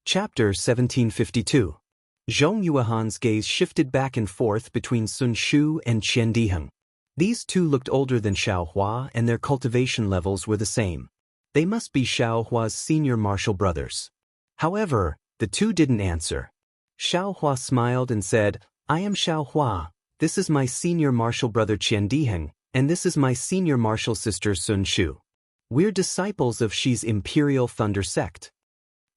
Chapter 1752. Zhong Yuehan's gaze shifted back and forth between Sun Shu and Qian Diheng. These two looked older than Xiao Hua and their cultivation levels were the same. They must be Xiao Hua's senior martial brothers. However, the two didn't answer. Xiao Hua smiled and said, "I am Xiao Hua, this is my senior martial brother Qian Diheng, and this is my senior martial sister Sun Shu. We're disciples of Shi's Imperial Thunder Sect."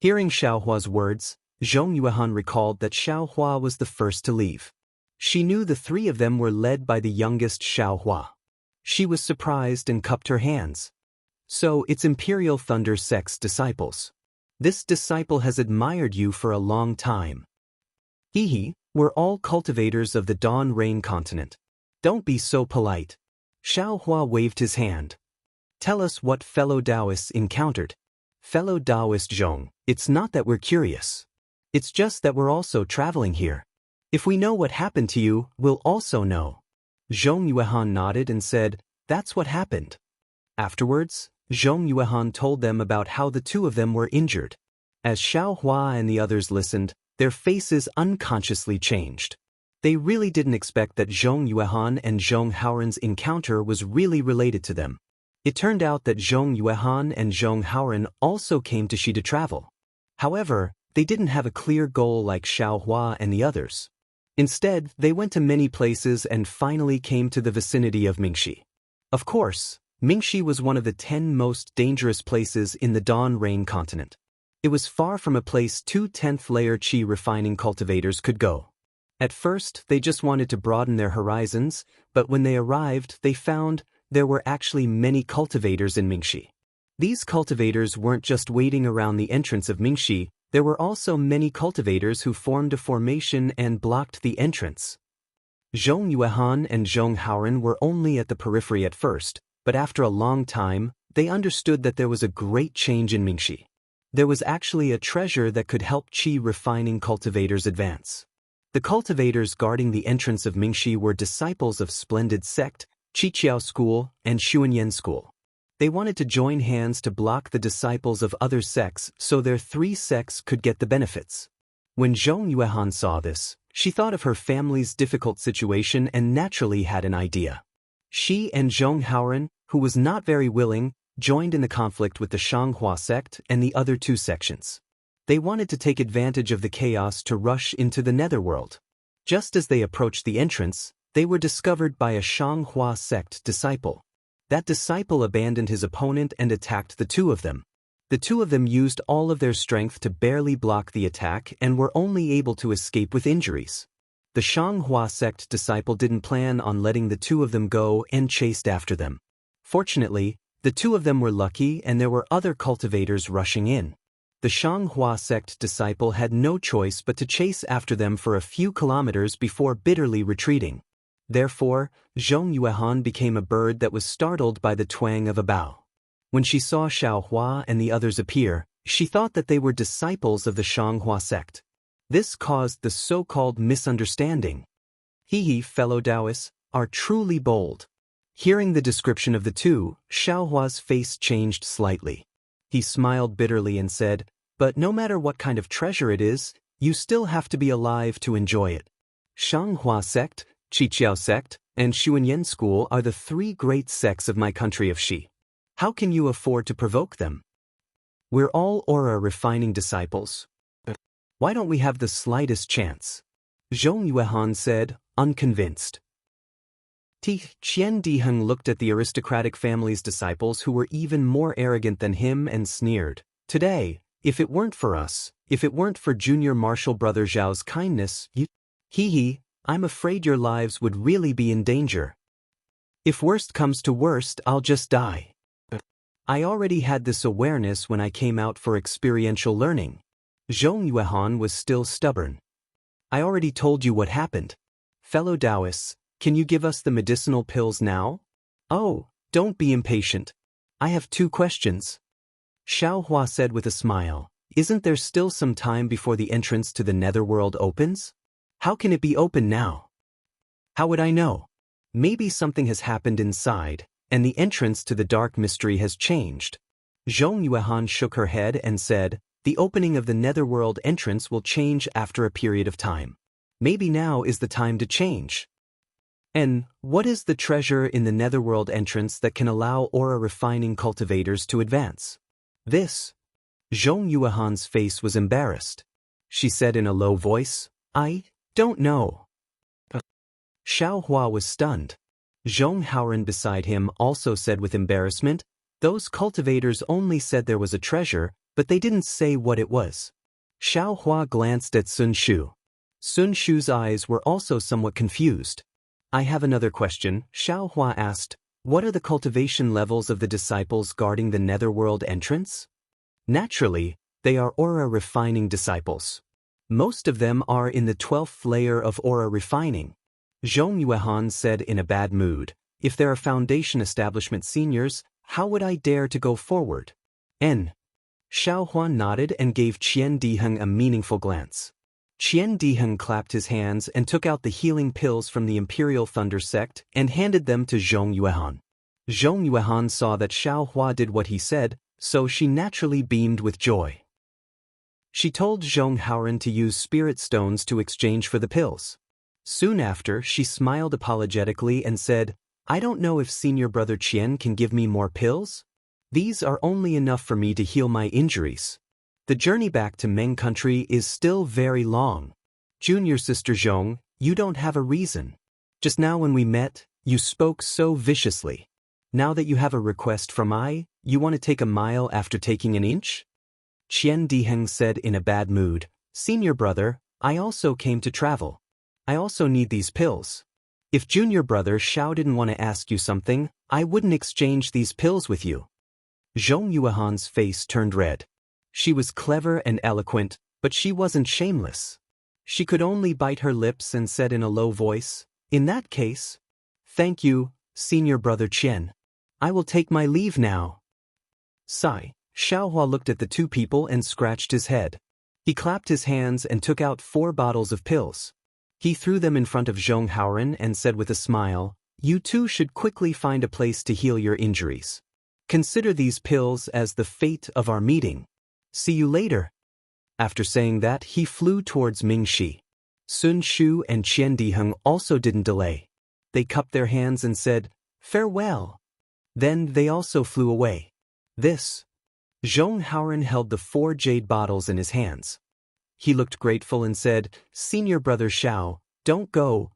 Hearing Xiao Hua's words, Zhong Yuehan recalled that Xiao Hua was the first to leave. She knew the three of them were led by the youngest Xiao Hua. She was surprised and cupped her hands. "So it's Imperial Thunder Sect's disciples. This disciple has admired you for a long time. We're all cultivators of the Dawn Rain continent. Don't be so polite." Xiao Hua waved his hand. "Tell us what fellow Taoists encountered." "Fellow Taoist Zhong, it's not that we're curious. It's just that we're also traveling here. If we know what happened to you, we'll also know." Zhong Yuehan nodded and said, "That's what happened." Afterwards, Zhong Yuehan told them about how the two of them were injured. As Xiao Hua and the others listened, their faces unconsciously changed. They really didn't expect that Zhong Yuehan and Zhong Haoren's encounter was really related to them. It turned out that Zhong Yuehan and Zhong Haoren also came to Shi to travel. However, they didn't have a clear goal like Xiao Hua and the others. Instead, they went to many places and finally came to the vicinity of Mingxi. Of course, Mingxi was one of the 10 most dangerous places in the Dawn Rain continent. It was far from a place 2 10th layer qi refining cultivators could go. At first, they just wanted to broaden their horizons, but when they arrived, they found there were actually many cultivators in Mingxi. These cultivators weren't just waiting around the entrance of Mingxi, there were also many cultivators who formed a formation and blocked the entrance. Zhong Yuehan and Zhong Haoren were only at the periphery at first, but after a long time, they understood that there was a great change in Mingxi. There was actually a treasure that could help qi refining cultivators advance. The cultivators guarding the entrance of Mingxi were disciples of Splendid Sect, Qiqiao School, and Xuanyan School. They wanted to join hands to block the disciples of other sects so their 3 sects could get the benefits. When Zhong Yuehan saw this, she thought of her family's difficult situation and naturally had an idea. She and Zhong Haoren, who was not very willing, joined in the conflict with the Shanghua sect and the other 2 sections. They wanted to take advantage of the chaos to rush into the netherworld. Just as they approached the entrance, they were discovered by a Shanghua sect disciple. That disciple abandoned his opponent and attacked the 2 of them. The 2 of them used all of their strength to barely block the attack and were only able to escape with injuries. The Shanghua sect disciple didn't plan on letting the 2 of them go and chased after them. Fortunately, the 2 of them were lucky and there were other cultivators rushing in. The Shanghua sect disciple had no choice but to chase after them for a few kilometers before bitterly retreating. Therefore, Zhong Yuehan became a bird that was startled by the twang of a bow. When she saw Xiao Hua and the others appear, she thought that they were disciples of the Shanghua sect. This caused the so-called misunderstanding. Fellow Taoists are truly bold. Hearing the description of the 2, Xiao Hua's face changed slightly. He smiled bitterly and said, "But no matter what kind of treasure it is, you still have to be alive to enjoy it. Shanghua sect, Qiqiao sect, and Xuanyan School are the 3 great sects of my country of Shi. How can you afford to provoke them? We're all aura refining disciples. Why don't we have the slightest chance?" Zhong Yuehan said, unconvinced. Qian Diheng looked at the aristocratic family's disciples who were even more arrogant than him and sneered. "Today, if it weren't for us, if it weren't for junior martial brother Zhao's kindness, I'm afraid your lives would really be in danger. If worst comes to worst, I'll just die. I already had this awareness when I came out for experiential learning." Zhong Yuehan was still stubborn. "I already told you what happened. Fellow Taoists, can you give us the medicinal pills now?" "Oh, don't be impatient. I have 2 questions. Xiao Hua said with a smile, "Isn't there still some time before the entrance to the netherworld opens? How can it be open now?" "How would I know? Maybe something has happened inside, and the entrance to the dark mystery has changed." Zhong Yuehan shook her head and said, The opening of the netherworld entrance will change after a period of time. Maybe now is the time to change. And what is the treasure in the netherworld entrance that can allow aura refining cultivators to advance? This. Zhong Yuehan's face was embarrassed. She said in a low voice, I don't know. Xiao Hua was stunned. Zhong Haoran beside him also said with embarrassment, those cultivators only said there was a treasure, but they didn't say what it was. Xiao Hua glanced at Sun Shu. Sun Shu's eyes were also somewhat confused. I have another question, Xiao Hua asked. What are the cultivation levels of the disciples guarding the netherworld entrance? Naturally, they are aura refining disciples. Most of them are in the 12th layer of aura refining. Zhong Yuehan said in a bad mood, if there are foundation establishment seniors, how would I dare to go forward? N. Xiao Huan nodded and gave Qian Diheng a meaningful glance. Qian Diheng clapped his hands and took out the healing pills from the Imperial Thunder Sect and handed them to Zhong Yuehan. Zhong Yuehan saw that Xiao Hua did what he said, so she naturally beamed with joy. She told Zhong Haoran to use spirit stones to exchange for the pills. Soon after, she smiled apologetically and said, I don't know if senior brother Qian can give me more pills. These are only enough for me to heal my injuries. The journey back to Meng country is still very long. Junior sister Zhong, you don't have a reason. Just now when we met, you spoke so viciously. Now that you have a request from you want to take a mile after taking an inch? Qian Diheng said in a bad mood, Senior brother, I also came to travel. I also need these pills. If junior brother Xiao didn't want to ask you something, I wouldn't exchange these pills with you. Zhong Yuehan's face turned red. She was clever and eloquent, but she wasn't shameless. She could only bite her lips and said in a low voice, in that case, thank you, senior brother Qian. I will take my leave now. Sigh. Xiao Hua looked at the two people and scratched his head. He clapped his hands and took out 4 bottles of pills. He threw them in front of Zhong Haoran and said with a smile, you two should quickly find a place to heal your injuries. Consider these pills as the fate of our meeting. See you later. After saying that, he flew towards Mingxi. Sun Shu and Qian Diheng also didn't delay. They cupped their hands and said, farewell. Then they also flew away. This. Zhong Haoran held the 4 jade bottles in his hands. He looked grateful and said, Senior brother Xiao, don't go,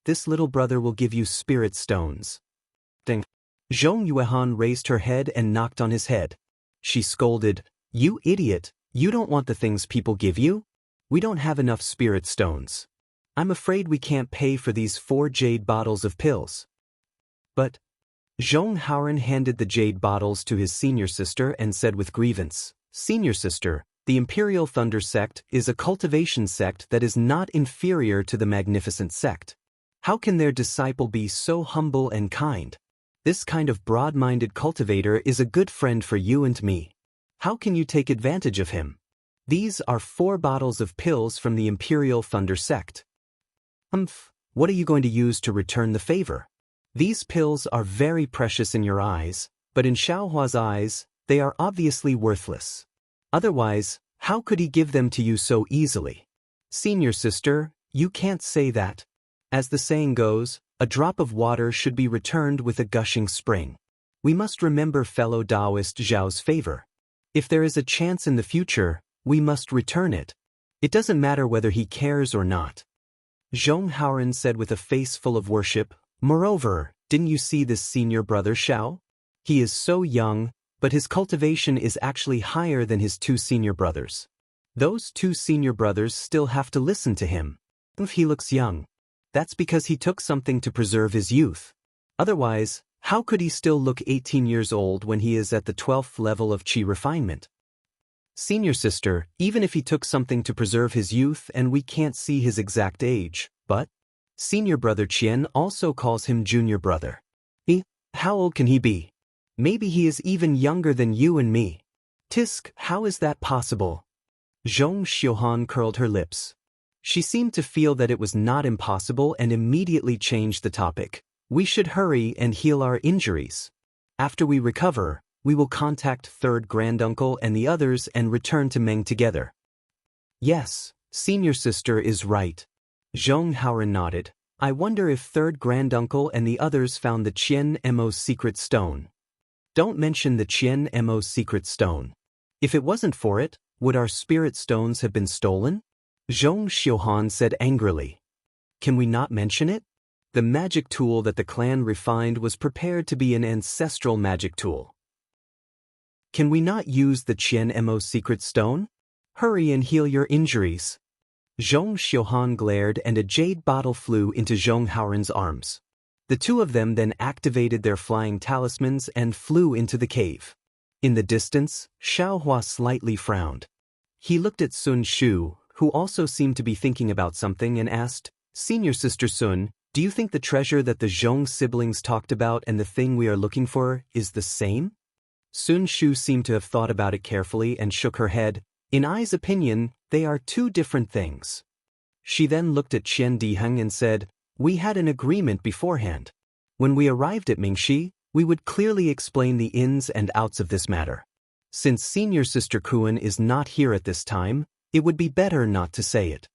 this little brother will give you spirit stones. Ding. Zhong Yuehan raised her head and knocked on his head. She scolded, you idiot, you don't want the things people give you? We don't have enough spirit stones. I'm afraid we can't pay for these 4 jade bottles of pills. But Zhong Haoran handed the jade bottles to his senior sister and said with grievance, Senior sister, the Imperial Thunder Sect is a cultivation sect that is not inferior to the Magnificent Sect. How can their disciple be so humble and kind? This kind of broad-minded cultivator is a good friend for you and me. How can you take advantage of him? These are 4 bottles of pills from the Imperial Thunder Sect. What are you going to use to return the favor? These pills are very precious in your eyes, but in Xiao Hua's eyes, they are obviously worthless. Otherwise, how could he give them to you so easily? Senior sister, you can't say that. As the saying goes, a drop of water should be returned with a gushing spring. We must remember fellow Taoist Zhao's favor. If there is a chance in the future, we must return it. It doesn't matter whether he cares or not. Zhong Haoran said with a face full of worship, moreover, didn't you see this senior brother Xiao? He is so young, but his cultivation is actually higher than his 2 senior brothers. Those 2 senior brothers still have to listen to him. If he looks young, that's because he took something to preserve his youth. Otherwise, how could he still look 18 years old when he is at the 12th level of qi refinement? Senior sister, even if he took something to preserve his youth and we can't see his exact age, but senior brother Qian also calls him junior brother. How old can he be? Maybe he is even younger than you and me. Tisk, how is that possible? Zhong Xiuhan curled her lips. She seemed to feel that it was not impossible and immediately changed the topic. We should hurry and heal our injuries. After we recover, we will contact third granduncle and the others and return to Meng together. Yes, senior sister is right. Zhong Haoren nodded. I wonder if third granduncle and the others found the Qian Mo's secret stone. Don't mention the Qian Mo's secret stone. If it wasn't for it, would our spirit stones have been stolen? Zhong Xiuhan said angrily. Can we not mention it? The magic tool that the clan refined was prepared to be an ancestral magic tool. Can we not use the Qian Mo's secret stone? Hurry and heal your injuries. Zhong Xiuhan glared and a jade bottle flew into Zhong Haoren's arms. The two of them then activated their flying talismans and flew into the cave. In the distance, Xiaohua slightly frowned. He looked at Sun Shu, who also seemed to be thinking about something, and asked, Senior Sister Sun, do you think the treasure that the Zhong siblings talked about and the thing we are looking for is the same? Sun Shu seemed to have thought about it carefully and shook her head. In Ai's opinion, they are two different things. She then looked at Qian Diheng and said, We had an agreement beforehand. When we arrived at Mingxi, we would clearly explain the ins and outs of this matter. Since Senior Sister Kuan is not here at this time, it would be better not to say it.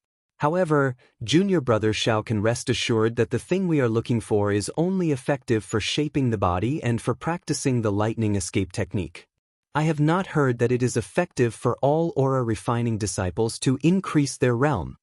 However, Junior Brother Xiao can rest assured that the thing we are looking for is only effective for shaping the body and for practicing the lightning escape technique. I have not heard that it is effective for all aura refining disciples to increase their realm.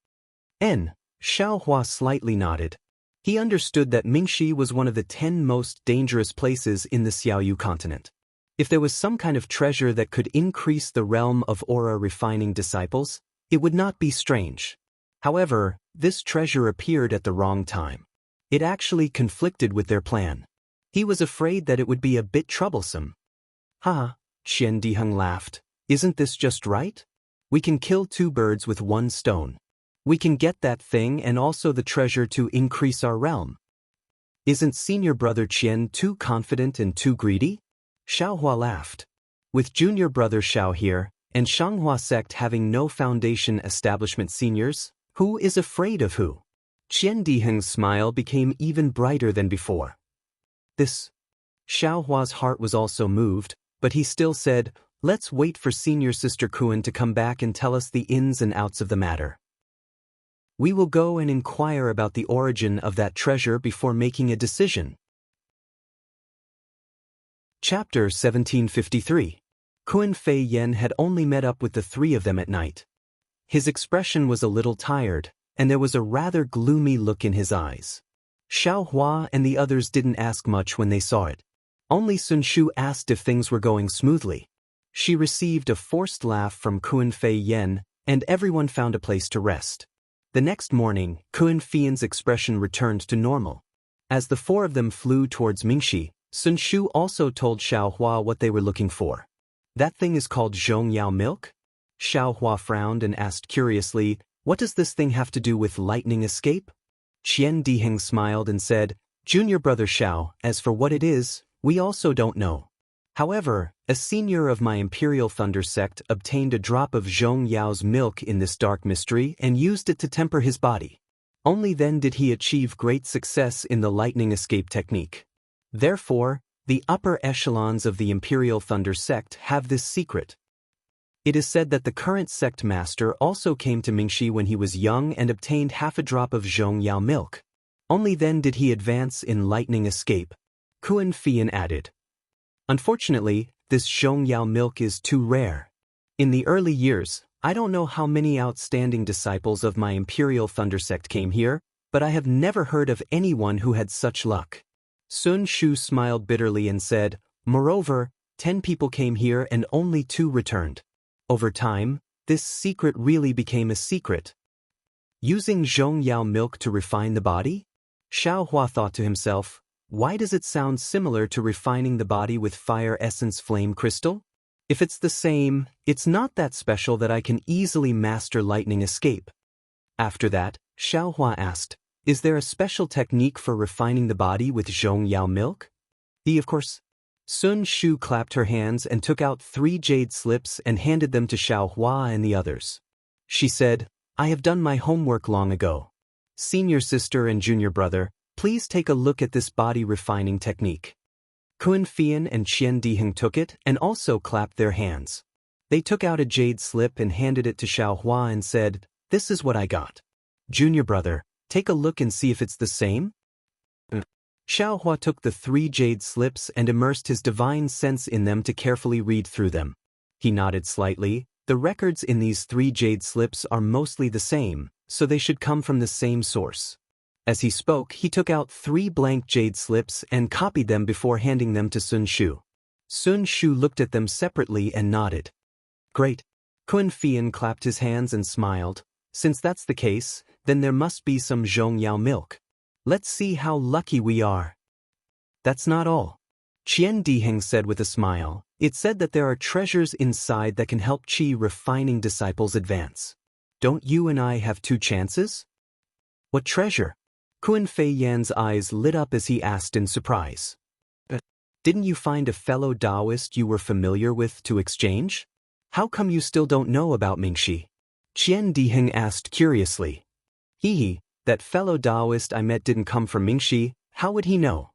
Xiaohua slightly nodded. He understood that Mingxi was one of the 10 most dangerous places in the Xiaoyu continent. If there was some kind of treasure that could increase the realm of aura refining disciples, it would not be strange. However, this treasure appeared at the wrong time. It actually conflicted with their plan. He was afraid that it would be a bit troublesome. Ha! Qian Diheng laughed. Isn't this just right? We can kill two birds with one stone. We can get that thing and also the treasure to increase our realm. Isn't Senior Brother Qian too confident and too greedy? Xiaohua laughed. With Junior Brother Xiao here, and Shanghua sect having no foundation establishment seniors, who is afraid of who? Qian Diheng's smile became even brighter than before. Xiaohua's heart was also moved, but he still said, Let's wait for Senior Sister Kuan to come back and tell us the ins and outs of the matter. We will go and inquire about the origin of that treasure before making a decision. Chapter 1753. Kuan Fei Yen had only met up with the three of them at night. His expression was a little tired, and there was a rather gloomy look in his eyes. Xiaohua and the others didn't ask much when they saw it. Only Sun Shu asked if things were going smoothly. She received a forced laugh from Kuan Fei Yen, and everyone found a place to rest. The next morning, Kuan Fei's expression returned to normal. As the four of them flew towards Mingxi, Sun Shu also told Xiaohua what they were looking for. That thing is called Zhongyao milk? Xiaohua frowned and asked curiously, What does this thing have to do with lightning escape? Qian Diheng smiled and said, Junior Brother Xiao, as for what it is, we also don't know. However, a senior of my Imperial Thunder sect obtained a drop of Zhongyao's milk in this dark mystery and used it to temper his body. Only then did he achieve great success in the lightning escape technique. Therefore, the upper echelons of the Imperial Thunder sect have this secret. It is said that the current sect master also came to Mingxi when he was young and obtained half a drop of Zhongyao milk. Only then did he advance in lightning escape. Kuan Fei added. Unfortunately, this Zhongyao milk is too rare. In the early years, I don't know how many outstanding disciples of my Imperial Thunder sect came here, but I have never heard of anyone who had such luck. Sun Shu smiled bitterly and said, Moreover, 10 people came here and only 2 returned. Over time, this secret really became a secret. Using Zhongyao milk to refine the body? Xiaohua thought to himself, why does it sound similar to refining the body with fire essence flame crystal? If it's the same, it's not that special that I can easily master lightning escape. After that, Xiaohua asked, Is there a special technique for refining the body with Zhongyao milk? Of course. Sun Shu clapped her hands and took out 3 jade slips and handed them to Xiaohua and the others. She said, I have done my homework long ago. Senior sister and junior brother, please take a look at this body refining technique. Kun Fian and Qian Diheng took it and also clapped their hands. They took out a jade slip and handed it to Xiaohua and said, "This is what I got. Junior brother, take a look and see if it's the same." Xiaohua took the 3 jade slips and immersed his divine sense in them to carefully read through them. He nodded slightly. The records in these 3 jade slips are mostly the same, so they should come from the same source. As he spoke, he took out 3 blank jade slips and copied them before handing them to Sun Shu. Sun Shu looked at them separately and nodded. "Great." Kun Fian clapped his hands and smiled. "Since that's the case, then there must be some Zhongyao milk. Let's see how lucky we are." "That's not all," Qian Diheng said with a smile. "It said that there are treasures inside that can help Qi refining disciples advance. Don't you and I have 2 chances?" "What treasure?" Kun Fei Yan's eyes lit up as he asked in surprise. "Didn't you find a fellow Taoist you were familiar with to exchange? How come you still don't know about Mingxi?" Qian Diheng asked curiously. "Hee, that fellow Taoist I met didn't come from Mingxi, how would he know?"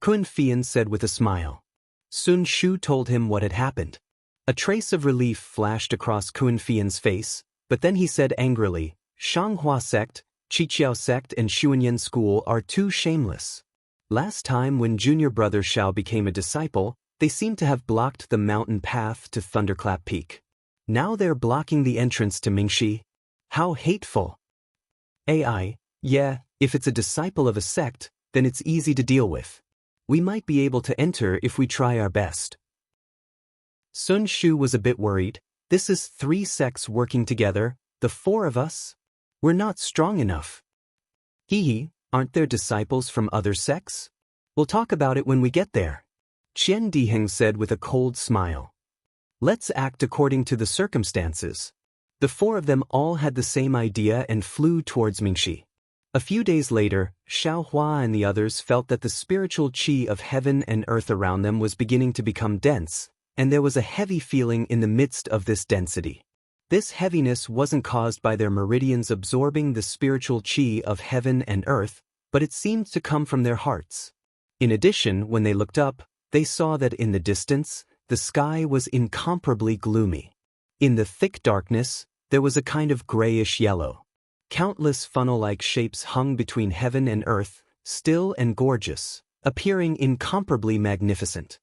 Kun Fian said with a smile. Sun Shu told him what had happened. A trace of relief flashed across Kun Fian's face, but then he said angrily, "Shanghua sect, Qiqiao sect and Xuanyan school are too shameless. Last time when junior brother Xiao became a disciple, they seemed to have blocked the mountain path to Thunderclap Peak. Now they're blocking the entrance to Mingxi. How hateful." Yeah, if it's a disciple of a sect, then it's easy to deal with. We might be able to enter if we try our best." Sun Shu was a bit worried. This is 3 sects working together, the 4 of us? We're not strong enough. Aren't there disciples from other sects? We'll talk about it when we get there, Qian Diheng said with a cold smile. Let's act according to the circumstances. The 4 of them all had the same idea and flew towards Mingxi. A few days later, Xiaohua and the others felt that the spiritual qi of heaven and earth around them was beginning to become dense, and there was a heavy feeling in the midst of this density. This heaviness wasn't caused by their meridians absorbing the spiritual qi of heaven and earth, but it seemed to come from their hearts. In addition, when they looked up, they saw that in the distance, the sky was incomparably gloomy. In the thick darkness, there was a kind of grayish yellow. Countless funnel-like shapes hung between heaven and earth, still and gorgeous, appearing incomparably magnificent.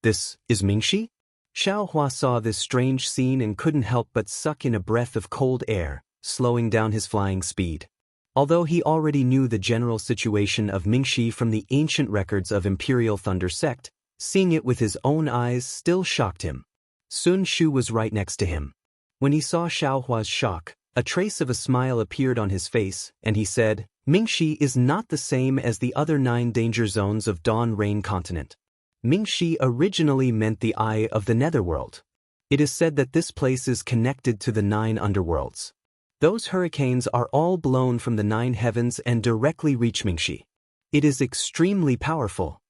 This is Mingxi? Xiaohua saw this strange scene and couldn't help but suck in a breath of cold air, slowing down his flying speed. Although he already knew the general situation of Mingxi from the ancient records of Imperial Thunder Sect, seeing it with his own eyes still shocked him. Sun Shu was right next to him. When he saw Xiaohua's shock, a trace of a smile appeared on his face, and he said, Mingxi is not the same as the other 9 danger zones of Dawn Rain Continent. Mingxi originally meant the Eye of the Netherworld. It is said that this place is connected to the 9 underworlds. Those hurricanes are all blown from the 9 heavens and directly reach Mingxi. It is extremely powerful.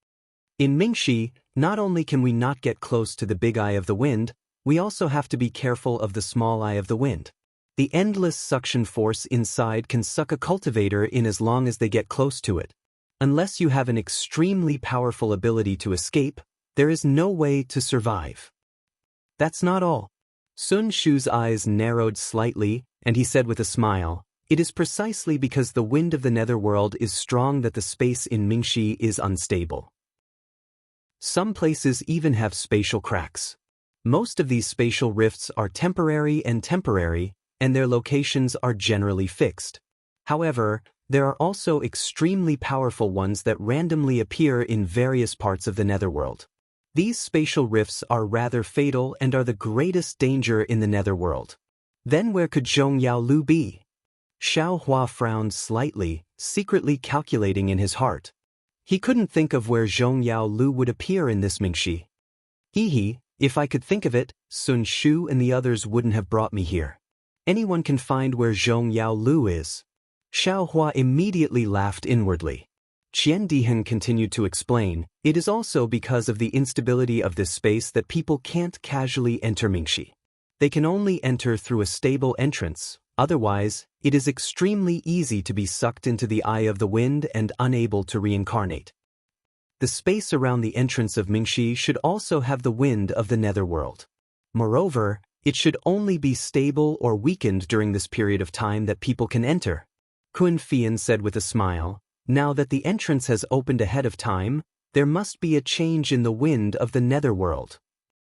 In Mingxi, not only can we not get close to the big eye of the wind, we also have to be careful of the small eye of the wind. The endless suction force inside can suck a cultivator in as long as they get close to it. Unless you have an extremely powerful ability to escape, there is no way to survive. That's not all. Sun Shu's eyes narrowed slightly, and he said with a smile, it is precisely because the wind of the netherworld is strong that the space in Mingxi is unstable. Some places even have spatial cracks. Most of these spatial rifts are temporary, and their locations are generally fixed. However, there are also extremely powerful ones that randomly appear in various parts of the netherworld. These spatial rifts are rather fatal and are the greatest danger in the netherworld. Then where could Zhongyao Lu be? Xiaohua frowned slightly, secretly calculating in his heart. He couldn't think of where Zhongyao Lu would appear in this Mingxi. If I could think of it, Sun Shu and the others wouldn't have brought me here. Anyone can find where Zhongyao Lu is. Xiaohua immediately laughed inwardly. Qian Diheng continued to explain, it is also because of the instability of this space that people can't casually enter Mingxi. They can only enter through a stable entrance, otherwise, it is extremely easy to be sucked into the eye of the wind and unable to reincarnate. The space around the entrance of Mingxi should also have the wind of the netherworld. Moreover, it should only be stable or weakened during this period of time that people can enter. Kun Fian said with a smile, now that the entrance has opened ahead of time, there must be a change in the wind of the netherworld.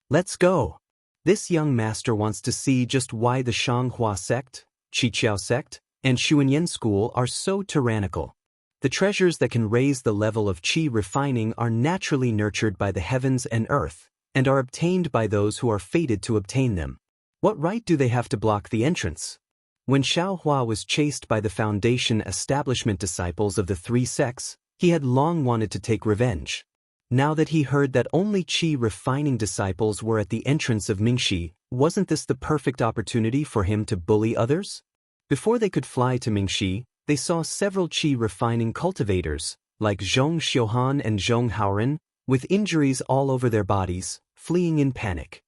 Let's go. This young master wants to see just why the Shanghua sect, Qiqiao sect, and Xuanyan school are so tyrannical. The treasures that can raise the level of qi refining are naturally nurtured by the heavens and earth, and are obtained by those who are fated to obtain them. What right do they have to block the entrance? When Xiaohua was chased by the foundation establishment disciples of the three sects, he had long wanted to take revenge. Now that he heard that only qi refining disciples were at the entrance of Mingxi, wasn't this the perfect opportunity for him to bully others? Before they could fly to Mingxi, they saw several qi refining cultivators, like Zhong Xiuhan and Zhong Haoren, with injuries all over their bodies, fleeing in panic.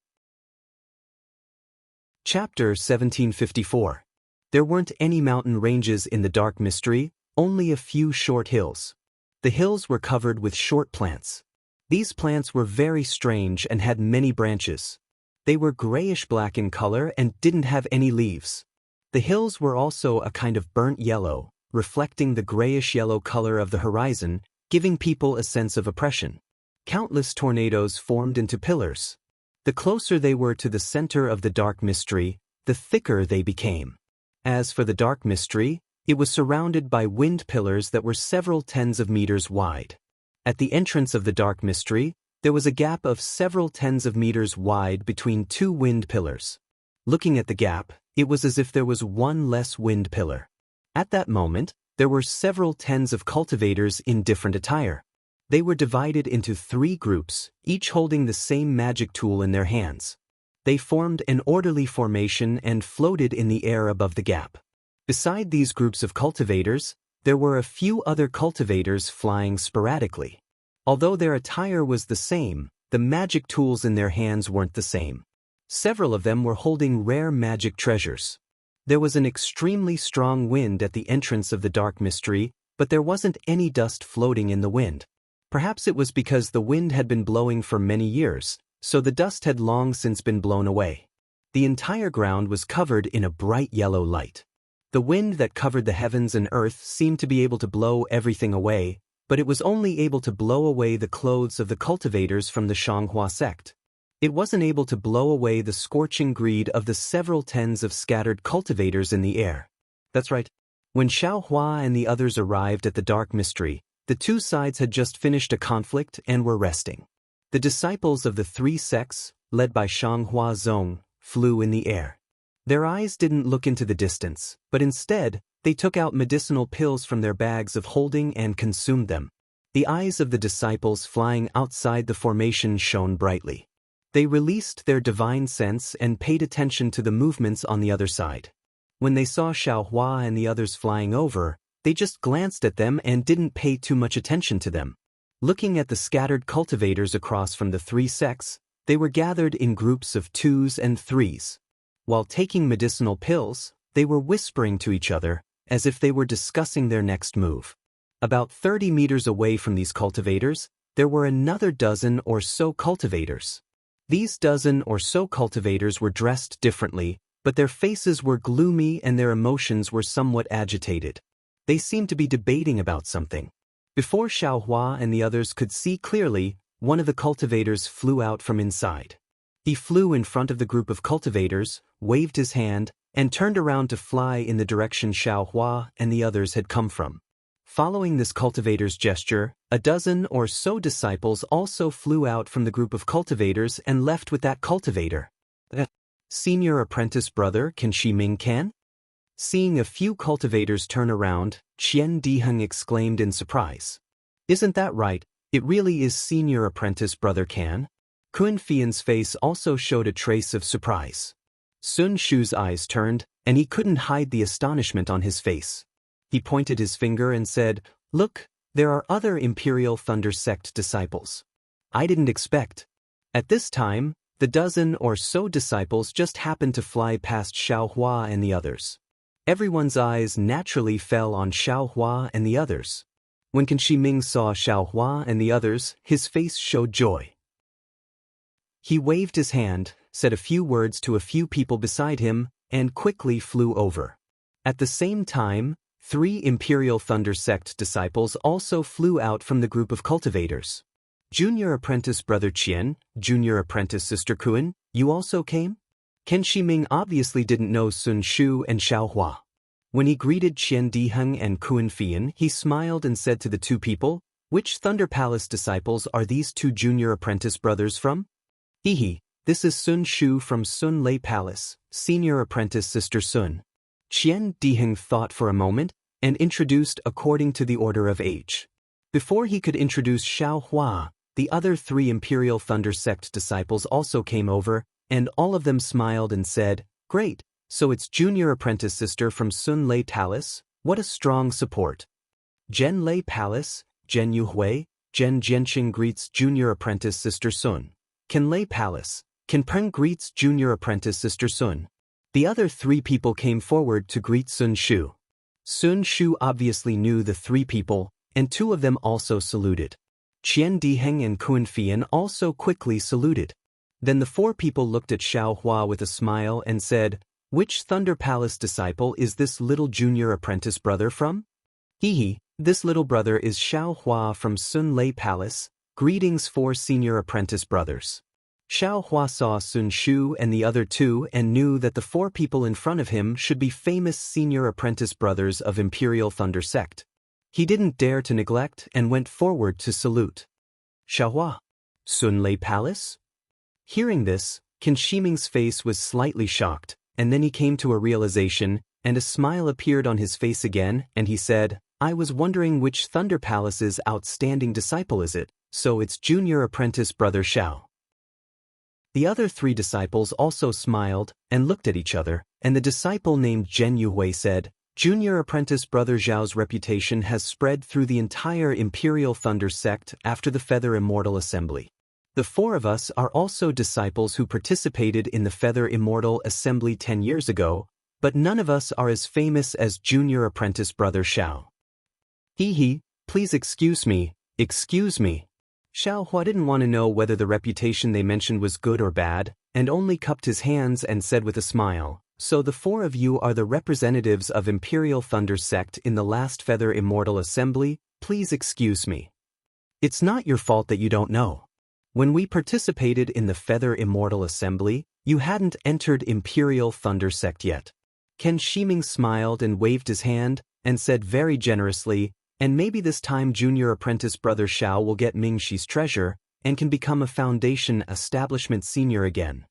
Chapter 1754. There weren't any mountain ranges in the dark mystery, only a few short hills. The hills were covered with short plants. These plants were very strange and had many branches. They were grayish-black in color and didn't have any leaves. The hills were also a kind of burnt yellow, reflecting the grayish-yellow color of the horizon, giving people a sense of oppression. Countless tornadoes formed into pillars. The closer they were to the center of the dark mystery, the thicker they became. As for the dark mystery, it was surrounded by wind pillars that were several tens of meters wide. At the entrance of the dark mystery, there was a gap of several tens of meters wide between two wind pillars. Looking at the gap, it was as if there was one less wind pillar. At that moment, there were several tens of cultivators in different attire. They were divided into three groups, each holding the same magic tool in their hands. They formed an orderly formation and floated in the air above the gap. Beside these groups of cultivators, there were a few other cultivators flying sporadically. Although their attire was the same, the magic tools in their hands weren't the same. Several of them were holding rare magic treasures. There was an extremely strong wind at the entrance of the dark mystery, but there wasn't any dust floating in the wind. Perhaps it was because the wind had been blowing for many years, so the dust had long since been blown away. The entire ground was covered in a bright yellow light. The wind that covered the heavens and earth seemed to be able to blow everything away, but it was only able to blow away the clothes of the cultivators from the Shanghua sect. It wasn't able to blow away the scorching greed of the several tens of scattered cultivators in the air. That's right. When Xiaohua and the others arrived at the dark mystery, the two sides had just finished a conflict and were resting. The disciples of the three sects, led by Shanghua Zong, flew in the air. Their eyes didn't look into the distance, but instead, they took out medicinal pills from their bags of holding and consumed them. The eyes of the disciples flying outside the formation shone brightly. They released their divine sense and paid attention to the movements on the other side. When they saw Xiaohua and the others flying over, they just glanced at them and didn't pay too much attention to them. Looking at the scattered cultivators across from the three sects, they were gathered in groups of twos and threes. While taking medicinal pills, they were whispering to each other, as if they were discussing their next move. About 30 meters away from these cultivators, there were another dozen or so cultivators. These dozen or so cultivators were dressed differently, but their faces were gloomy and their emotions were somewhat agitated. They seemed to be debating about something. Before Xiaohua and the others could see clearly, one of the cultivators flew out from inside. He flew in front of the group of cultivators, waved his hand, and turned around to fly in the direction Xiaohua and the others had come from. Following this cultivator's gesture, a dozen or so disciples also flew out from the group of cultivators and left with that cultivator. Senior apprentice brother Can Shi Ming Can? Seeing a few cultivators turn around, Qian Diheng exclaimed in surprise. Isn't that right, it really is senior apprentice brother Can? Kun Fian's face also showed a trace of surprise. Sun Shu's eyes turned, and he couldn't hide the astonishment on his face. He pointed his finger and said, "Look, there are other Imperial Thunder Sect disciples. I didn't expect." At this time, the dozen or so disciples just happened to fly past Xiaohua and the others. Everyone's eyes naturally fell on Xiaohua and the others. When Qin Shiming saw Xiaohua and the others, his face showed joy. He waved his hand, said a few words to a few people beside him, and quickly flew over. At the same time, 3 Imperial Thunder Sect disciples also flew out from the group of cultivators. Junior Apprentice Brother Qian, Junior Apprentice Sister Kuan, you also came? Qin Shiming obviously didn't know Sun Shu and Xiaohua. When he greeted Qian Diheng and Kuan Fian, he smiled and said to the 2 people, "Which Thunder Palace disciples are these 2 Junior Apprentice brothers from?" "Hehe, this is Sun Shu from Sun Lei Palace, Senior Apprentice Sister Sun." Qian Diheng thought for a moment, and introduced according to the order of age. Before he could introduce Xiaohua, the other 3 Imperial Thunder Sect disciples also came over, and all of them smiled and said, "Great, so it's Junior Apprentice Sister from Sun Lei Palace, what a strong support." Zhen Lei Palace, Zhen Yuhui, Zhen Jianqing greets Junior Apprentice Sister Sun. Qin Lei Palace, Qin Peng greets Junior Apprentice Sister Sun. The other 3 people came forward to greet Sun Shu. Sun Shu obviously knew the 3 people, and 2 of them also saluted. Qian Diheng and Kuan Fian also quickly saluted. Then the 4 people looked at Xiaohua with a smile and said, "Which Thunder Palace disciple is this little junior apprentice brother from?" "Hehe, this little brother is Xiaohua from Sun Lei Palace, greetings 4 senior apprentice brothers." Xiaohua saw Sun Shu and the other 2 and knew that the 4 people in front of him should be famous senior apprentice brothers of Imperial Thunder Sect. He didn't dare to neglect and went forward to salute. "Xiaohua, Sun Lei Palace?" Hearing this, Qin Shiming's face was slightly shocked, and then he came to a realization, and a smile appeared on his face again, and he said, "I was wondering which Thunder Palace's outstanding disciple is it, so it's Junior Apprentice Brother Xiao." The other 3 disciples also smiled and looked at each other, and the disciple named Zhen Yuhui said, "Junior Apprentice Brother Zhao's reputation has spread through the entire Imperial Thunder Sect after the Feather Immortal Assembly. The 4 of us are also disciples who participated in the Feather Immortal Assembly 10 years ago, but none of us are as famous as Junior Apprentice Brother Xiao." "Hehe, please excuse me, excuse me." Xiaohua didn't want to know whether the reputation they mentioned was good or bad, and only cupped his hands and said with a smile, "So the 4 of you are the representatives of Imperial Thunder Sect in the last Feather Immortal Assembly, please excuse me. It's not your fault that you don't know. When we participated in the Feather Immortal Assembly, you hadn't entered Imperial Thunder Sect yet." Qin Shiming smiled and waved his hand, and said very generously, "And maybe this time Junior Apprentice Brother Xiao will get Mingxi's treasure, and can become a Foundation Establishment Senior again."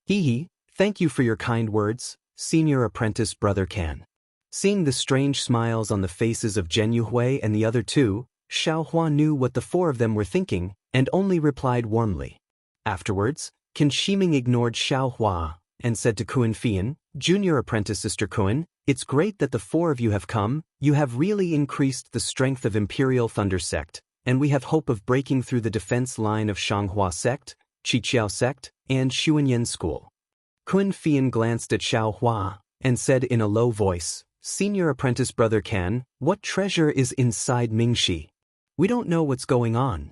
"Hehe, thank you for your kind words, Senior Apprentice Brother Can." Seeing the strange smiles on the faces of Zhen Yuhui and the other 2, Xiaohua knew what the 4 of them were thinking, and only replied warmly. Afterwards, Qin Shiming ignored Xiaohua, and said to Kuan Fian, "Junior Apprentice Sister Kuan, it's great that the 4 of you have come, you have really increased the strength of Imperial Thunder Sect, and we have hope of breaking through the defense line of Shanghua Sect, Qiqiao Sect, and Xuanyan School." Kuan Fian glanced at Xiaohua, and said in a low voice, "Senior Apprentice Brother Can, what treasure is inside Mingxi? We don't know what's going on."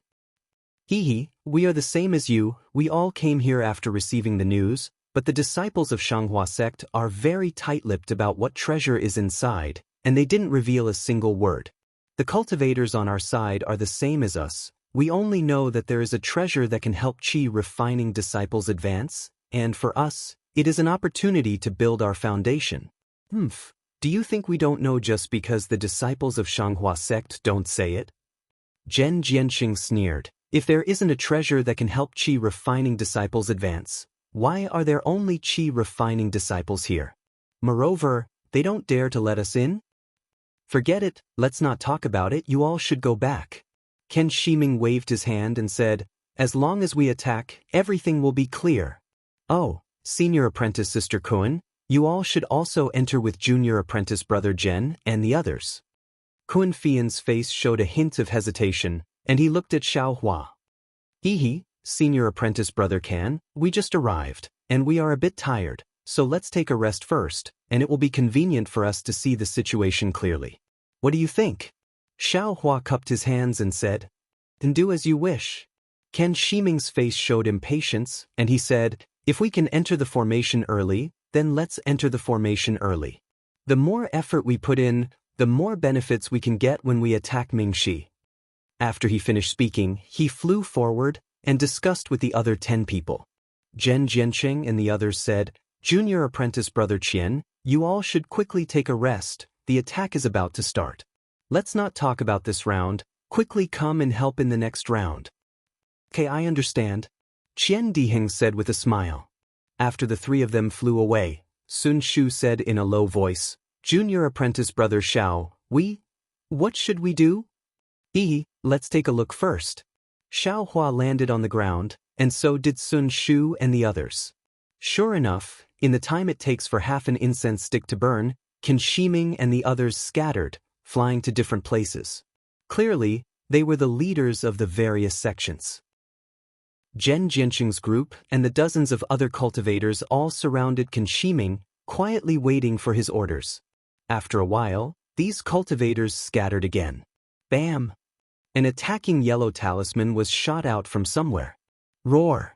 "Hehe, we are the same as you, we all came here after receiving the news, but the disciples of Shanghua Sect are very tight-lipped about what treasure is inside, and they didn't reveal a single word. The cultivators on our side are the same as us, we only know that there is a treasure that can help Qi refining disciples advance, and for us, it is an opportunity to build our foundation." Do you think we don't know just because the disciples of Shanghua Sect don't say it?" Zhen Jianqing sneered, "If there isn't a treasure that can help Qi refining disciples advance, why are there only Qi refining disciples here? Moreover, they don't dare to let us in?" "Forget it, let's not talk about it, you all should go back." Qin Shiming waved his hand and said, "As long as we attack, everything will be clear." "Oh, Senior Apprentice Sister Kuan, you all should also enter with Junior Apprentice Brother Zhen and the others." Kuan Fian's face showed a hint of hesitation, and he looked at Xiaohua. "Hehe, Senior Apprentice Brother Can, we just arrived, and we are a bit tired, so let's take a rest first, and it will be convenient for us to see the situation clearly. What do you think?" Xiao Hua cupped his hands and said, "Then do as you wish." Ken Shiming's face showed impatience, and he said, "If we can enter the formation early, then let's enter the formation early. The more effort we put in, the more benefits we can get when we attack Mingxi." After he finished speaking, he flew forward and discussed with the other 10 people. Zhen Jianqing and the others said, "Junior apprentice brother Qian, you all should quickly take a rest, the attack is about to start. Let's not talk about this round, quickly come and help in the next round." "Okay, I understand," Qian Diheng said with a smile. After the 3 of them flew away, Sun Shu said in a low voice, "Junior apprentice brother Xiao, what should we do?" Let's take a look first." Xiao Hua landed on the ground, and so did Sun Shu and the others. Sure enough, in the time it takes for half an incense stick to burn, Qin Shiming and the others scattered, flying to different places. Clearly, they were the leaders of the various sections. Zhen Jianqing's group and the dozens of other cultivators all surrounded Qin Shiming, quietly waiting for his orders. After a while, these cultivators scattered again. Bam! An attacking yellow talisman was shot out from somewhere. Roar!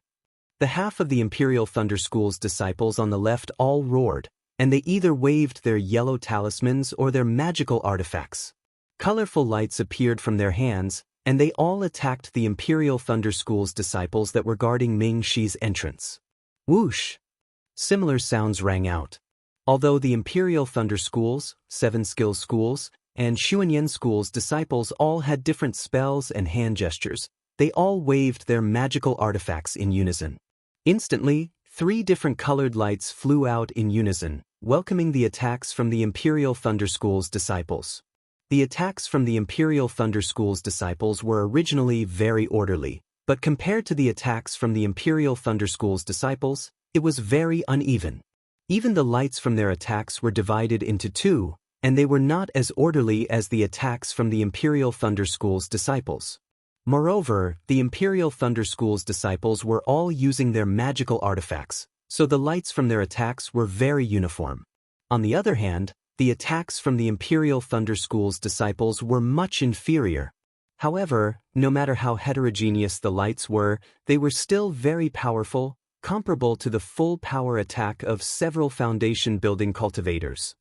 The half of the Imperial Thunder School's disciples on the left all roared, and they either waved their yellow talismans or their magical artifacts. Colorful lights appeared from their hands, and they all attacked the Imperial Thunder School's disciples that were guarding Ming Shi's entrance. Whoosh! Similar sounds rang out. Although the Imperial Thunder School's, 7 skill schools, and Xuanyan School's disciples all had different spells and hand gestures, they all waved their magical artifacts in unison. Instantly, 3 different colored lights flew out in unison, welcoming the attacks from the Imperial Thunder School's disciples. The attacks from the Imperial Thunder School's disciples were originally very orderly, but compared to the attacks from the Imperial Thunder School's disciples, it was very uneven. Even the lights from their attacks were divided into 2, and they were not as orderly as the attacks from the Imperial Thunder School's disciples. Moreover, the Imperial Thunder School's disciples were all using their magical artifacts, so the lights from their attacks were very uniform. On the other hand, the attacks from the Imperial Thunder School's disciples were much inferior. However, no matter how heterogeneous the lights were, they were still very powerful, comparable to the full power attack of several foundation-building cultivators.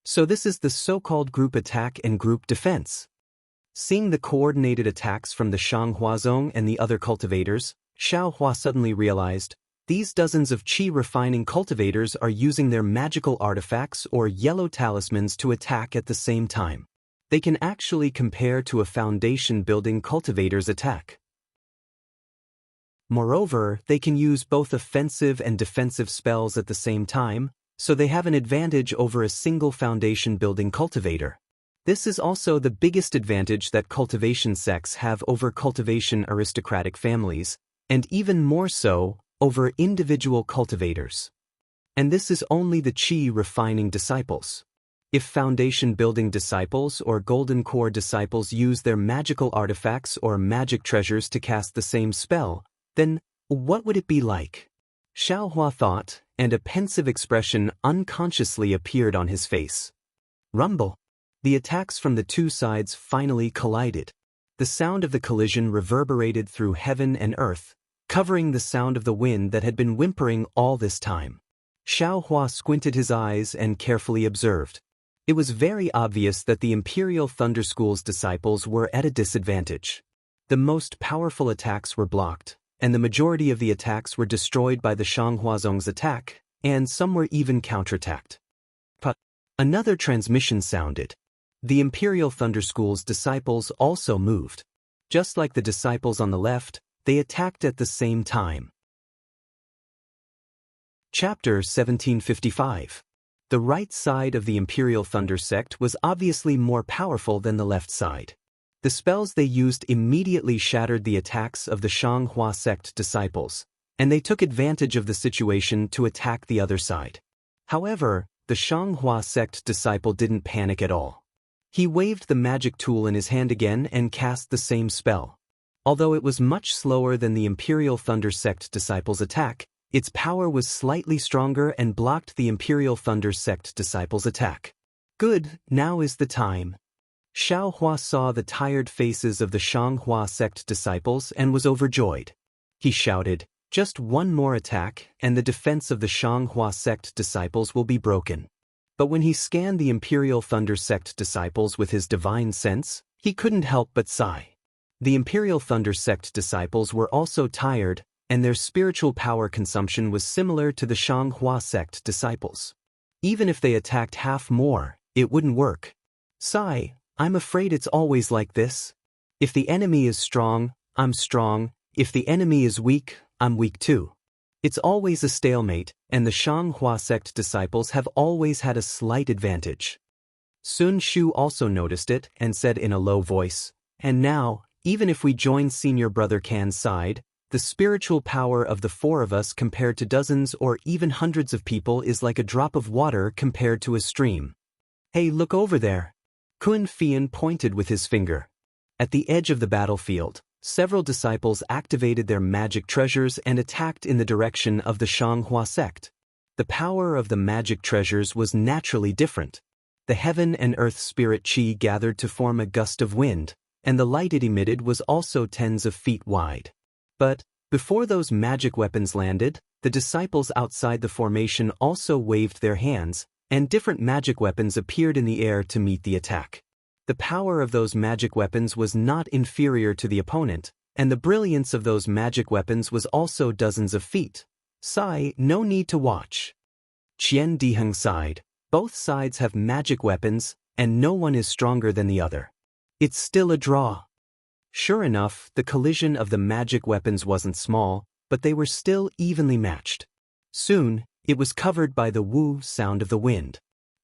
So this is the so-called group attack and group defense. Seeing the coordinated attacks from the Shanghuazong and the other cultivators, Xiao Hua suddenly realized, these dozens of qi-refining cultivators are using their magical artifacts or yellow talismans to attack at the same time. They can actually compare to a foundation-building cultivator's attack. Moreover, they can use both offensive and defensive spells at the same time, so they have an advantage over a single foundation-building cultivator. This is also the biggest advantage that cultivation sects have over cultivation aristocratic families, and even more so, over individual cultivators. And this is only the qi-refining disciples. If foundation-building disciples or golden core disciples use their magical artifacts or magic treasures to cast the same spell, then what would it be like? Xiao Hua thought, and a pensive expression unconsciously appeared on his face. Rumble. The attacks from the 2 sides finally collided. The sound of the collision reverberated through heaven and earth, covering the sound of the wind that had been whimpering all this time. Xiao Hua squinted his eyes and carefully observed. It was very obvious that the Imperial Thunder School's disciples were at a disadvantage. The most powerful attacks were blocked, and the majority of the attacks were destroyed by the Shanghuazong's attack, and some were even counterattacked. But another transmission sounded. The Imperial Thunder School's disciples also moved. Just like the disciples on the left, they attacked at the same time. Chapter 1755. The right side of the Imperial Thunder sect was obviously more powerful than the left side. The spells they used immediately shattered the attacks of the Shanghua sect disciples, and they took advantage of the situation to attack the other side. However, the Shanghua sect disciple didn't panic at all. He waved the magic tool in his hand again and cast the same spell. Although it was much slower than the Imperial Thunder sect disciple's attack, its power was slightly stronger and blocked the Imperial Thunder sect disciple's attack. Good, now is the time. Xiaohua saw the tired faces of the Shanghua sect disciples and was overjoyed. He shouted, "Just one more attack, and the defense of the Shanghua sect disciples will be broken." But when he scanned the Imperial Thunder sect disciples with his divine sense, he couldn't help but sigh. The Imperial Thunder sect disciples were also tired, and their spiritual power consumption was similar to the Shanghua sect disciples. Even if they attacked half more, it wouldn't work. Sigh, I'm afraid it's always like this. If the enemy is strong, I'm strong. If the enemy is weak, I'm weak too. It's always a stalemate, and the Shanghua sect disciples have always had a slight advantage. Sun Shu also noticed it and said in a low voice, "And now, even if we join Senior Brother Kan's side, the spiritual power of the four of us compared to dozens or even hundreds of people is like a drop of water compared to a stream." "Hey, look over there." Kun Fian pointed with his finger. At the edge of the battlefield, several disciples activated their magic treasures and attacked in the direction of the Shanghua sect. The power of the magic treasures was naturally different. The heaven and earth spirit chi gathered to form a gust of wind, and the light it emitted was also tens of feet wide. But, before those magic weapons landed, the disciples outside the formation also waved their hands, and different magic weapons appeared in the air to meet the attack. The power of those magic weapons was not inferior to the opponent, and the brilliance of those magic weapons was also dozens of feet. Sigh, no need to watch. Qian Diheng sighed. Both sides have magic weapons, and no one is stronger than the other. It's still a draw. Sure enough, the collision of the magic weapons wasn't small, but they were still evenly matched. Soon, it was covered by the woo sound of the wind.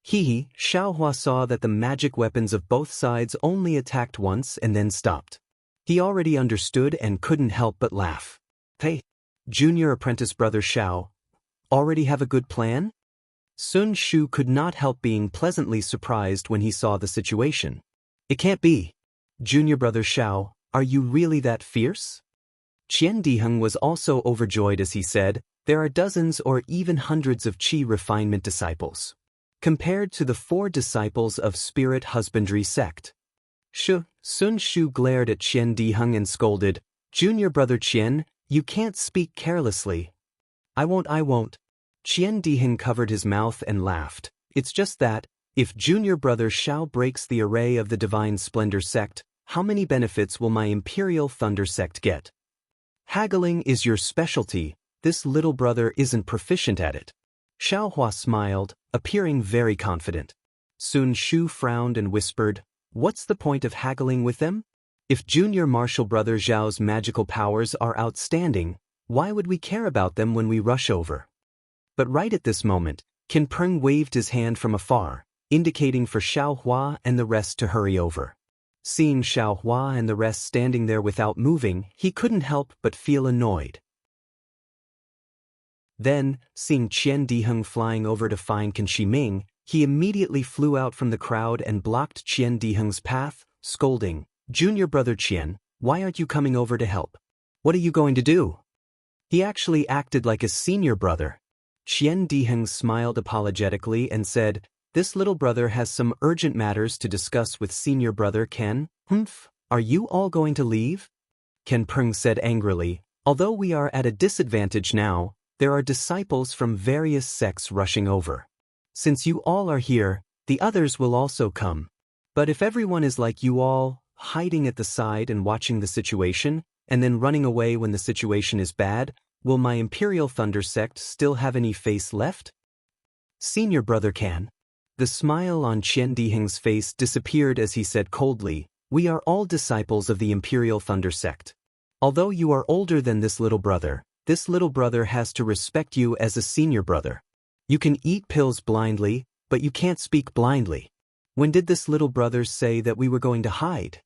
Xiaohua saw that the magic weapons of both sides only attacked once and then stopped. He already understood and couldn't help but laugh. "Hey, junior apprentice brother Xiao, already have a good plan?" Sun Shu could not help being pleasantly surprised when he saw the situation. "It can't be. Junior brother Xiao, are you really that fierce?" Qian Diheng was also overjoyed as he said, "There are dozens or even hundreds of Qi refinement disciples, compared to the 4 disciples of Spirit Husbandry sect." Sun Shu glared at Qian Diheng and scolded, "Junior brother Qian, you can't speak carelessly." I won't. Qian Diheng covered his mouth and laughed. "It's just that, if junior brother Xiao breaks the array of the Divine Splendor sect, how many benefits will my Imperial Thunder sect get?" "Haggling is your specialty. This little brother isn't proficient at it." Xiaohua smiled, appearing very confident. Sun Shu frowned and whispered, "What's the point of haggling with them? If junior martial brother Zhao's magical powers are outstanding, why would we care about them when we rush over?" But right at this moment, Qin Peng waved his hand from afar, indicating for Xiaohua and the rest to hurry over. Seeing Xiaohua and the rest standing there without moving, he couldn't help but feel annoyed. Then, seeing Qian Diheng flying over to find Qin Shiming, he immediately flew out from the crowd and blocked Qian Diheng's path, scolding, "Junior brother Qian, why aren't you coming over to help? What are you going to do?" He actually acted like a senior brother. Qian Diheng smiled apologetically and said, "This little brother has some urgent matters to discuss with senior brother Ken." "Humph, are you all going to leave?" Qin Peng said angrily, "Although we are at a disadvantage now, there are disciples from various sects rushing over. Since you all are here, the others will also come. But if everyone is like you all, hiding at the side and watching the situation, and then running away when the situation is bad, will my Imperial Thunder sect still have any face left?" "Senior brother Kan." The smile on Qian Diheng's face disappeared as he said coldly, "We are all disciples of the Imperial Thunder sect. Although you are older than this little brother has to respect you as a senior brother. You can eat pills blindly, but you can't speak blindly. When did this little brother say that we were going to hide?"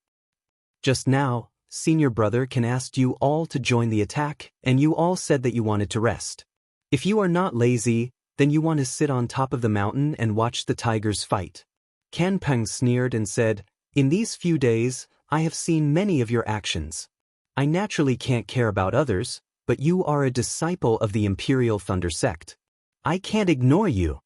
"Just now, senior brother Kan asked you all to join the attack, and you all said that you wanted to rest. If you are not lazy, then you want to sit on top of the mountain and watch the tigers fight." Kan Peng sneered and said, "In these few days, I have seen many of your actions. I naturally can't care about others, but you are a disciple of the Imperial Thunder sect. I can't ignore you."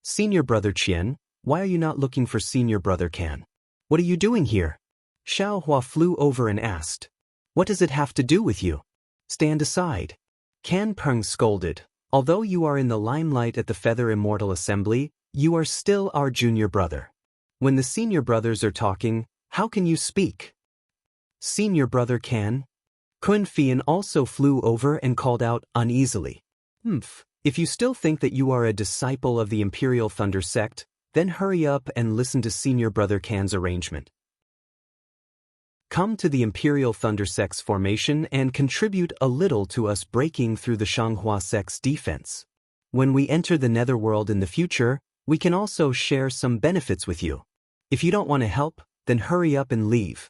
"Senior brother Qian, why are you not looking for senior brother Kan?" What are you doing here? Xiaohua flew over and asked. What does it have to do with you? Stand aside. Can Peng scolded. Although you are in the limelight at the Feather Immortal Assembly, you are still our junior brother. When the senior brothers are talking, how can you speak? Senior brother Can? Kun Fian also flew over and called out uneasily. If you still think that you are a disciple of the Imperial Thunder sect, then hurry up and listen to senior brother Can's arrangement. Come to the Imperial Thunder sect's formation and contribute a little to us breaking through the Shanghua sect's defense. When we enter the netherworld in the future, we can also share some benefits with you. If you don't want to help, then hurry up and leave.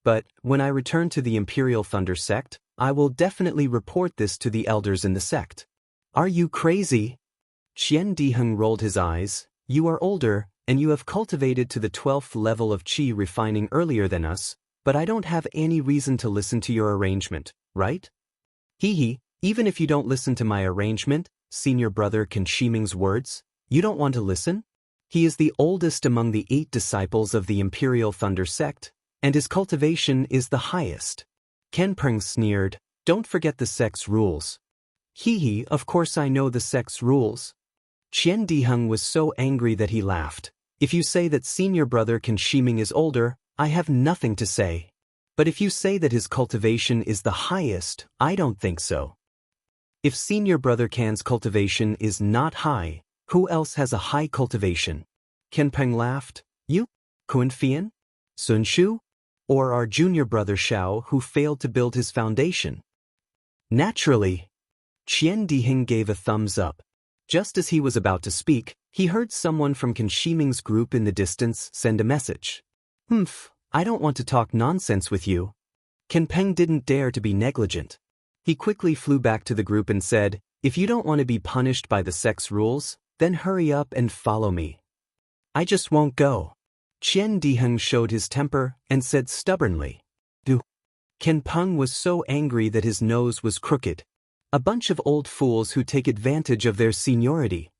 But when I return to the Imperial Thunder sect, I will definitely report this to the elders in the sect. Are you crazy? Qian Diheng rolled his eyes. You are older, and you have cultivated to the 12th level of qi refining earlier than us, but I don't have any reason to listen to your arrangement, right? Even if you don't listen to my arrangement, senior brother Can Shiming's words, you don't want to listen? He is the oldest among the 8 disciples of the Imperial Thunder sect, and his cultivation is the highest. Ken Peng sneered, don't forget the sect's rules. Of course I know the sect's rules. Qian Diheng was so angry that he laughed. If you say that senior brother Can Shiming is older, I have nothing to say. But if you say that his cultivation is the highest, I don't think so. If senior brother Can's cultivation is not high, who else has a high cultivation? Ken Peng laughed. You? Kun Fian? Sun Shu? Or our junior brother Xiao who failed to build his foundation? Naturally. Qian Diheng gave a thumbs up. Just as he was about to speak, he heard someone from Can Shiming's group in the distance send a message. I don't want to talk nonsense with you. Ken Peng didn't dare to be negligent. He quickly flew back to the group and said, if you don't want to be punished by the sect's rules, then hurry up and follow me. I just won't go. Qian Diheng showed his temper and said stubbornly. Ken Peng was so angry that his nose was crooked. A bunch of old fools who take advantage of their seniority.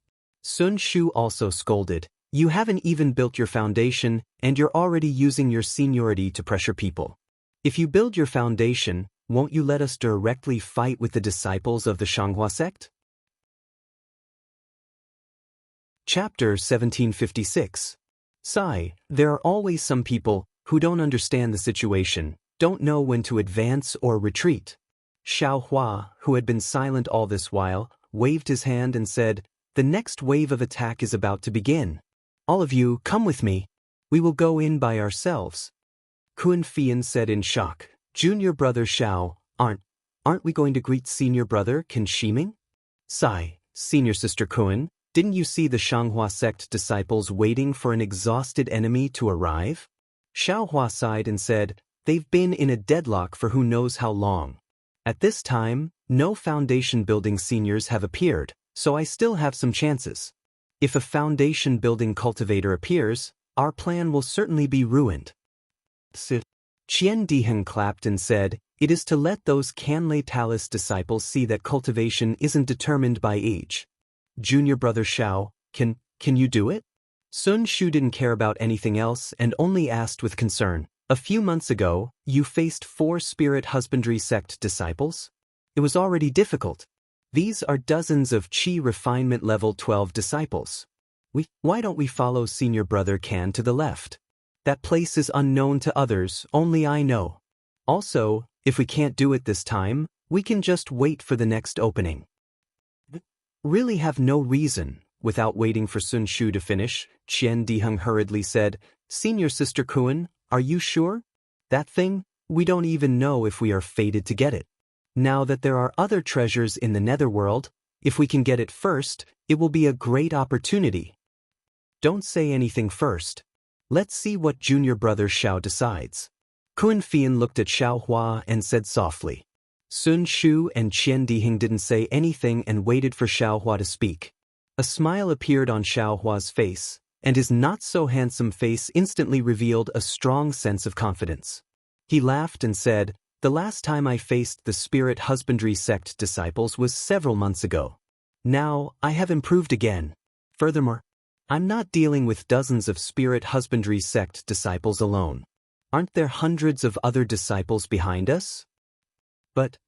Sun Shu also scolded. You haven't even built your foundation, and you're already using your seniority to pressure people. If you build your foundation, won't you let us directly fight with the disciples of the Shanghua sect? Chapter 1756. Sigh, there are always some people who don't understand the situation, don't know when to advance or retreat. Xiaohua, who had been silent all this while, waved his hand and said, the next wave of attack is about to begin. All of you, come with me. We will go in by ourselves. Kun Fian said in shock, Junior brother Xiao, aren't we going to greet senior brother Can Shiming? Sigh, senior sister Kun, didn't you see the Shanghua sect disciples waiting for an exhausted enemy to arrive? Xiaohua sighed and said, they've been in a deadlock for who knows how long. At this time, no foundation-building seniors have appeared, so I still have some chances. If a foundation-building cultivator appears, our plan will certainly be ruined. Qian Diheng clapped and said, it is to let those Canlei Talis disciples see that cultivation isn't determined by age. Junior brother Xiao, can you do it? Sun Shu didn't care about anything else and only asked with concern. A few months ago, you faced 4 spirit husbandry sect disciples? It was already difficult. These are dozens of Qi refinement level 12 disciples. Why don't we follow senior brother Can to the left? That place is unknown to others, only I know. Also, if we can't do it this time, we can just wait for the next opening. Really have no reason. Without waiting for Sun Shu to finish, Qian Diheng hurriedly said, Senior sister Kun, are you sure? That thing? We don't even know if we are fated to get it. Now that there are other treasures in the netherworld, if we can get it first, it will be a great opportunity. Don't say anything first. Let's see what junior brother Xiao decides. Kun Fian looked at Xiaohua and said softly. Sun Shu and Qian Diheng didn't say anything and waited for Xiaohua to speak. A smile appeared on Xiaohua's face, and his not-so-handsome face instantly revealed a strong sense of confidence. He laughed and said, the last time I faced the spirit husbandry sect disciples was several months ago. Now, I have improved again. Furthermore, I'm not dealing with dozens of spirit husbandry sect disciples alone. Aren't there hundreds of other disciples behind us? But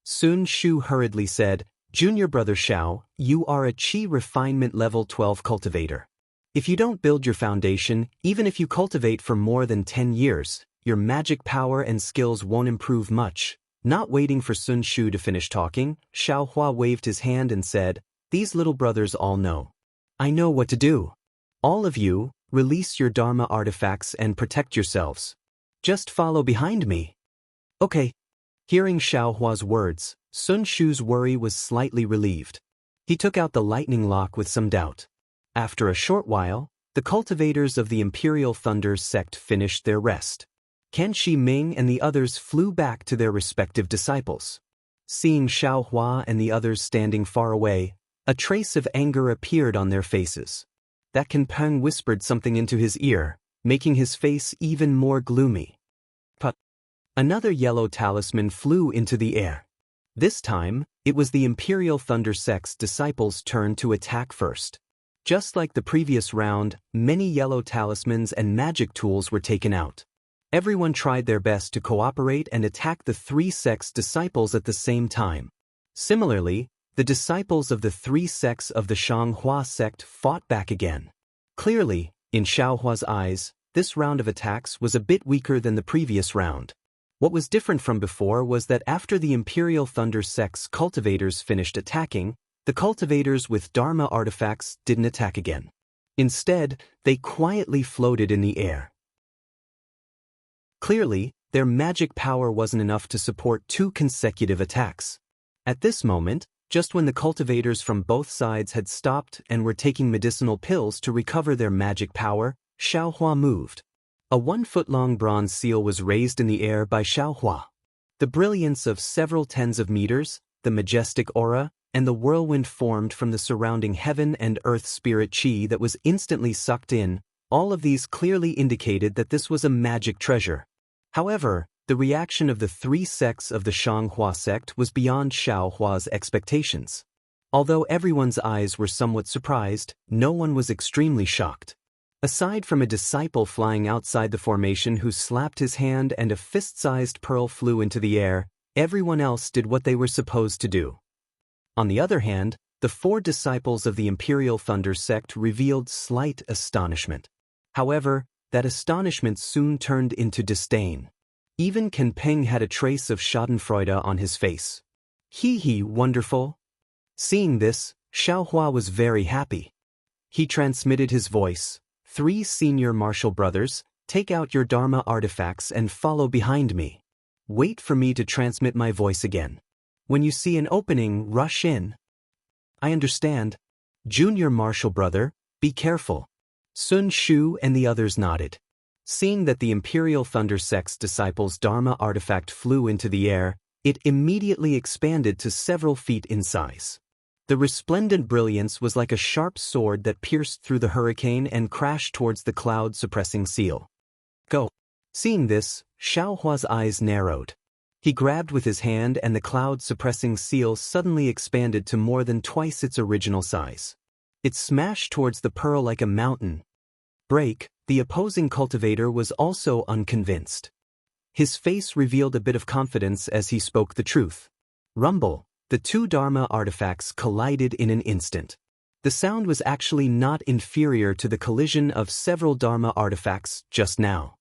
Sun Shu hurriedly said, Junior Brother Xiao, you are a Qi refinement level 12 cultivator. If you don't build your foundation, even if you cultivate for more than 10 years, your magic power and skills won't improve much. Not waiting for Sun Shu to finish talking, Xiao Hua waved his hand and said, These little brothers all know. I know what to do. All of you, release your Dharma artifacts and protect yourselves. Just follow behind me. Okay. Hearing Xiao Hua's words, Sun Shu's worry was slightly relieved. He took out the lightning lock with some doubt. After a short while, the cultivators of the Imperial Thunder sect finished their rest. Qian Shi Ming and the others flew back to their respective disciples. Seeing Xiao Hua and the others standing far away, a trace of anger appeared on their faces. That Can Peng whispered something into his ear, making his face even more gloomy. But another yellow talisman flew into the air. This time, it was the Imperial Thunder sect's disciples' turn to attack first. Just like the previous round, many yellow talismans and magic tools were taken out. Everyone tried their best to cooperate and attack the three sects' disciples at the same time. Similarly, the disciples of the three sects of the Shanghua sect fought back again. Clearly, in Xiao Hua's eyes, this round of attacks was a bit weaker than the previous round. What was different from before was that after the Imperial Thunder sect's cultivators finished attacking, the cultivators with Dharma artifacts didn't attack again. Instead, they quietly floated in the air. Clearly, their magic power wasn't enough to support 2 consecutive attacks. At this moment, just when the cultivators from both sides had stopped and were taking medicinal pills to recover their magic power, Xiao Hua moved. A 1-foot-long bronze seal was raised in the air by Xiao Hua. The brilliance of several tens of meters, the majestic aura, and the whirlwind formed from the surrounding heaven and earth spirit qi that was instantly sucked in, all of these clearly indicated that this was a magic treasure. However, the reaction of the three sects of the Shanghua sect was beyond Xiao Hua's expectations. Although everyone's eyes were somewhat surprised, no one was extremely shocked. Aside from a disciple flying outside the formation who slapped his hand and a fist-sized pearl flew into the air, everyone else did what they were supposed to do. On the other hand, the 4 disciples of the Imperial Thunder sect revealed slight astonishment. However, that astonishment soon turned into disdain. Even Can Peng had a trace of schadenfreude on his face. Hee, wonderful. Seeing this, Xiao Hua was very happy. He transmitted his voice. 3 senior martial brothers, take out your Dharma artifacts and follow behind me. Wait for me to transmit my voice again. When you see an opening, rush in. I understand. Junior martial brother, be careful. Sun Shu and the others nodded. Seeing that the Imperial Thunder sect's disciples' Dharma artifact flew into the air, it immediately expanded to several feet in size. The resplendent brilliance was like a sharp sword that pierced through the hurricane and crashed towards the cloud-suppressing seal. Go. Seeing this, Xiao Hua's eyes narrowed. He grabbed with his hand and the cloud-suppressing seal suddenly expanded to more than twice its original size. It smashed towards the pearl like a mountain. Break, the opposing cultivator was also unconvinced. His face revealed a bit of confidence as he spoke the truth. Rumble, the 2 Dharma artifacts collided in an instant. The sound was actually not inferior to the collision of several Dharma artifacts just now.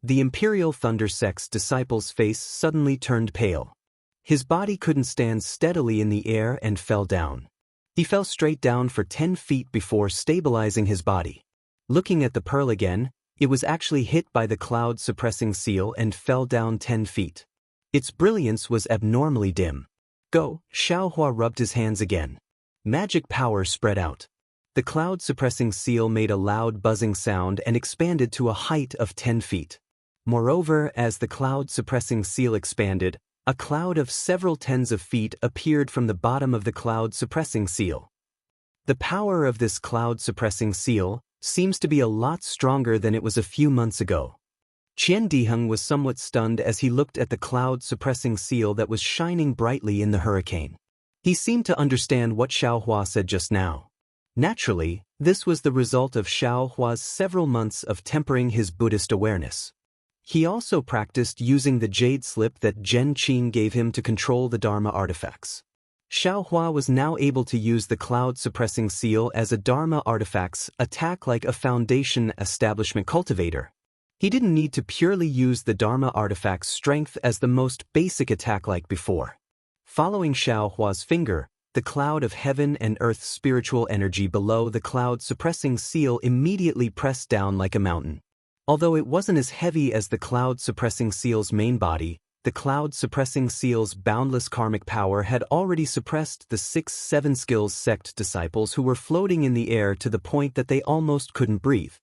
The Imperial Thunder sect's disciple's face suddenly turned pale. His body couldn't stand steadily in the air and fell down. He fell straight down for 10 feet before stabilizing his body. Looking at the pearl again, it was actually hit by the cloud-suppressing seal and fell down 10 feet. Its brilliance was abnormally dim. Go, Xiao Hua rubbed his hands again. Magic power spread out. The cloud-suppressing seal made a loud buzzing sound and expanded to a height of 10 feet. Moreover, as the cloud-suppressing seal expanded, a cloud of several tens of feet appeared from the bottom of the cloud-suppressing seal. The power of this cloud-suppressing seal seems to be a lot stronger than it was a few months ago. Jianghu was somewhat stunned as he looked at the cloud-suppressing seal that was shining brightly in the hurricane. He seemed to understand what Xiao Hua said just now. Naturally, this was the result of Xiao Hua's several months of tempering his Buddhist awareness. He also practiced using the jade slip that Zhen Qin gave him to control the Dharma artifacts. Xiao Hua was now able to use the cloud-suppressing seal as a Dharma artifact's attack like a foundation establishment cultivator. He didn't need to purely use the Dharma artifact's strength as the most basic attack like before. Following Xiao Hua's finger, the cloud of heaven and earth's spiritual energy below the cloud-suppressing seal immediately pressed down like a mountain. Although it wasn't as heavy as the cloud-suppressing seal's main body, the cloud-suppressing seal's boundless karmic power had already suppressed the 6 7 skills sect disciples who were floating in the air to the point that they almost couldn't breathe.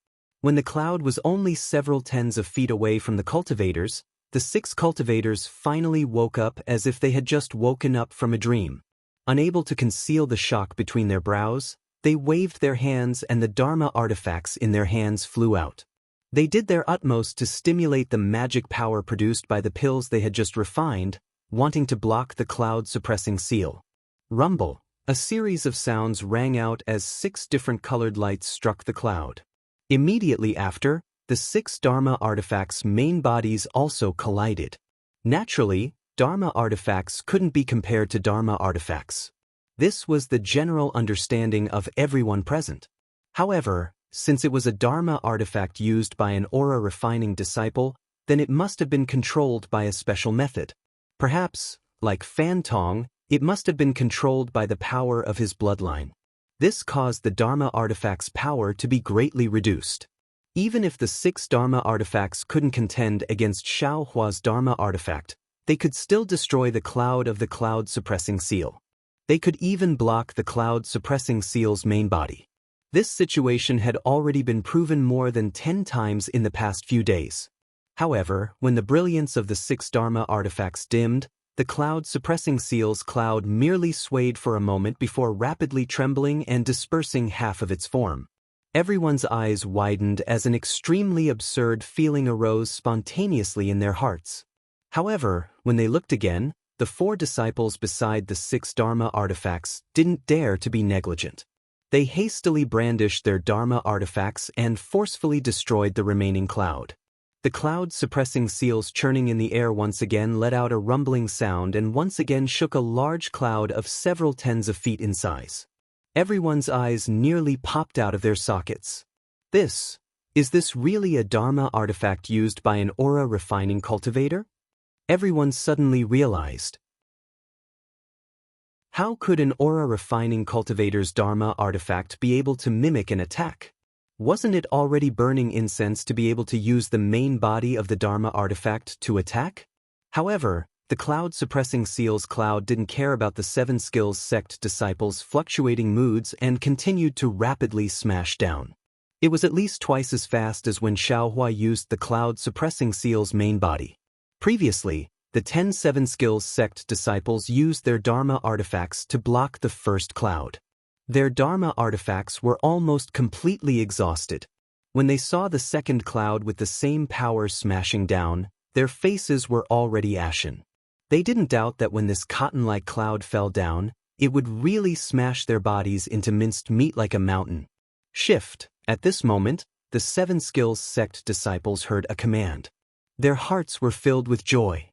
When the cloud was only several tens of feet away from the cultivators, the 6 cultivators finally woke up as if they had just woken up from a dream. Unable to conceal the shock between their brows, they waved their hands and the Dharma artifacts in their hands flew out. They did their utmost to stimulate the magic power produced by the pills they had just refined, wanting to block the cloud-suppressing seal. Rumble, a series of sounds rang out as 6 different colored lights struck the cloud. Immediately after, the 6 Dharma artifacts' main bodies also collided. Naturally, Dharma artifacts couldn't be compared to Dharma artifacts. This was the general understanding of everyone present. However, since it was a Dharma artifact used by an aura-refining disciple, then it must have been controlled by a special method. Perhaps, like Fan Tong, it must have been controlled by the power of his bloodline. This caused the Dharma artifact's power to be greatly reduced. Even if the 6 Dharma artifacts couldn't contend against Xiao Hua's Dharma artifact, they could still destroy the cloud of the cloud-suppressing seal. They could even block the cloud-suppressing seal's main body. This situation had already been proven more than 10 times in the past few days. However, when the brilliance of the 6 Dharma artifacts dimmed, the cloud-suppressing seal's cloud merely swayed for a moment before rapidly trembling and dispersing half of its form. Everyone's eyes widened as an extremely absurd feeling arose spontaneously in their hearts. However, when they looked again, the 4 disciples beside the 6 Dharma artifacts didn't dare to be negligent. They hastily brandished their Dharma artifacts and forcefully destroyed the remaining cloud. The cloud-suppressing seals churning in the air once again let out a rumbling sound and once again shook a large cloud of several tens of feet in size. Everyone's eyes nearly popped out of their sockets. Is this really a Dharma artifact used by an aura-refining cultivator? Everyone suddenly realized. How could an aura-refining cultivator's Dharma artifact be able to mimic an attack? Wasn't it already burning incense to be able to use the main body of the Dharma artifact to attack? However, the cloud-suppressing seal's cloud didn't care about the 7 skills sect disciples' fluctuating moods and continued to rapidly smash down. It was at least twice as fast as when Xiao Hua used the cloud-suppressing seal's main body. Previously, the 10 7 skills sect disciples used their Dharma artifacts to block the first cloud. Their Dharma artifacts were almost completely exhausted. When they saw the second cloud with the same power smashing down, their faces were already ashen. They didn't doubt that when this cotton-like cloud fell down, it would really smash their bodies into minced meat like a mountain. Shift. At this moment, the 7 skills sect disciples heard a command. Their hearts were filled with joy.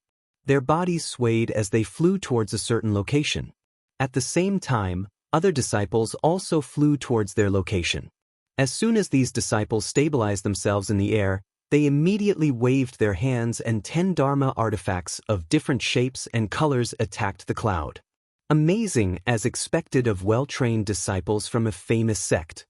Their bodies swayed as they flew towards a certain location. At the same time, other disciples also flew towards their location. As soon as these disciples stabilized themselves in the air, they immediately waved their hands and 10 Dharma artifacts of different shapes and colors attacked the cloud. Amazing as expected of well-trained disciples from a famous sect.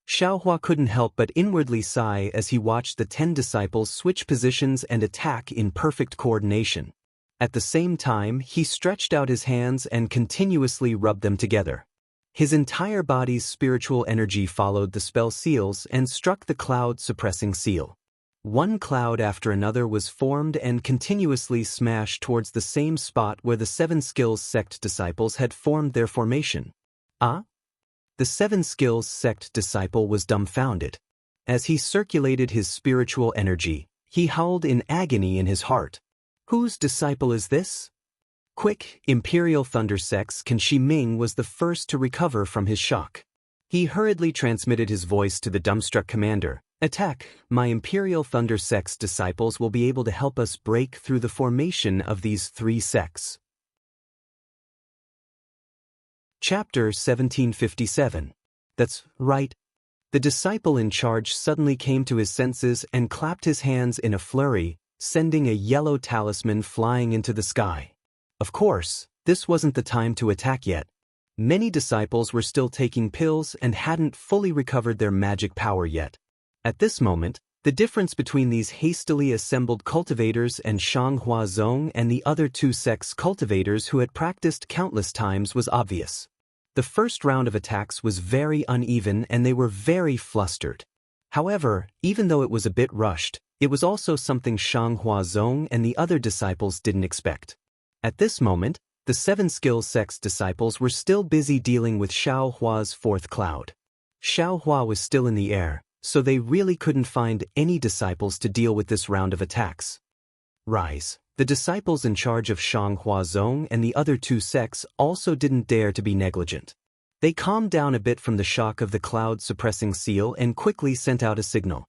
Xiao Hua couldn't help but inwardly sigh as he watched the 10 disciples switch positions and attack in perfect coordination. At the same time, he stretched out his hands and continuously rubbed them together. His entire body's spiritual energy followed the spell seals and struck the cloud-suppressing seal. One cloud after another was formed and continuously smashed towards the same spot where the 7 skills sect disciples had formed their formation. The 7 skills sect disciple was dumbfounded. As he circulated his spiritual energy, he howled in agony in his heart. Whose disciple is this? Quick, Imperial Thunder Sect's Kan Shi Ming was the first to recover from his shock. He hurriedly transmitted his voice to the dumbstruck commander. Attack! My Imperial Thunder Sect's disciples will be able to help us break through the formation of these 3 sects. Chapter 1757. That's right. The disciple in charge suddenly came to his senses and clapped his hands in a flurry, sending a yellow talisman flying into the sky. Of course, this wasn't the time to attack yet. Many disciples were still taking pills and hadn't fully recovered their magic power yet. At this moment, the difference between these hastily assembled cultivators and Shanghua Zong and the other 2 sects cultivators who had practiced countless times was obvious. The first round of attacks was very uneven and they were very flustered. However, even though it was a bit rushed, it was also something Shanghua Zong and the other disciples didn't expect. At this moment, the 7 skill sect's disciples were still busy dealing with Xiaohua's 4th cloud. Xiaohua was still in the air, so they really couldn't find any disciples to deal with this round of attacks. Rise. The disciples in charge of Shanghua Zong and the other 2 sects also didn't dare to be negligent. They calmed down a bit from the shock of the cloud-suppressing seal and quickly sent out a signal.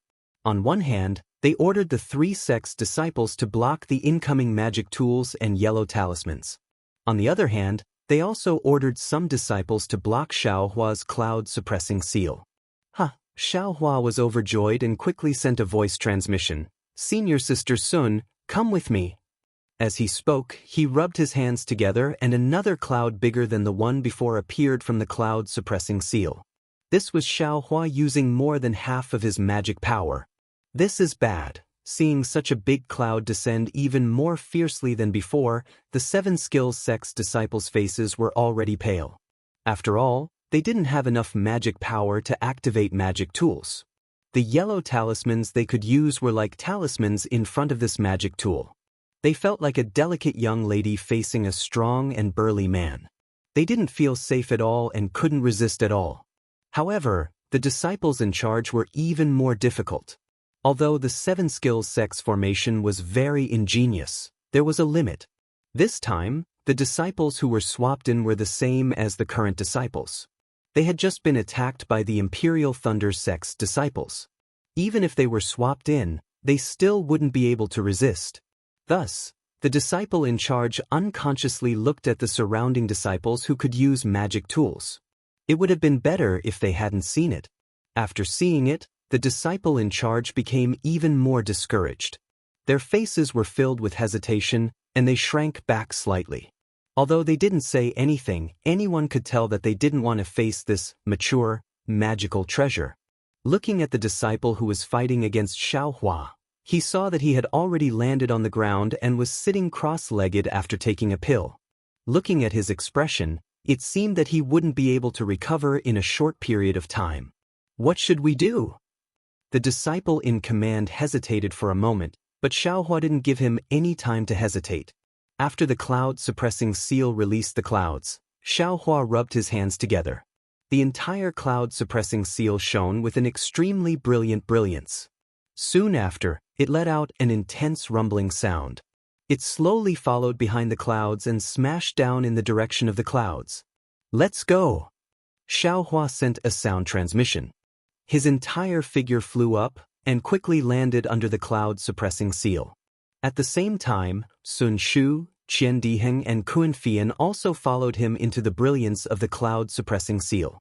On one hand, they ordered the 3 sects' disciples to block the incoming magic tools and yellow talismans. On the other hand, they also ordered some disciples to block Xiaohua's cloud-suppressing seal. Xiaohua was overjoyed and quickly sent a voice transmission. Senior Sister Sun, come with me. As he spoke, he rubbed his hands together and another cloud bigger than the one before appeared from the cloud-suppressing seal. This was Xiaohua using more than half of his magic power. This is bad. Seeing such a big cloud descend even more fiercely than before, the 7 skills sect's disciples' faces were already pale. After all, they didn't have enough magic power to activate magic tools. The yellow talismans they could use were like talismans in front of this magic tool. They felt like a delicate young lady facing a strong and burly man. They didn't feel safe at all and couldn't resist at all. However, the disciples in charge were even more difficult. Although the 7 skills sect's formation was very ingenious, there was a limit. This time, the disciples who were swapped in were the same as the current disciples. They had just been attacked by the Imperial Thunder sect's disciples. Even if they were swapped in, they still wouldn't be able to resist. Thus, the disciple in charge unconsciously looked at the surrounding disciples who could use magic tools. It would have been better if they hadn't seen it. After seeing it, the disciple in charge became even more discouraged. Their faces were filled with hesitation, and they shrank back slightly. Although they didn't say anything, anyone could tell that they didn't want to face this mature, magical treasure. Looking at the disciple who was fighting against Xiaohua, he saw that he had already landed on the ground and was sitting cross-legged after taking a pill. Looking at his expression, it seemed that he wouldn't be able to recover in a short period of time. What should we do? The disciple in command hesitated for a moment, but Xiaohua didn't give him any time to hesitate. After the cloud-suppressing seal released the clouds, Xiaohua rubbed his hands together. The entire cloud-suppressing seal shone with an extremely brilliant brilliance. Soon after, it let out an intense rumbling sound. It slowly followed behind the clouds and smashed down in the direction of the clouds. Let's go! Xiaohua sent a sound transmission. His entire figure flew up and quickly landed under the cloud-suppressing seal. At the same time, Sun Shu, Qian Diheng and Kun Fian also followed him into the brilliance of the cloud-suppressing seal.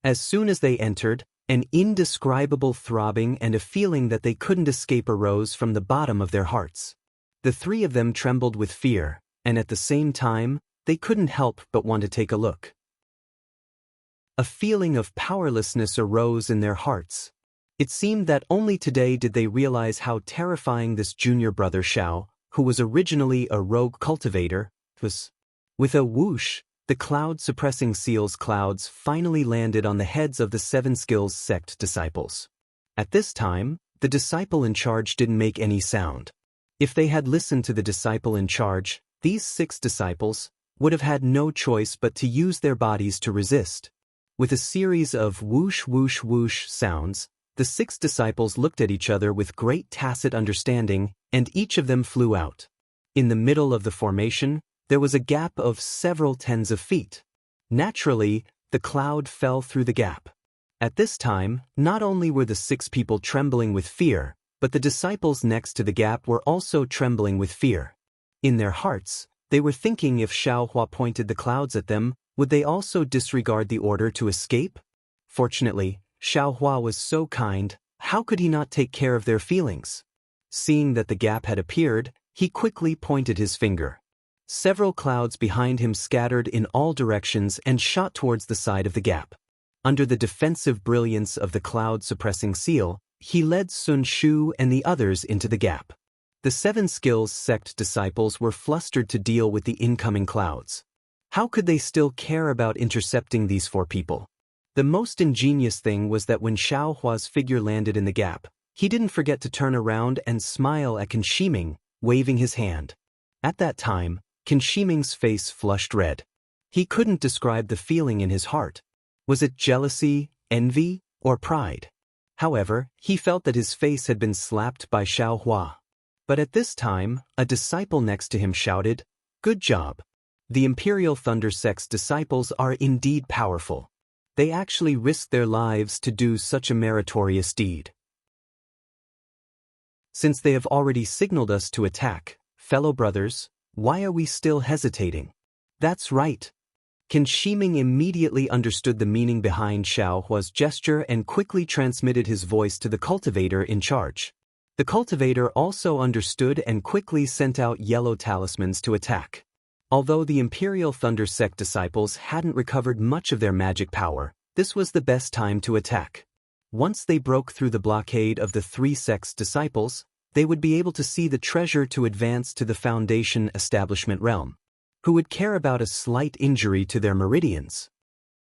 As soon as they entered, an indescribable throbbing and a feeling that they couldn't escape arose from the bottom of their hearts. The 3 of them trembled with fear, and at the same time, they couldn't help but want to take a look. A feeling of powerlessness arose in their hearts. It seemed that only today did they realize how terrifying this junior brother Xiao, who was originally a rogue cultivator, was. With a whoosh, the cloud-suppressing seal's clouds finally landed on the heads of the 7 skills sect disciples. At this time, the disciple in charge didn't make any sound. If they had listened to the disciple in charge, these 6 disciples would have had no choice but to use their bodies to resist. With a series of whoosh whoosh whoosh sounds, the 6 disciples looked at each other with great tacit understanding, and each of them flew out. In the middle of the formation, there was a gap of several tens of feet. Naturally, the cloud fell through the gap. At this time, not only were the 6 people trembling with fear, but the disciples next to the gap were also trembling with fear. In their hearts, they were thinking if Xiaohua pointed the clouds at them, would they also disregard the order to escape? Fortunately, Xiaohua was so kind, how could he not take care of their feelings? Seeing that the gap had appeared, he quickly pointed his finger. Several clouds behind him scattered in all directions and shot towards the side of the gap. Under the defensive brilliance of the cloud-suppressing seal, he led Sun Shu and the others into the gap. The 7 skills sect disciples were flustered to deal with the incoming clouds. How could they still care about intercepting these 4 people? The most ingenious thing was that when Xiaohua's figure landed in the gap, he didn't forget to turn around and smile at Qin Shiming, waving his hand. At that time, Qin Shiming's face flushed red. He couldn't describe the feeling in his heart. Was it jealousy, envy, or pride? However, he felt that his face had been slapped by Xiaohua. But at this time, a disciple next to him shouted, "Good job! The Imperial Thunder Sect's disciples are indeed powerful. They actually risked their lives to do such a meritorious deed. Since they have already signaled us to attack, fellow brothers, why are we still hesitating?" That's right. Qin Shiming immediately understood the meaning behind Xiaohua's gesture and quickly transmitted his voice to the cultivator in charge. The cultivator also understood and quickly sent out yellow talismans to attack. Although the Imperial Thunder Sect disciples hadn't recovered much of their magic power, this was the best time to attack. Once they broke through the blockade of the 3 sects' disciples, they would be able to see the treasure to advance to the Foundation establishment realm. Who would care about a slight injury to their meridians?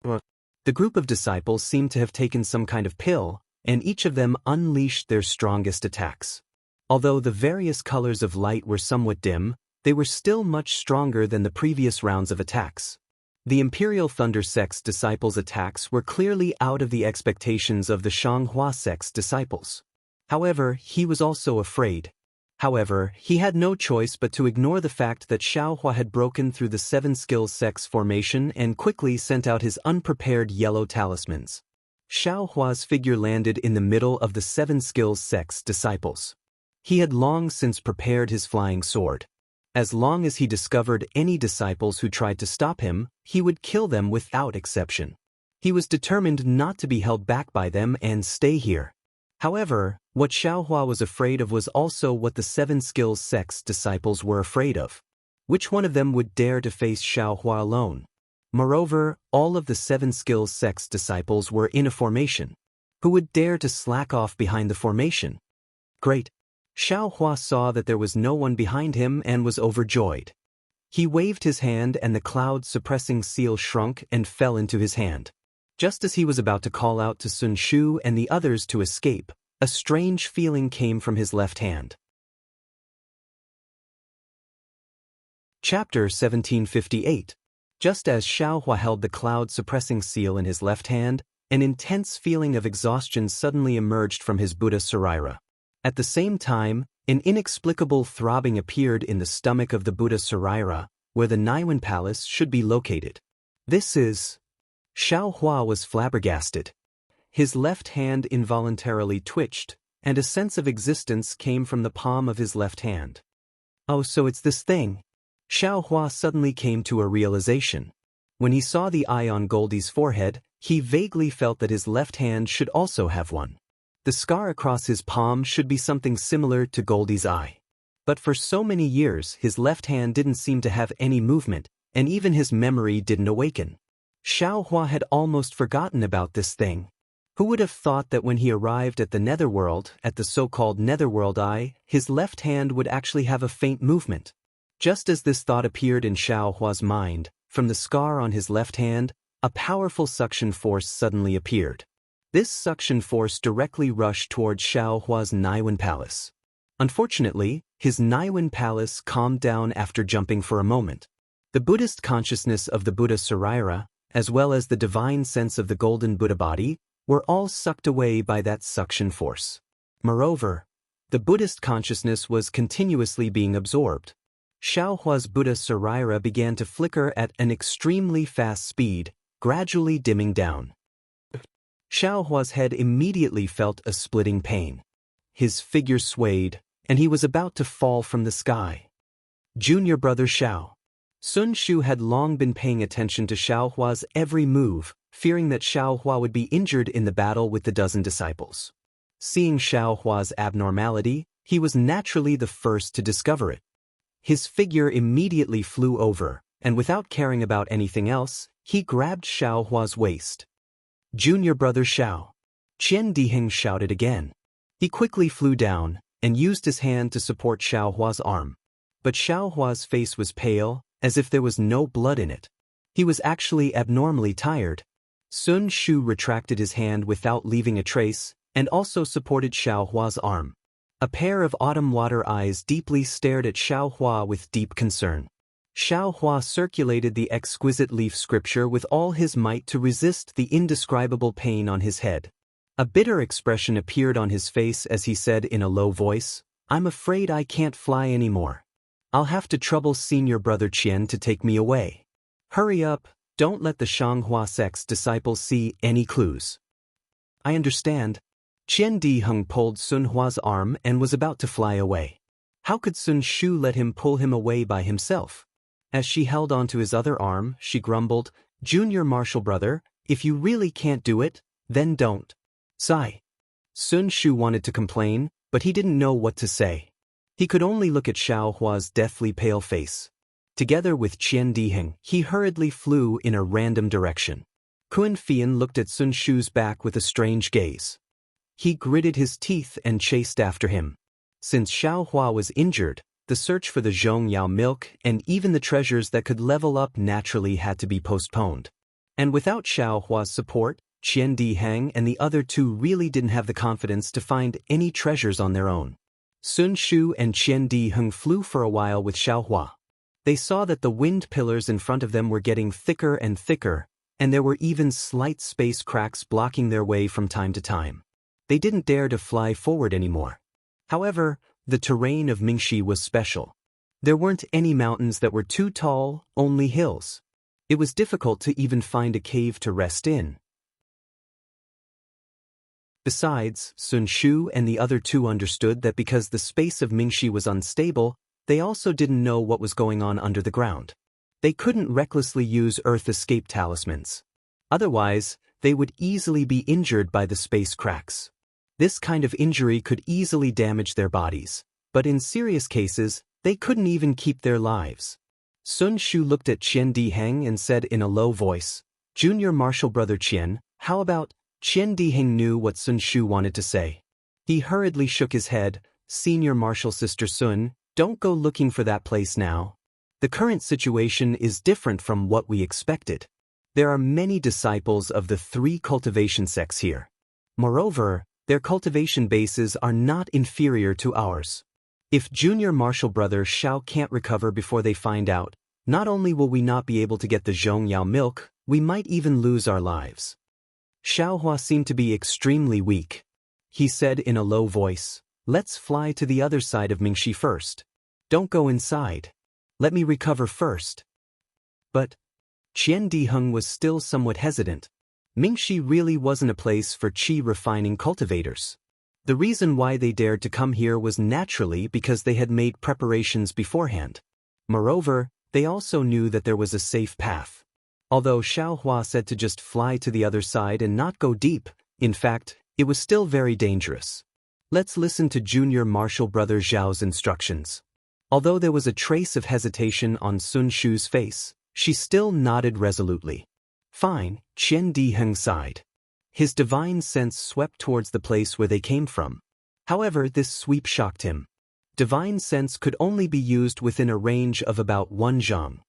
The group of disciples seemed to have taken some kind of pill, and each of them unleashed their strongest attacks. Although the various colors of light were somewhat dim, they were still much stronger than the previous rounds of attacks. The Imperial Thunder Sect's disciples' attacks were clearly out of the expectations of the Shanghua Sect's disciples. However, he was also afraid. However, he had no choice but to ignore the fact that Xiaohua had broken through the 7 skills sect's formation and quickly sent out his unprepared yellow talismans. Xiaohua's figure landed in the middle of the 7 skills sect's disciples. He had long since prepared his flying sword. As long as he discovered any disciples who tried to stop him, he would kill them without exception. He was determined not to be held back by them and stay here. However, what Xiaohua was afraid of was also what the 7 skills sect's disciples were afraid of. Which one of them would dare to face Xiaohua alone? Moreover, all of the 7 skills sect's disciples were in a formation. Who would dare to slack off behind the formation? Great! Xiaohua saw that there was no one behind him and was overjoyed. He waved his hand and the cloud-suppressing seal shrunk and fell into his hand. Just as he was about to call out to Sun Shu and the others to escape, a strange feeling came from his left hand. Chapter 1758. Just as Xiaohua held the cloud-suppressing seal in his left hand, an intense feeling of exhaustion suddenly emerged from his Buddha Sarira. At the same time, an inexplicable throbbing appeared in the stomach of the Buddha Sarira, where the Naiwan Palace should be located. This is... Xiaohua was flabbergasted. His left hand involuntarily twitched, and a sense of existence came from the palm of his left hand. Oh, so it's this thing. Xiaohua suddenly came to a realization. When he saw the eye on Goldie's forehead, he vaguely felt that his left hand should also have one. The scar across his palm should be something similar to Goldie's eye. But for so many years his left hand didn't seem to have any movement, and even his memory didn't awaken. Xiaohua had almost forgotten about this thing. Who would have thought that when he arrived at the Netherworld, at the so-called Netherworld Eye, his left hand would actually have a faint movement? Just as this thought appeared in Xiaohua's mind, from the scar on his left hand, a powerful suction force suddenly appeared. This suction force directly rushed towards Xiaohua's Naiwan Palace. Unfortunately, his Naiwan Palace calmed down after jumping for a moment. The Buddhist consciousness of the Buddha Sarira, as well as the divine sense of the golden Buddha body, were all sucked away by that suction force. Moreover, the Buddhist consciousness was continuously being absorbed. Xiaohua's Buddha Sarira began to flicker at an extremely fast speed, gradually dimming down. Xiao Hua's head immediately felt a splitting pain. His figure swayed, and he was about to fall from the sky. Junior brother Xiao. Sun Shu had long been paying attention to Xiao Hua's every move, fearing that Xiao Hua would be injured in the battle with the dozen disciples. Seeing Xiao Hua's abnormality, he was naturally the first to discover it. His figure immediately flew over, and without caring about anything else, he grabbed Xiao Hua's waist. Junior brother Xiao. Qian Diheng shouted again. He quickly flew down, and used his hand to support Xiao Hua's arm. But Xiao Hua's face was pale, as if there was no blood in it. He was actually abnormally tired. Sun Shu retracted his hand without leaving a trace, and also supported Xiao Hua's arm. A pair of autumn water eyes deeply stared at Xiao Hua with deep concern. Xiao Hua circulated the exquisite leaf scripture with all his might to resist the indescribable pain on his head. A bitter expression appeared on his face as he said in a low voice, "I'm afraid I can't fly anymore. I'll have to trouble senior brother Qian to take me away. Hurry up, don't let the Shanghua sect's disciples see any clues." "I understand." Qian Diheng pulled Sun Hua's arm and was about to fly away. How could Sun Shu let him pull him away by himself? As she held onto his other arm, she grumbled, "Junior martial brother, if you really can't do it, then don't." Sigh. Sun Shu wanted to complain, but he didn't know what to say. He could only look at Xiao Hua's deathly pale face. Together with Qian Diheng, he hurriedly flew in a random direction. Kun Fian looked at Sun Shu's back with a strange gaze. He gritted his teeth and chased after him. Since Xiao Hua was injured, the search for the Zhongyao milk and even the treasures that could level up naturally had to be postponed. And without Xiao Hua's support, Qian Diheng and the other two really didn't have the confidence to find any treasures on their own. Sun Shu and Qian Diheng flew for a while with Xiao Hua. They saw that the wind pillars in front of them were getting thicker and thicker, and there were even slight space cracks blocking their way from time to time. They didn't dare to fly forward anymore. However, the terrain of Mingxi was special. There weren't any mountains that were too tall, only hills. It was difficult to even find a cave to rest in. Besides, Sun Shu and the other two understood that because the space of Mingxi was unstable, they also didn't know what was going on under the ground. They couldn't recklessly use Earth escape talismans. Otherwise, they would easily be injured by the space cracks. This kind of injury could easily damage their bodies, but in serious cases, they couldn't even keep their lives. Sun Shu looked at Qian Diheng and said in a low voice, "Junior martial brother Qian, how about..." Qian Diheng knew what Sun Shu wanted to say. He hurriedly shook his head, "Senior martial sister Sun, don't go looking for that place now. The current situation is different from what we expected. There are many disciples of the 3 cultivation sects here. Moreover, their cultivation bases are not inferior to ours. If junior martial brother Xiao can't recover before they find out, not only will we not be able to get the Zhongyao milk, we might even lose our lives." Xiao Hua seemed to be extremely weak. He said in a low voice, "Let's fly to the other side of Mingxi first. Don't go inside. Let me recover first." But Qian Diheng was still somewhat hesitant. Mingxi really wasn't a place for qi refining cultivators. The reason why they dared to come here was naturally because they had made preparations beforehand. Moreover, they also knew that there was a safe path. Although Xiao Hua said to just fly to the other side and not go deep, in fact, it was still very dangerous. Let's listen to junior martial brother Zhao's instructions. Although there was a trace of hesitation on Sun Shu's face, she still nodded resolutely. "Fine," Qian Diheng sighed. His divine sense swept towards the place where they came from. However, this sweep shocked him. Divine sense could only be used within a range of about 1 zhang.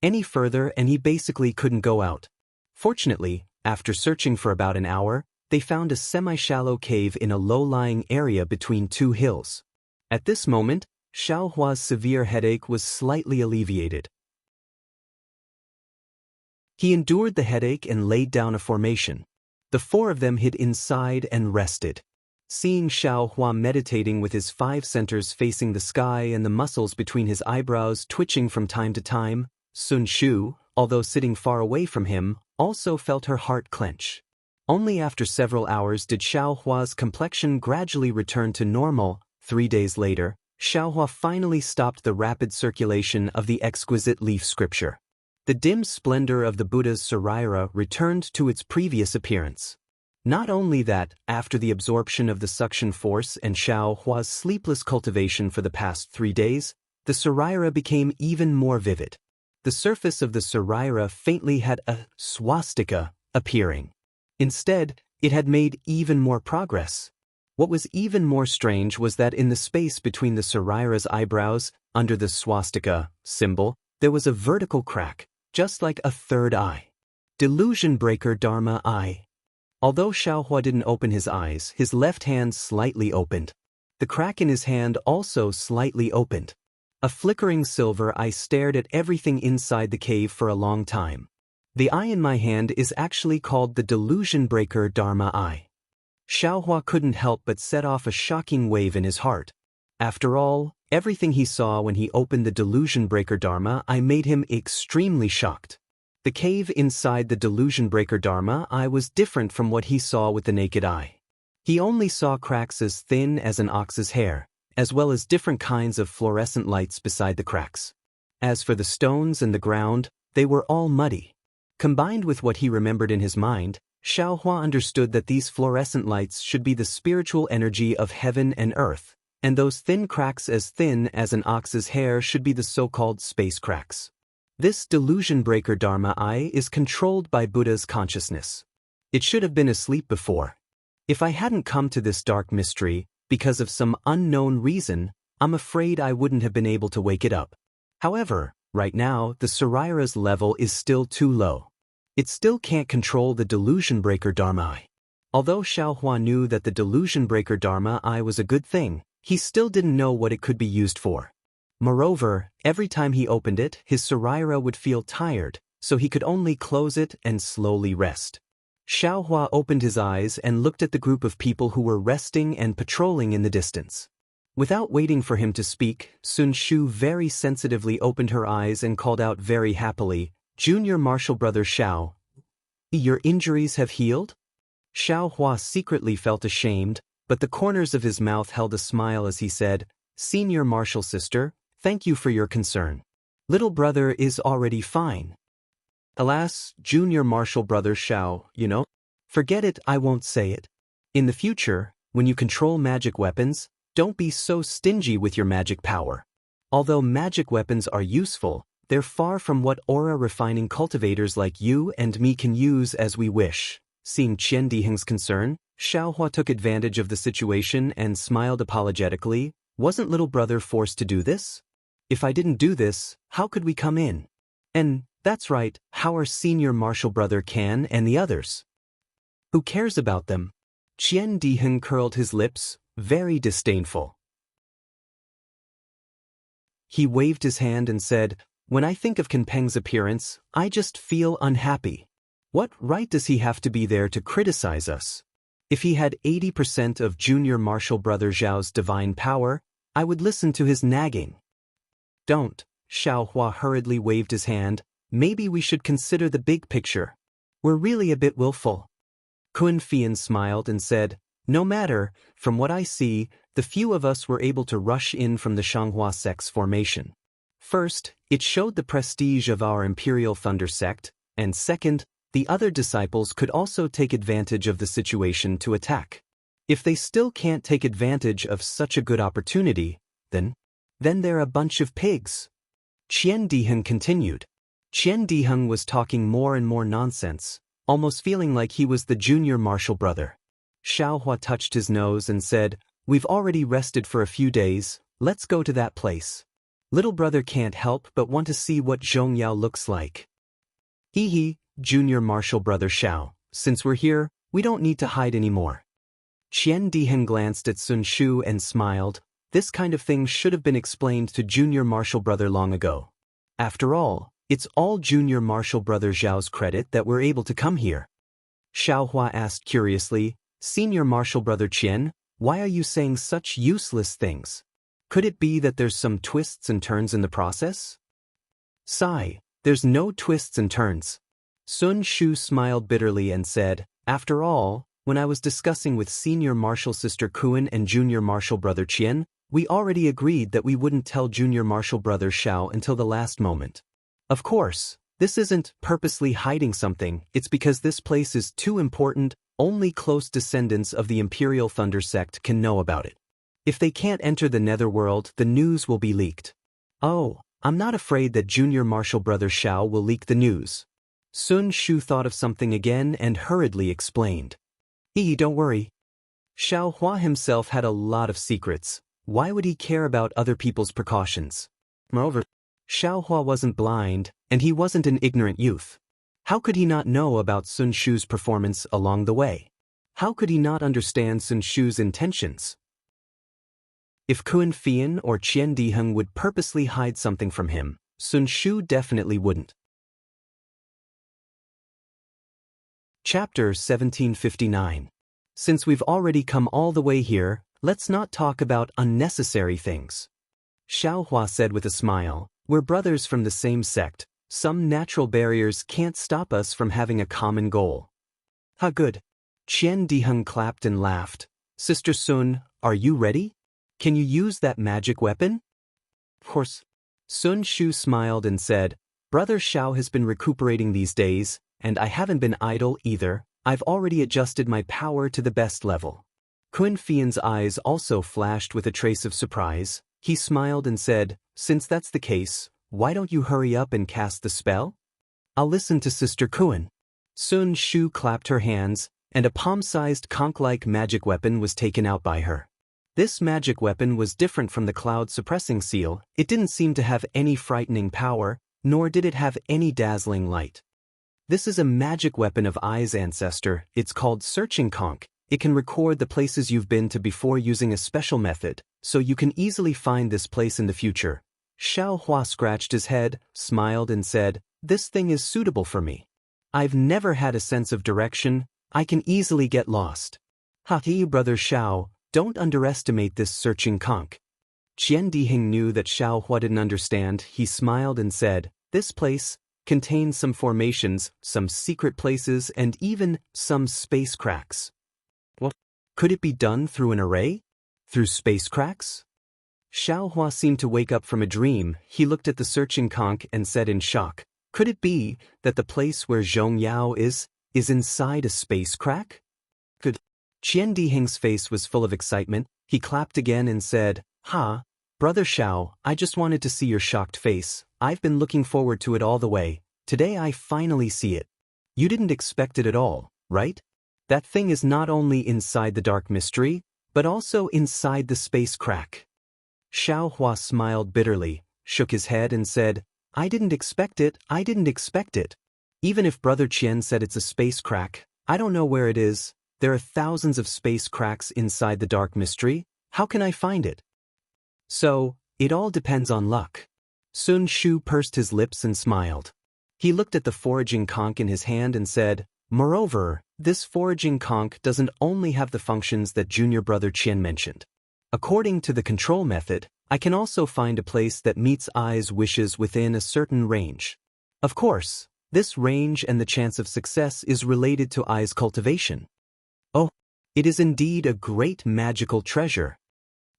Any further and he basically couldn't go out. Fortunately, after searching for about an hour, they found a semi-shallow cave in a low-lying area between 2 hills. At this moment, Xiao Hua's severe headache was slightly alleviated. He endured the headache and laid down a formation. The 4 of them hid inside and rested. Seeing Xiao Hua meditating with his 5 centers facing the sky and the muscles between his eyebrows twitching from time to time, Sun Shu, although sitting far away from him, also felt her heart clench. Only after several hours did Xiaohua's complexion gradually return to normal. 3 days later, Xiaohua finally stopped the rapid circulation of the exquisite leaf scripture. The dim splendor of the Buddha's saraira returned to its previous appearance. Not only that, after the absorption of the suction force and Xiaohua's sleepless cultivation for the past 3 days, the saraira became even more vivid. The surface of the saraira faintly had a swastika appearing. Instead, it had made even more progress. What was even more strange was that in the space between the saraira's eyebrows, under the swastika symbol, there was a vertical crack, just like a third eye. Delusion breaker Dharma eye. Although Xiaohua didn't open his eyes, his left hand slightly opened. The crack in his hand also slightly opened. A flickering silver eye stared at everything inside the cave for a long time. The eye in my hand is actually called the Delusion Breaker Dharma eye. Xiaohua couldn't help but set off a shocking wave in his heart. After all, everything he saw when he opened the Delusion Breaker Dharma eye made him extremely shocked. The cave inside the Delusion Breaker Dharma eye was different from what he saw with the naked eye. He only saw cracks as thin as an ox's hair, as well as different kinds of fluorescent lights beside the cracks. As for the stones and the ground, they were all muddy. Combined with what he remembered in his mind, Xiaohua understood that these fluorescent lights should be the spiritual energy of heaven and earth, and those thin cracks as thin as an ox's hair should be the so-called space cracks. This delusion breaker Dharma eye is controlled by Buddha's consciousness. It should have been asleep before. If I hadn't come to this dark mystery, because of some unknown reason, I'm afraid I wouldn't have been able to wake it up. However, right now, the saraira's level is still too low. It still can't control the delusion breaker Dharma eye. Although Xiaohua knew that the delusion breaker Dharma eye was a good thing, he still didn't know what it could be used for. Moreover, every time he opened it, his saraira would feel tired, so he could only close it and slowly rest. Xiaohua opened his eyes and looked at the group of people who were resting and patrolling in the distance. Without waiting for him to speak, Sun Shu very sensitively opened her eyes and called out very happily, "Junior Marshal Brother Xiao, your injuries have healed?" Xiaohua secretly felt ashamed, but the corners of his mouth held a smile as he said, "Senior Marshal Sister, thank you for your concern. Little brother is already fine." "Alas, Junior Marshal Brother Xiao, forget it, I won't say it. In the future, when you control magic weapons, don't be so stingy with your magic power. Although magic weapons are useful, they're far from what aura-refining cultivators like you and me can use as we wish." Seeing Qian Diheng's concern, Xiaohua took advantage of the situation and smiled apologetically. "Wasn't little brother forced to do this? If I didn't do this, how could we come in? And, that's right, how are Senior Marshal Brother Can and the others? Who cares about them?" Qian Diheng curled his lips, very disdainful. He waved his hand and said, "When I think of Kanpeng's appearance, I just feel unhappy. What right does he have to be there to criticize us? If he had 80% of Junior Marshal Brother Zhao's divine power, I would listen to his nagging." "Don't," Xiaohua hurriedly waved his hand, "maybe we should consider the big picture. We're really a bit willful." Kun Fian smiled and said, "No matter, from what I see, the few of us were able to rush in from the Shanghua sect's formation. First, it showed the prestige of our Imperial Thunder sect, and second, the other disciples could also take advantage of the situation to attack. If they still can't take advantage of such a good opportunity, then they're a bunch of pigs." Qian Diheng continued. Qian Diheng was talking more and more nonsense, almost feeling like he was the junior marshal brother. Xiaohua touched his nose and said, "We've already rested for a few days, let's go to that place. Little brother can't help but want to see what Zhongyao looks like." "Hee, junior marshal brother Xiao, since we're here, we don't need to hide anymore." Qian Diheng glanced at Sun Shu and smiled. This kind of thing should have been explained to junior marshal brother long ago. After all, it's all junior marshal brother Zhao's credit that we're able to come here. Xiaohua asked curiously, "Senior marshal brother Qian, why are you saying such useless things? Could it be that there's some twists and turns in the process?" "Sigh, there's no twists and turns." Sun Shu smiled bitterly and said, After all, when I was discussing with senior martial sister Kuan and junior martial brother Qian, we already agreed that we wouldn't tell junior martial brother Xiao until the last moment. Of course, this isn't purposely hiding something, it's because this place is too important, only close descendants of the Imperial Thunder sect can know about it. If they can't enter the netherworld, the news will be leaked. Oh, I'm not afraid that junior martial brother Xiao will leak the news. Sun Shu thought of something again and hurriedly explained. Don't worry. Xiao Hua himself had a lot of secrets. Why would he care about other people's precautions? Moreover, Xiao Hua wasn't blind, and he wasn't an ignorant youth. How could he not know about Sun Shu's performance along the way? How could he not understand Sun Shu's intentions? If Kuan Fian or Qian Diheng would purposely hide something from him, Sun Shu definitely wouldn't. Chapter 1759. Since we've already come all the way here, let's not talk about unnecessary things. Xiao Hua said with a smile, we're brothers from the same sect. Some natural barriers can't stop us from having a common goal. Ha, good. Qian Diheng clapped and laughed. Sister Sun, are you ready? Can you use that magic weapon? Of course. Sun Shu smiled and said, Brother Xiao has been recuperating these days, and I haven't been idle either. I've already adjusted my power to the best level. Kuan Fian's eyes also flashed with a trace of surprise. He smiled and said, since that's the case, why don't you hurry up and cast the spell? I'll listen to Sister Kuan. Sun Shu clapped her hands, and a palm-sized conch-like magic weapon was taken out by her. This magic weapon was different from the cloud-suppressing seal. It didn't seem to have any frightening power, nor did it have any dazzling light. This is a magic weapon of Ai's ancestor. It's called Searching Conch. It can record the places you've been to before using a special method, so you can easily find this place in the future. Xiao Hua scratched his head, smiled and said, this thing is suitable for me. I've never had a sense of direction. I can easily get lost. Brother Xiao, don't underestimate this Searching Conch. Qian Diheng knew that Xiao Hua didn't understand. He smiled and said, this place contains some formations, some secret places, and even some space cracks. What? Could it be done through an array? Through space cracks? Xiao Hua seemed to wake up from a dream. He looked at the Searching Conch and said in shock, could it be that the place where Zhong Yao is inside a space crack? Could? Qian Diheng's face was full of excitement. He clapped again and said, Brother Xiao, I just wanted to see your shocked face. I've been looking forward to it all the way. Today I finally see it. You didn't expect it at all, right? That thing is not only inside the dark mystery, but also inside the space crack. Xiao Hua smiled bitterly, shook his head and said, I didn't expect it. Even if Brother Qian said it's a space crack, I don't know where it is. There are thousands of space cracks inside the dark mystery. How can I find it? So, it all depends on luck. Sun Shu pursed his lips and smiled. He looked at the foraging conch in his hand and said, moreover, this foraging conch doesn't only have the functions that junior brother Qian mentioned. According to the control method, I can also find a place that meets Ai's wishes within a certain range. Of course, this range and the chance of success is related to Ai's cultivation. Oh, it is indeed a great magical treasure.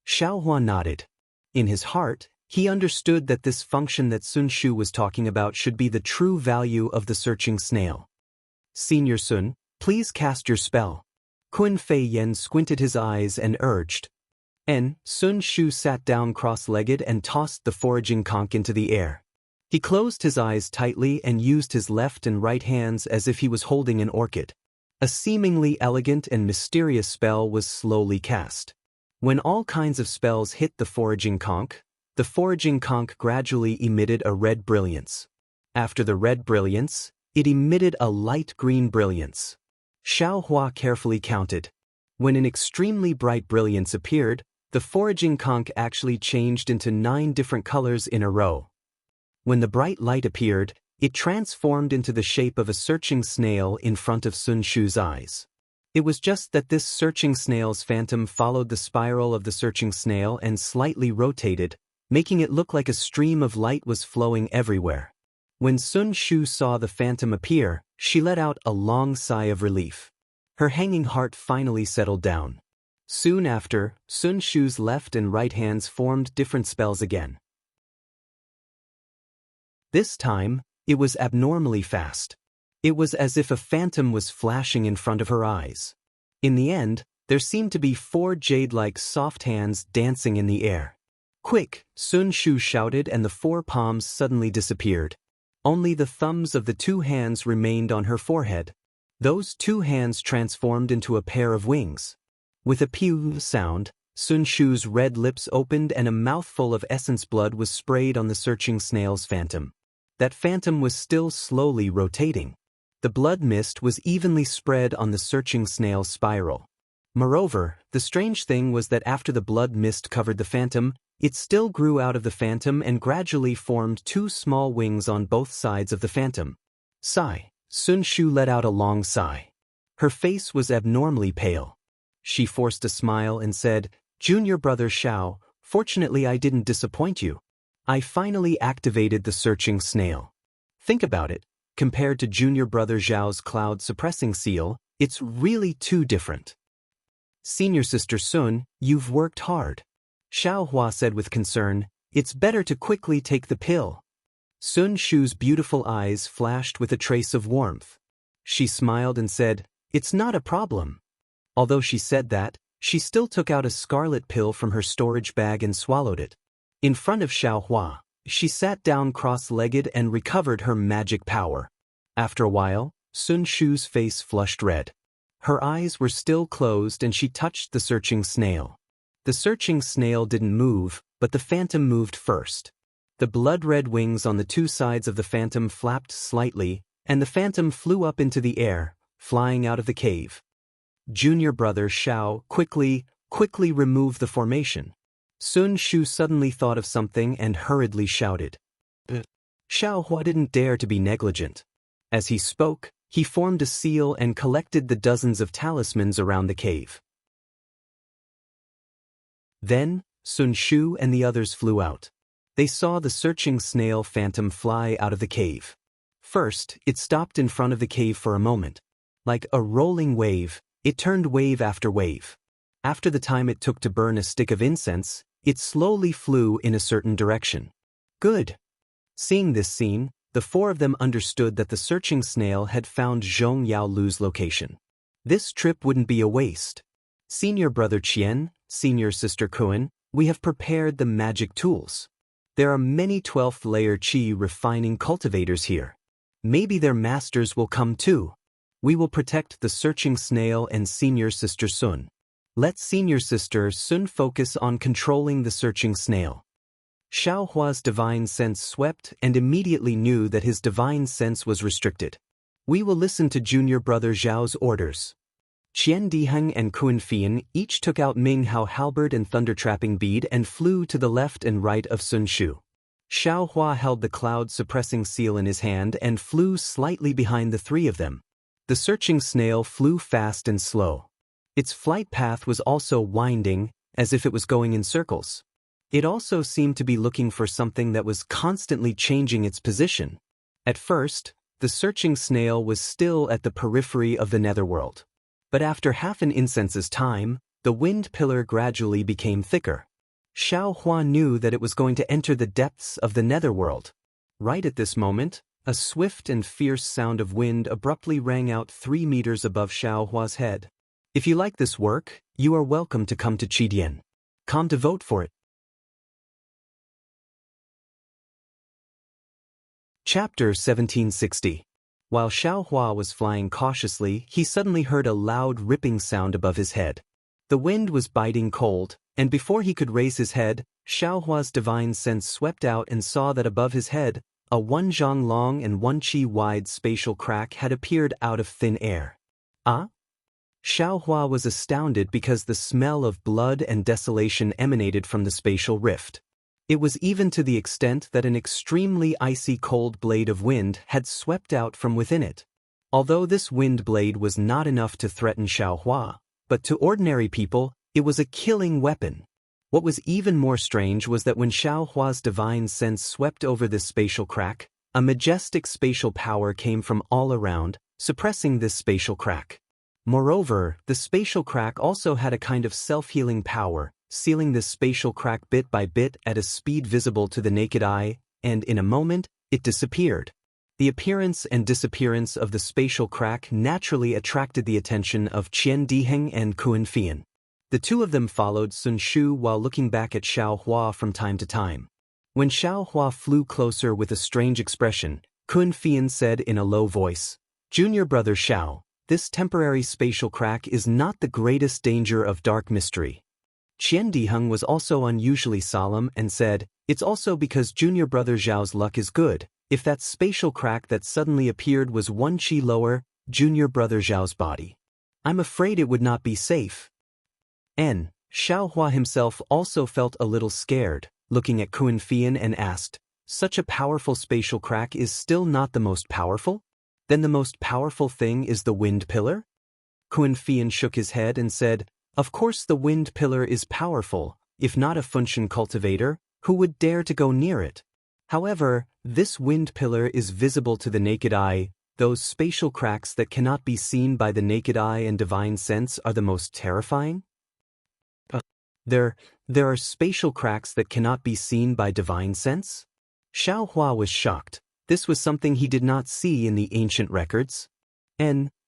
Xiao Hua nodded. In his heart, he understood that this function that Sun Shu was talking about should be the true value of the searching snail. Senior Sun, please cast your spell. Kun Fei Yen squinted his eyes and urged. Sun Shu sat down cross-legged and tossed the foraging conch into the air. He closed his eyes tightly and used his left and right hands as if he was holding an orchid. A seemingly elegant and mysterious spell was slowly cast. When all kinds of spells hit the foraging conch gradually emitted a red brilliance. After the red brilliance, it emitted a light green brilliance. Xiao Hua carefully counted. When an extremely bright brilliance appeared, the foraging conch actually changed into 9 different colors in a row. When the bright light appeared, it transformed into the shape of a searching snail in front of Sun Shu's eyes. It was just that this searching snail's phantom followed the spiral of the searching snail and slightly rotated, making it look like a stream of light was flowing everywhere. When Sun Shu saw the phantom appear, she let out a long sigh of relief. Her hanging heart finally settled down. Soon after, Sun Shu's left and right hands formed different spells again. This time, it was abnormally fast. It was as if a phantom was flashing in front of her eyes. In the end, there seemed to be 4 jade-like soft hands dancing in the air. "Quick!" Sun Shu shouted, and the 4 palms suddenly disappeared. Only the thumbs of the 2 hands remained on her forehead. Those 2 hands transformed into a pair of wings. With a pew sound, Sun Shu's red lips opened and a mouthful of essence blood was sprayed on the searching snail's phantom. That phantom was still slowly rotating. The blood mist was evenly spread on the searching snail's spiral. Moreover, the strange thing was that after the blood mist covered the phantom, it still grew out of the phantom and gradually formed 2 small wings on both sides of the phantom. Sigh. Sun Shu let out a long sigh. Her face was abnormally pale. She forced a smile and said, "Junior brother Xiao, fortunately I didn't disappoint you. I finally activated the searching snail. Think about it, compared to junior brother Zhao's cloud suppressing seal, it's really too different." "Senior sister Sun, you've worked hard," Xiao Hua said with concern. "It's better to quickly take the pill." Sun Shu's beautiful eyes flashed with a trace of warmth. She smiled and said, "It's not a problem." Although she said that, she still took out a scarlet pill from her storage bag and swallowed it. In front of Xiao Hua, she sat down cross-legged and recovered her magic power. After a while, Sun Shu's face flushed red. Her eyes were still closed and she touched the searching snail. The searching snail didn't move, but the phantom moved first. The blood-red wings on the 2 sides of the phantom flapped slightly, and the phantom flew up into the air, flying out of the cave. Junior brother Xiao, quickly remove the formation. Sun Shu suddenly thought of something and hurriedly shouted. Xiao Hua didn't dare to be negligent. As he spoke, he formed a seal and collected the dozens of talismans around the cave. Then, Sun Shu and the others flew out. They saw the searching snail phantom fly out of the cave. First, it stopped in front of the cave for a moment. Like a rolling wave, it turned wave after wave. After the time it took to burn a stick of incense, it slowly flew in a certain direction. Good. Seeing this scene, the 4 of them understood that the searching snail had found Zhong Yaolu's location. This trip wouldn't be a waste. Senior brother Qian, senior sister Kuan, we have prepared the magic tools. There are many 12th layer Qi refining cultivators here. Maybe their masters will come too. We will protect the searching snail and senior sister Sun. Let senior sister Sun focus on controlling the searching snail. Xiao Hua's divine sense swept and immediately knew that his divine sense was restricted. We will listen to junior brother Zhao's orders. Qian Diheng and Kun Fian each took out Ming Hao halberd and thunder-trapping bead and flew to the left and right of Sun Shu. Xiao Hua held the cloud-suppressing seal in his hand and flew slightly behind the 3 of them. The searching snail flew fast and slow. Its flight path was also winding, as if it was going in circles. It also seemed to be looking for something that was constantly changing its position. At first, the searching snail was still at the periphery of the netherworld. But after half an incense's time, the wind pillar gradually became thicker. Xiao Hua knew that it was going to enter the depths of the netherworld. Right at this moment, a swift and fierce sound of wind abruptly rang out 3 meters above Xiao Hua's head. If you like this work, you are welcome to come to Qidian. Come to vote for it. Chapter 1760. While Xiao Hua was flying cautiously, he suddenly heard a loud ripping sound above his head. The wind was biting cold, and before he could raise his head, Xiao Hua's divine sense swept out and saw that above his head, a 1 zhang long and 1 qi wide spatial crack had appeared out of thin air. Ah? Xiao Hua was astounded because the smell of blood and desolation emanated from the spatial rift. It was even to the extent that an extremely icy cold blade of wind had swept out from within it. Although this wind blade was not enough to threaten Xiao Hua, but to ordinary people, it was a killing weapon. What was even more strange was that when Xiao Hua's divine sense swept over this spatial crack, a majestic spatial power came from all around, suppressing this spatial crack. Moreover, the spatial crack also had a kind of self-healing power, sealing this spatial crack bit by bit at a speed visible to the naked eye, and in a moment, it disappeared. The appearance and disappearance of the spatial crack naturally attracted the attention of Qian Diheng and Kun Fian. The two of them followed Sun Shu while looking back at Xiao Hua from time to time. When Xiao Hua flew closer with a strange expression, Kun Fian said in a low voice, "Junior brother Xiao, this temporary spatial crack is not the greatest danger of dark mystery." Qian Diheng was also unusually solemn and said, "It's also because junior brother Zhao's luck is good. If that spatial crack that suddenly appeared was one chi lower, junior brother Zhao's body, I'm afraid it would not be safe." Xiao Hua himself also felt a little scared, looking at Kun Fian and asked, "Such a powerful spatial crack is still not the most powerful? Then the most powerful thing is the wind pillar?" Kun Fian shook his head and said, "Of course the wind pillar is powerful. If not a function cultivator, who would dare to go near it? However, this wind pillar is visible to the naked eye. Those spatial cracks that cannot be seen by the naked eye and divine sense are the most terrifying." There are spatial cracks that cannot be seen by divine sense? Xiao Hua was shocked. This was something he did not see in the ancient records.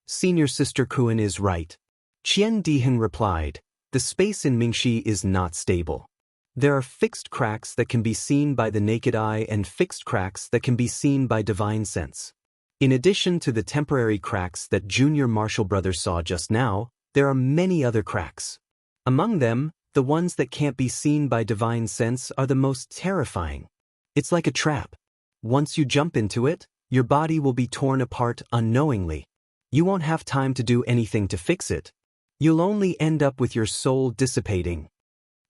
Senior sister Kun is right. Qian Diheng replied, "The space in Mingxi is not stable. There are fixed cracks that can be seen by the naked eye and fixed cracks that can be seen by divine sense. In addition to the temporary cracks that Junior Marshall Brother saw just now, there are many other cracks. Among them, the ones that can't be seen by divine sense are the most terrifying. It's like a trap. Once you jump into it, your body will be torn apart unknowingly. You won't have time to do anything to fix it. You'll only end up with your soul dissipating."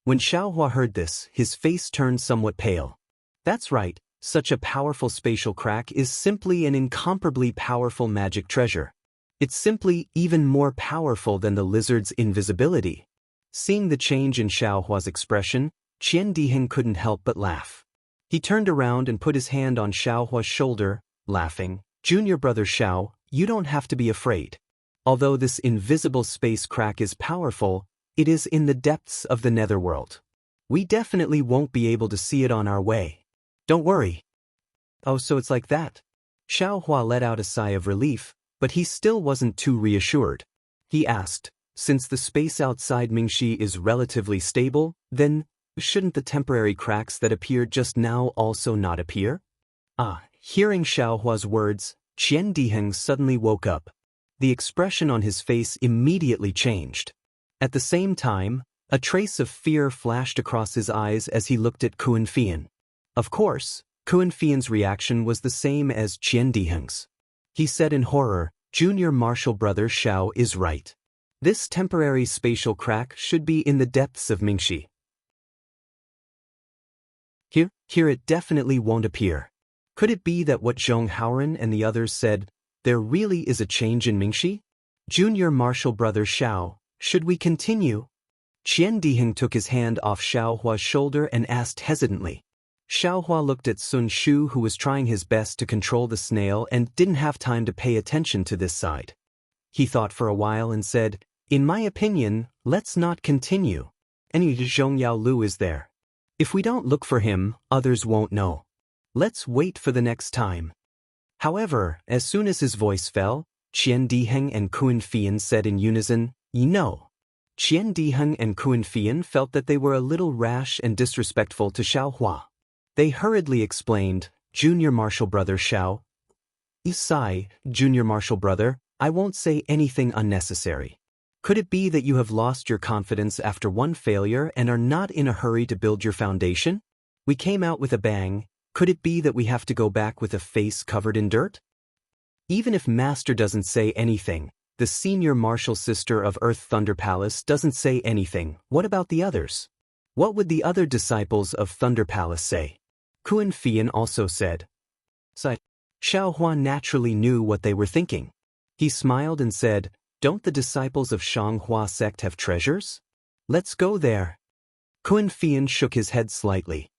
When Xiao Hua heard this, his face turned somewhat pale. That's right, such a powerful spatial crack is simply an incomparably powerful magic treasure. It's simply even more powerful than the lizard's invisibility. Seeing the change in Xiao Hua's expression, Qian Diheng couldn't help but laugh. He turned around and put his hand on Xiao Hua's shoulder, laughing, "Junior brother Xiao, you don't have to be afraid. Although this invisible space crack is powerful, it is in the depths of the netherworld. We definitely won't be able to see it on our way. Don't worry." "Oh, so it's like that?" Xiao Hua let out a sigh of relief, but he still wasn't too reassured. He asked, "Since the space outside Mingxi is relatively stable, then shouldn't the temporary cracks that appeared just now also not appear?" Hearing Xiao Hua's words, Qian Diheng suddenly woke up. The expression on his face immediately changed. At the same time, a trace of fear flashed across his eyes as he looked at Kun Fian. Of course, Kun Fian's reaction was the same as Qian Diheng's. He said in horror, "Junior Marshall Brother Xiao is right. This temporary spatial crack should be in the depths of Mingxi. Here it definitely won't appear. Could it be that what Zhong Haoren and the others said, there really is a change in Mingxi? Junior Marshall Brother Xiao, should we continue?" Qian Diheng took his hand off Xiao Hua's shoulder and asked hesitantly. Xiao Hua looked at Sun Shu, who was trying his best to control the snail and didn't have time to pay attention to this side. He thought for a while and said, "In my opinion, let's not continue. Any Zhong Yao Lu is there. If we don't look for him, others won't know. Let's wait for the next time." However, as soon as his voice fell, Qian Diheng and Kun Fian said in unison, "No." Qian Diheng and Kun Fian felt that they were a little rash and disrespectful to Xiao Hua. They hurriedly explained, "Junior Marshall Brother Xiao." "Sigh, Junior Marshall Brother, I won't say anything unnecessary. Could it be that you have lost your confidence after one failure and are not in a hurry to build your foundation? We came out with a bang. Could it be that we have to go back with a face covered in dirt?" Even if Master doesn't say anything, the senior martial sister of Earth Thunder Palace doesn't say anything, what about the others? What would the other disciples of Thunder Palace say? Kun Fian also said. Xiao Hua naturally knew what they were thinking. He smiled and said, "Don't the disciples of Shanghua sect have treasures? Let's go there." Kun Fian shook his head slightly.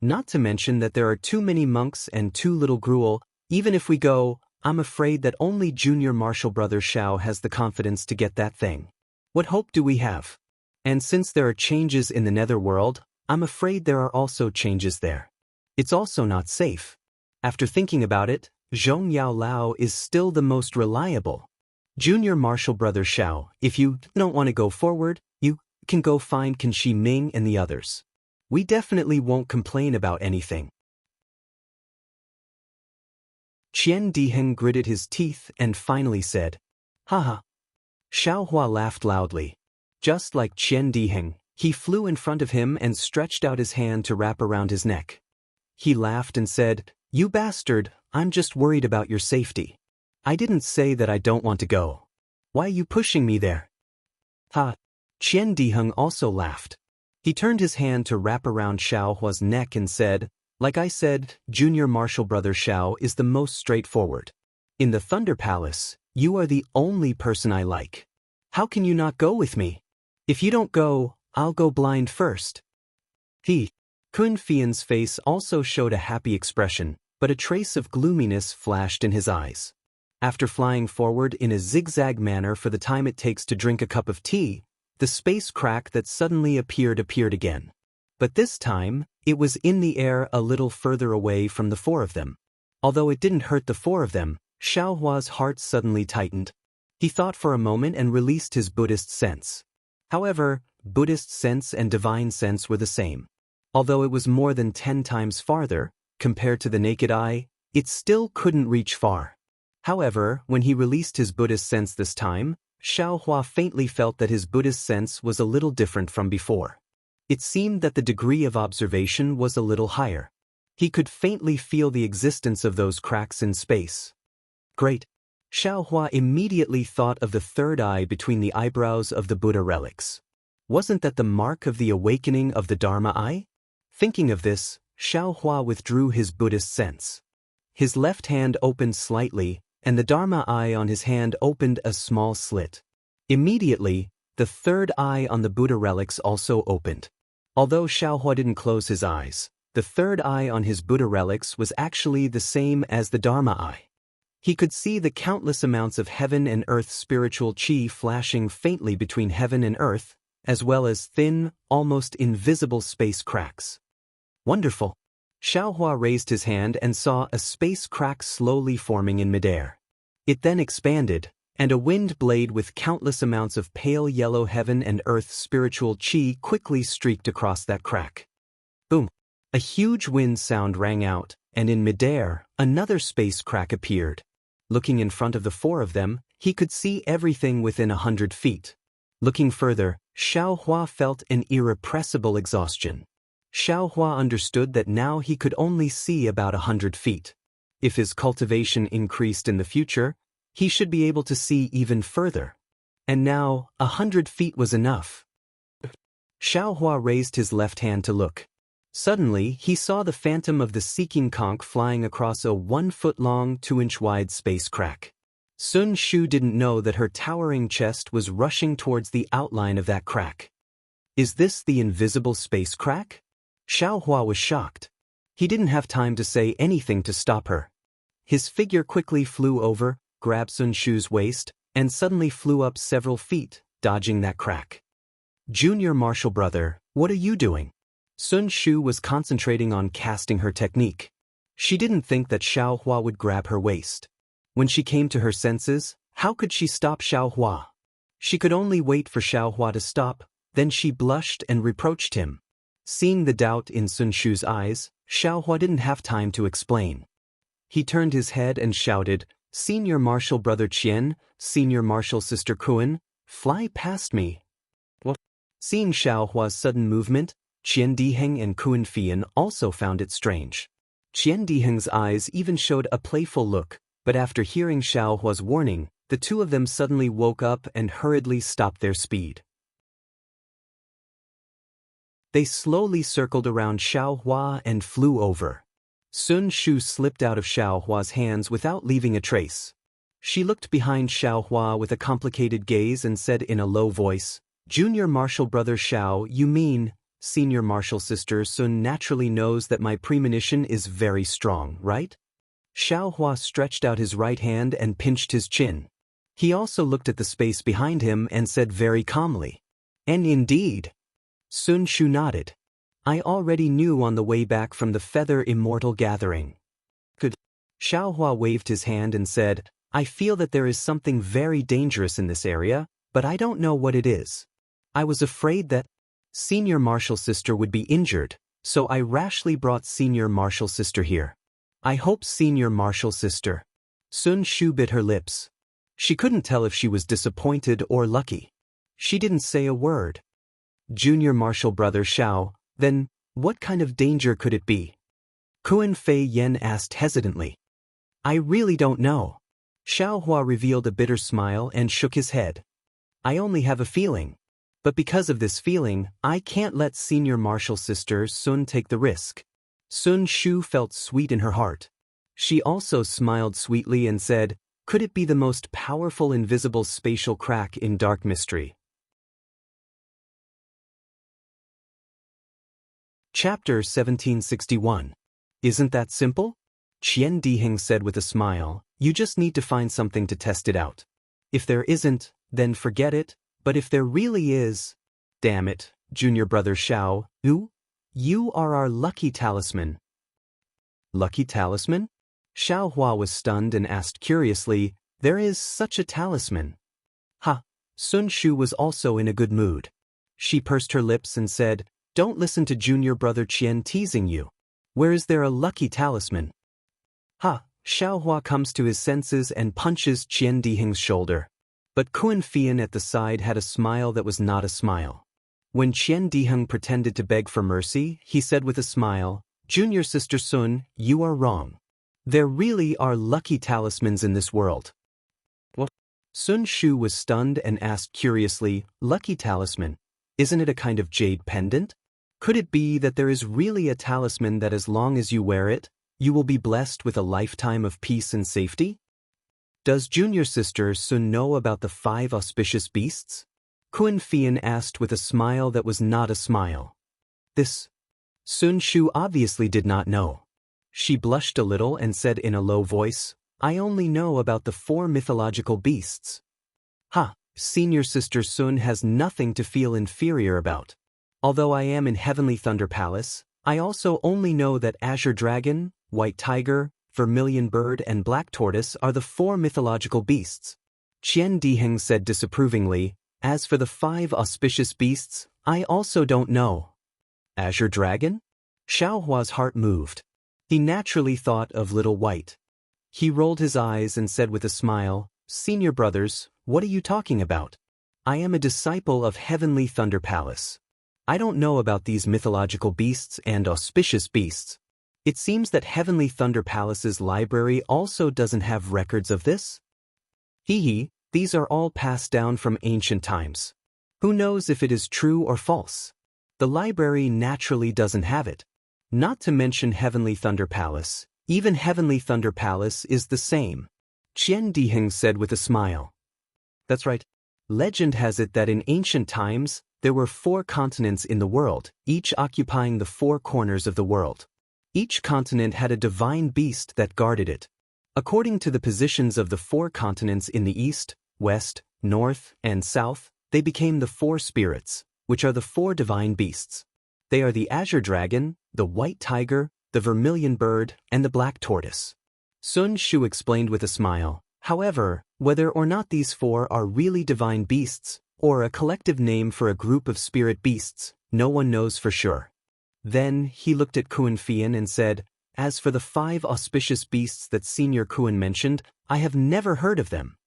"Not to mention that there are too many monks and too little gruel. Even if we go, I'm afraid that only junior martial brother Xiao has the confidence to get that thing. What hope do we have? And since there are changes in the netherworld, I'm afraid there are also changes there. It's also not safe. After thinking about it, Zhong Yao Lao is still the most reliable. Junior martial brother Xiao, if you don't want to go forward, you can go find Can Shi Ming and the others. We definitely won't complain about anything. Qian Diheng gritted his teeth and finally said, "Haha." Xiao Hua laughed loudly. Just like Qian Diheng, he flew in front of him and stretched out his hand to wrap around his neck. He laughed and said, "You bastard, I'm just worried about your safety. I didn't say that I don't want to go. Why are you pushing me there?" Ha! Qian Diheng also laughed. He turned his hand to wrap around Xiao Hua's neck and said, "Like I said, junior martial brother Xiao is the most straightforward. In the Thunder Palace, you are the only person I like. How can you not go with me? If you don't go, I'll go blind first." Kun Fian's face also showed a happy expression, but a trace of gloominess flashed in his eyes. After flying forward in a zigzag manner for the time it takes to drink a cup of tea, the space crack that suddenly appeared again. But this time, it was in the air a little further away from the four of them. Although it didn't hurt the four of them, Xiao Hua's heart suddenly tightened. He thought for a moment and released his Buddhist sense. However, Buddhist sense and divine sense were the same. Although it was more than 10 times farther, compared to the naked eye, it still couldn't reach far. However, when he released his Buddhist sense this time, Xiao Hua faintly felt that his Buddhist sense was a little different from before. It seemed that the degree of observation was a little higher. He could faintly feel the existence of those cracks in space. Great! Xiao Hua immediately thought of the third eye between the eyebrows of the Buddha relics. Wasn't that the mark of the awakening of the Dharma eye? Thinking of this, Xiao Hua withdrew his Buddhist sense. His left hand opened slightly, and the Dharma eye on his hand opened a small slit. Immediately, the third eye on the Buddha relics also opened. Although Xiao Hua didn't close his eyes, the third eye on his Buddha relics was actually the same as the Dharma eye. He could see the countless amounts of heaven and earth spiritual qi flashing faintly between heaven and earth, as well as thin, almost invisible space cracks. Wonderful! Xiao Hua raised his hand and saw a space crack slowly forming in midair. It then expanded, and a wind blade with countless amounts of pale yellow heaven and earth spiritual qi quickly streaked across that crack. Boom! A huge wind sound rang out, and in midair, another space crack appeared. Looking in front of the four of them, he could see everything within 100 feet. Looking further, Xiao Hua felt an irrepressible exhaustion. Xiao Hua understood that now he could only see about 100 feet. If his cultivation increased in the future, he should be able to see even further. And now, 100 feet was enough. Xiao Hua raised his left hand to look. Suddenly, he saw the phantom of the seeking conch flying across a 1-foot-long, 2-inch-wide space crack. Sun Shu didn't know that her towering chest was rushing towards the outline of that crack. Is this the invisible space crack? Xiao Hua was shocked. He didn't have time to say anything to stop her. His figure quickly flew over, grabbed Sun Shu's waist, and suddenly flew up several feet, dodging that crack. "Junior martial brother, what are you doing?" Sun Shu was concentrating on casting her technique. She didn't think that Xiao Hua would grab her waist. When she came to her senses, how could she stop Xiao Hua? She could only wait for Xiao Hua to stop, then she blushed and reproached him. Seeing the doubt in Sun Shu's eyes, Xiao Hua didn't have time to explain. He turned his head and shouted, "Senior Martial Brother Qian, Senior Martial Sister Kuan, fly past me." What? Seeing Xiao Hua's sudden movement, Qian Diheng and Kuan Fian also found it strange. Qian Diheng's eyes even showed a playful look, but after hearing Xiao Hua's warning, the two of them suddenly woke up and hurriedly stopped their speed. They slowly circled around Xiao Hua and flew over. Sun Shu slipped out of Xiao Hua's hands without leaving a trace. She looked behind Xiao Hua with a complicated gaze and said in a low voice, "Junior Martial Brother Xiao, you mean, Senior Martial Sister Sun naturally knows that my premonition is very strong, right?" Xiaohua stretched out his right hand and pinched his chin. He also looked at the space behind him and said very calmly, "And indeed." Sun Shu nodded. "I already knew on the way back from the Feather Immortal gathering." Good. Xiaohua waved his hand and said, "I feel that there is something very dangerous in this area, but I don't know what it is. I was afraid that Senior Martial Sister would be injured, so I rashly brought Senior Martial Sister here. I hope Senior Martial Sister." Sun Shu bit her lips. She couldn't tell if she was disappointed or lucky. She didn't say a word. Junior Martial Brother Xiao, then, what kind of danger could it be? Kuan Fei Yen asked hesitantly. "I really don't know." Xiaohua revealed a bitter smile and shook his head. "I only have a feeling. But because of this feeling, I can't let Senior Martial Sister Sun take the risk." Sun Shu felt sweet in her heart. She also smiled sweetly and said, "Could it be the most powerful invisible spatial crack in dark mystery?" Chapter 1761. Isn't that simple? Qian Diheng said with a smile, "You just need to find something to test it out. If there isn't, then forget it, but if there really is..." "Damn it, Junior Brother Xiao, you are our lucky talisman." Lucky talisman? Xiaohua was stunned and asked curiously, "There is such a talisman?" "Ha!" Sun Shu was also in a good mood. She pursed her lips and said, "Don't listen to Junior Brother Qian teasing you. Where is there a lucky talisman?" "Ha!" Xiaohua comes to his senses and punches Qian Diheng's shoulder. But Kuan Fian at the side had a smile that was not a smile. When Qian Diheng pretended to beg for mercy, he said with a smile, "Junior Sister Sun, you are wrong. There really are lucky talismans in this world." What? Sun Shu was stunned and asked curiously, "Lucky talisman? Isn't it a kind of jade pendant? Could it be that there is really a talisman that as long as you wear it, you will be blessed with a lifetime of peace and safety?" "Does Junior Sister Sun know about the 5 auspicious beasts?" Kuan Fian asked with a smile that was not a smile. This Sun Shu obviously did not know. She blushed a little and said in a low voice, "I only know about the 4 mythological beasts." "Ha! Senior Sister Sun has nothing to feel inferior about. Although I am in Heavenly Thunder Palace, I also only know that Azure Dragon, White Tiger, Vermilion Bird and Black Tortoise are the 4 mythological beasts." Qian Diheng said disapprovingly, "As for the 5 auspicious beasts, I also don't know." "Azure Dragon?" Xiaohua's heart moved. He naturally thought of Little White. He rolled his eyes and said with a smile, "Senior brothers, what are you talking about? I am a disciple of Heavenly Thunder Palace. I don't know about these mythological beasts and auspicious beasts. It seems that Heavenly Thunder Palace's library also doesn't have records of this? Hee, these are all passed down from ancient times. Who knows if it is true or false? The library naturally doesn't have it. Not to mention Heavenly Thunder Palace. Even Heavenly Thunder Palace is the same." Qian Diheng said with a smile. "That's right. Legend has it that in ancient times, there were 4 continents in the world, each occupying the 4 corners of the world. Each continent had a divine beast that guarded it. According to the positions of the 4 continents in the east, west, north, and south, they became the 4 spirits, which are the 4 divine beasts. They are the Azure Dragon, the White Tiger, the Vermilion Bird, and the Black Tortoise." Sun Shu explained with a smile. However, whether or not these 4 are really divine beasts, or a collective name for a group of spirit beasts, no one knows for sure. Then he looked at Kuan Fian and said, "As for the 5 auspicious beasts that Senior Kuan mentioned, I have never heard of them."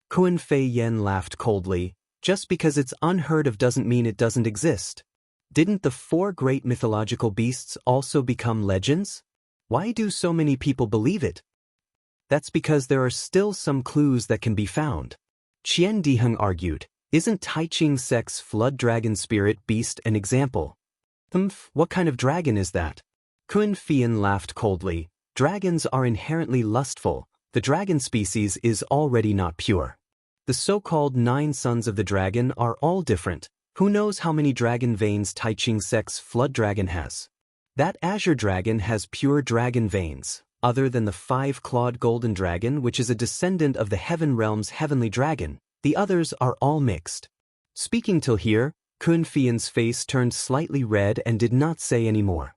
Kuan Fei Yen laughed coldly. "Just because it's unheard of doesn't mean it doesn't exist. Didn't the 4 great mythological beasts also become legends? Why do so many people believe it?" "That's because there are still some clues that can be found." Qian Diheng argued, "Isn't Taiching Sek's flood dragon spirit beast an example?" What kind of dragon is that?" Kuan Fian laughed coldly. "Dragons are inherently lustful. The dragon species is already not pure. The so-called 9 sons of the dragon are all different. Who knows how many dragon veins Taiching Sek's flood dragon has? That Azure Dragon has pure dragon veins, other than the five-clawed golden dragon, which is a descendant of the heaven realm's heavenly dragon. The others are all mixed. Speaking till here, Kun Fian's face turned slightly red and did not say any more.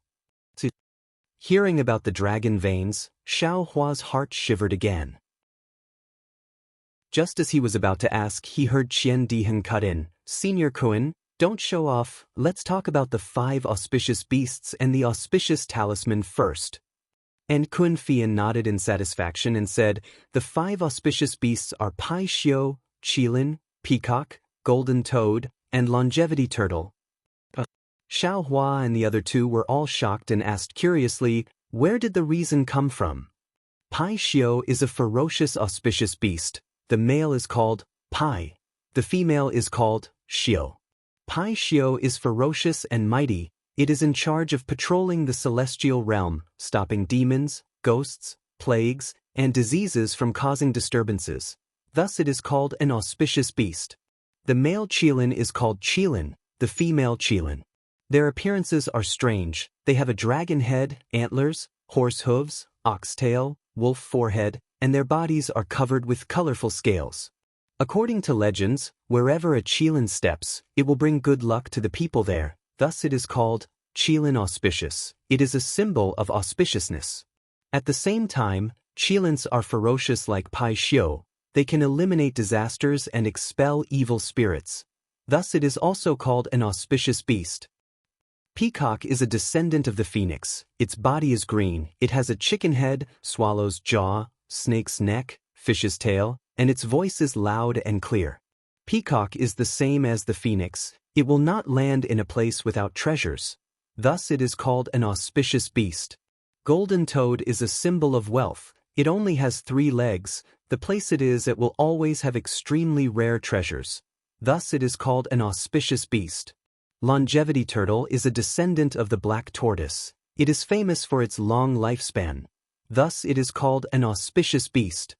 Hearing about the dragon veins, Xiao Hua's heart shivered again. Just as he was about to ask, he heard Qian Diheng cut in. Senior Kun, don't show off, let's talk about the 5 auspicious beasts and the auspicious talisman first. And Kun Fian nodded in satisfaction and said, the 5 auspicious beasts are Pai Xiu, Qilin, Peacock, Golden Toad, and Longevity Turtle. Xiao Hua and the other 2 were all shocked and asked curiously, where did the reason come from? Pai Xiu is a ferocious auspicious beast. The male is called Pai. The female is called Xiu. Pai Xiu is ferocious and mighty. It is in charge of patrolling the celestial realm, stopping demons, ghosts, plagues, and diseases from causing disturbances. Thus it is called an auspicious beast. The male Qilin is called Qilin, the female Qilin. Their appearances are strange. They have a dragon head, antlers, horse hooves, ox tail, wolf forehead, and their bodies are covered with colorful scales. According to legends, wherever a Qilin steps, it will bring good luck to the people there. Thus it is called Qilin auspicious. It is a symbol of auspiciousness. At the same time, Qilins are ferocious like Pai Xiu. They can eliminate disasters and expel evil spirits. Thus it is also called an auspicious beast. Peacock is a descendant of the phoenix. Its body is green. It has a chicken head, swallow's jaw, snake's neck, fish's tail, and its voice is loud and clear. Peacock is the same as the phoenix. It will not land in a place without treasures. Thus it is called an auspicious beast. Golden Toad is a symbol of wealth. It only has 3 legs. The place it is, it will always have extremely rare treasures. Thus it is called an auspicious beast. Longevity Turtle is a descendant of the black tortoise. It is famous for its long lifespan. Thus it is called an auspicious beast.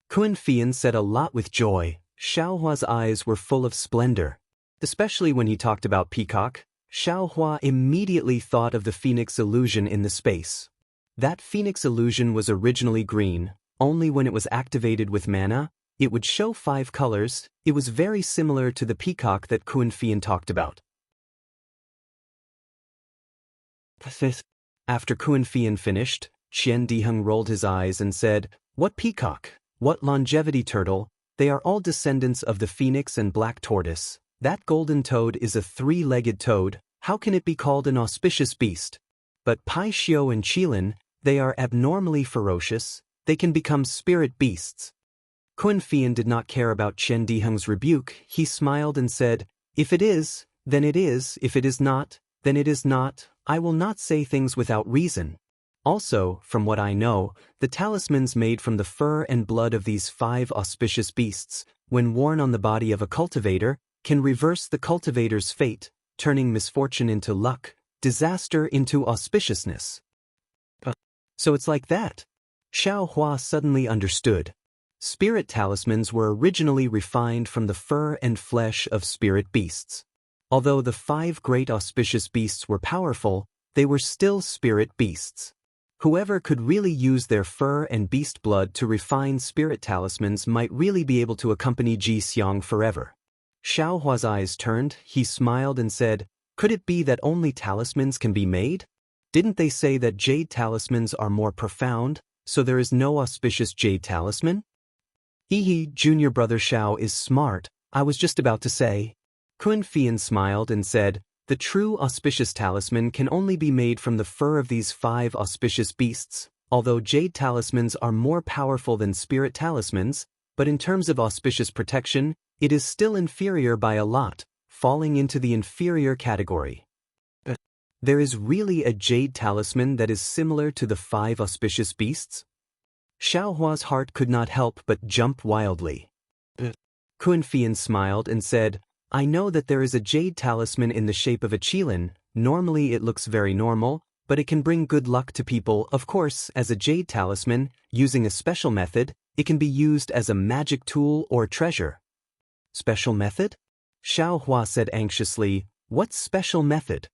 Kun Fian said a lot with joy. Xiao Hua's eyes were full of splendor. Especially when he talked about Peacock, Xiao Hua immediately thought of the phoenix illusion in the space. That phoenix illusion was originally green. Only when it was activated with mana, it would show 5 colors. It was very similar to the peacock that Kun Fian talked about. After Kun Fian finished, Qian Diheng rolled his eyes and said, what peacock? What longevity turtle? They are all descendants of the phoenix and black tortoise. That golden toad is a 3-legged toad. How can it be called an auspicious beast? But Pai Xiu and Qilin, they are abnormally ferocious. They can become spirit beasts. Kun Fian did not care about Qian Diheng's rebuke. He smiled and said, if it is, then it is. If it is not, then it is not. I will not say things without reason. Also, from what I know, the talismans made from the fur and blood of these 5 auspicious beasts, when worn on the body of a cultivator, can reverse the cultivator's fate, turning misfortune into luck, disaster into auspiciousness. So it's like that. Xiao Hua suddenly understood. Spirit talismans were originally refined from the fur and flesh of spirit beasts. Although the 5 great auspicious beasts were powerful, they were still spirit beasts. Whoever could really use their fur and beast blood to refine spirit talismans might really be able to accompany Ji Xiang forever. Xiao Hua's eyes turned. He smiled and said, could it be that only talismans can be made? Didn't they say that jade talismans are more profound, so there is no auspicious jade talisman? Junior brother Xiao is smart. I was just about to say. Kun Fian smiled and said, the true auspicious talisman can only be made from the fur of these 5 auspicious beasts, although jade talismans are more powerful than spirit talismans, but in terms of auspicious protection, it is still inferior by a lot, falling into the inferior category. There is really a jade talisman that is similar to the 5 auspicious beasts? Xiao Hua's heart could not help but jump wildly. Kun Fian smiled and said, I know that there is a jade talisman in the shape of a qilin. Normally it looks very normal, but it can bring good luck to people. Of course, as a jade talisman, using a special method, it can be used as a magic tool or treasure. Special method? Xiao Hua said anxiously, what special method?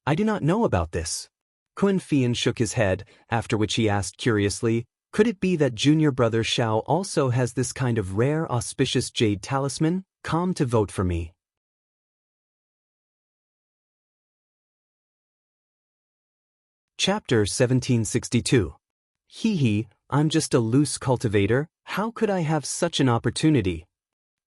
I do not know about this. Kun Fian shook his head, after which he asked curiously, could it be that junior brother Xiao also has this kind of rare auspicious jade talisman? Come to vote for me. Chapter 1762. Hee, I'm just a loose cultivator, how could I have such an opportunity?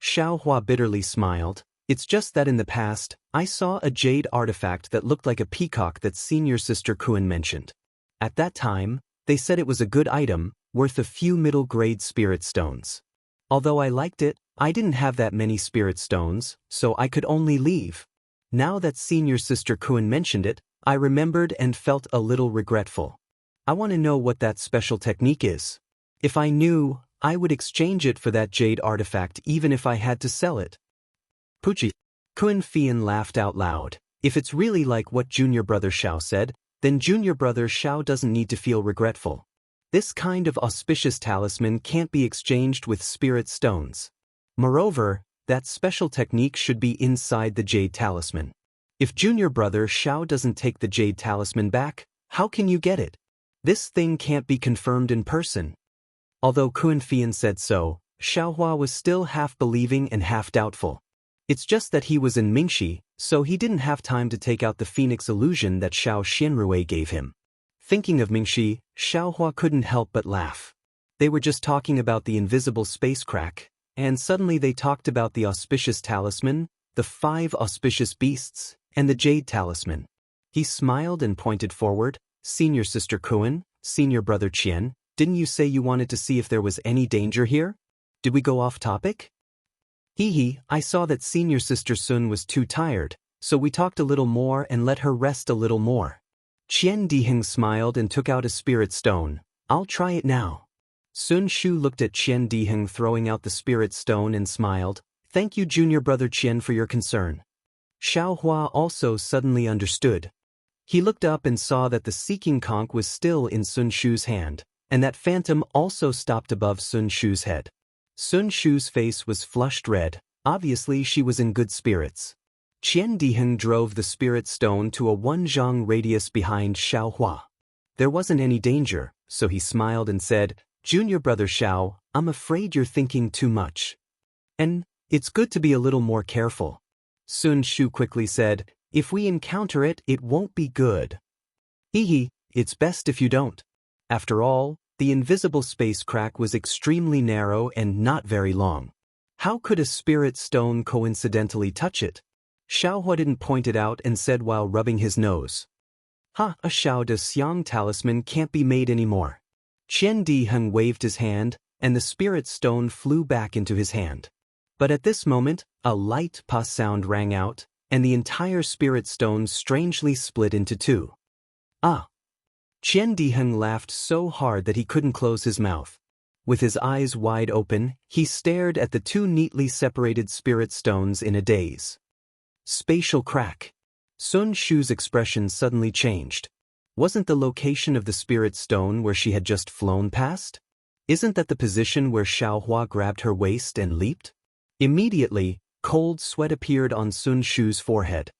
Xiao Hua bitterly smiled. It's just that in the past, I saw a jade artifact that looked like a peacock that senior sister Kun mentioned. At that time, they said it was a good item, worth a few middle-grade spirit stones. Although I liked it, I didn't have that many spirit stones, so I could only leave. Now that senior sister Kun mentioned it, I remembered and felt a little regretful. I want to know what that special technique is. If I knew, I would exchange it for that jade artifact even if I had to sell it. Puchi. Kun Fian laughed out loud. If it's really like what junior brother Xiao said, then junior brother Xiao doesn't need to feel regretful. This kind of auspicious talisman can't be exchanged with spirit stones. Moreover, that special technique should be inside the jade talisman. If junior brother Xiao doesn't take the jade talisman back, how can you get it? This thing can't be confirmed in person. Although Kun Fian said so, Xiao Hua was still half believing and half doubtful. It's just that he was in Mingxi, so he didn't have time to take out the phoenix illusion that Xiao Xianrui gave him. Thinking of Mingxi, Xiao Hua couldn't help but laugh. They were just talking about the invisible space crack, and suddenly they talked about the auspicious talisman, the 5 auspicious beasts, and the jade talisman. He smiled and pointed forward. Senior sister Kun, senior brother Qian, didn't you say you wanted to see if there was any danger here? Did we go off topic? I saw that senior sister Sun was too tired, so we talked a little more and let her rest a little more. Qian Diheng smiled and took out a spirit stone. I'll try it now. Sun Shu looked at Qian Diheng throwing out the spirit stone and smiled. Thank you junior brother Qian for your concern. Xiao Hua also suddenly understood. He looked up and saw that the seeking conch was still in Sun Shu's hand, and that phantom also stopped above Sun Shu's head. Sun Shu's face was flushed red. Obviously she was in good spirits. Qian Diheng drove the spirit stone to a 1 zhang radius behind Xiao Hua. There wasn't any danger, so he smiled and said, Junior brother Xiao, I'm afraid you're thinking too much. And it's good to be a little more careful. Sun Shu quickly said, if we encounter it, it won't be good. It's best if you don't. After all, the invisible space crack was extremely narrow and not very long. How could a spirit stone coincidentally touch it? Xiao Hua didn't point it out and said while rubbing his nose. A Xiao de Xiang talisman can't be made anymore. Qian Diheng waved his hand, and the spirit stone flew back into his hand. But at this moment, a light pa sound rang out, and the entire spirit stone strangely split into 2. Qian Diheng laughed so hard that he couldn't close his mouth. With his eyes wide open, he stared at the 2 neatly separated spirit stones in a daze. Spatial crack. Sun Shu's expression suddenly changed. Wasn't the location of the spirit stone where she had just flown past? Isn't that the position where Xiao Hua grabbed her waist and leaped? Immediately, cold sweat appeared on Sun Shu's forehead.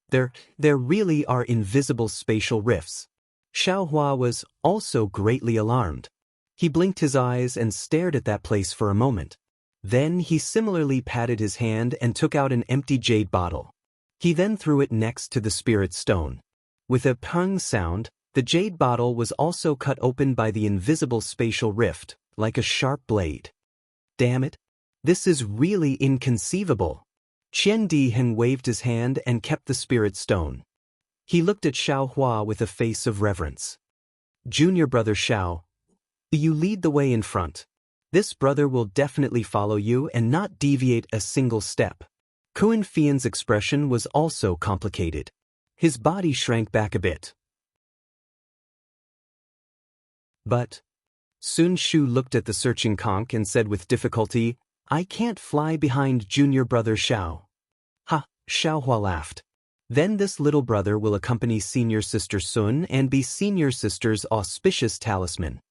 There really are invisible spatial rifts. Xiao Hua was also greatly alarmed. He blinked his eyes and stared at that place for a moment. Then he similarly patted his hand and took out an empty jade bottle. He then threw it next to the spirit stone. With a pung sound, the jade bottle was also cut open by the invisible spatial rift, like a sharp blade. Damn it! This is really inconceivable. Qian Diheng waved his hand and kept the spirit stone. He looked at Xiao Hua with a face of reverence. Junior brother Xiao, you lead the way in front. This brother will definitely follow you and not deviate a single step. Kun Fian's expression was also complicated. His body shrank back a bit. But Sun Shu looked at the searching conch and said with difficulty, I can't fly behind junior brother Xiao. Xiao Hua laughed. Then this little brother will accompany senior sister Sun and be senior sister's auspicious talisman.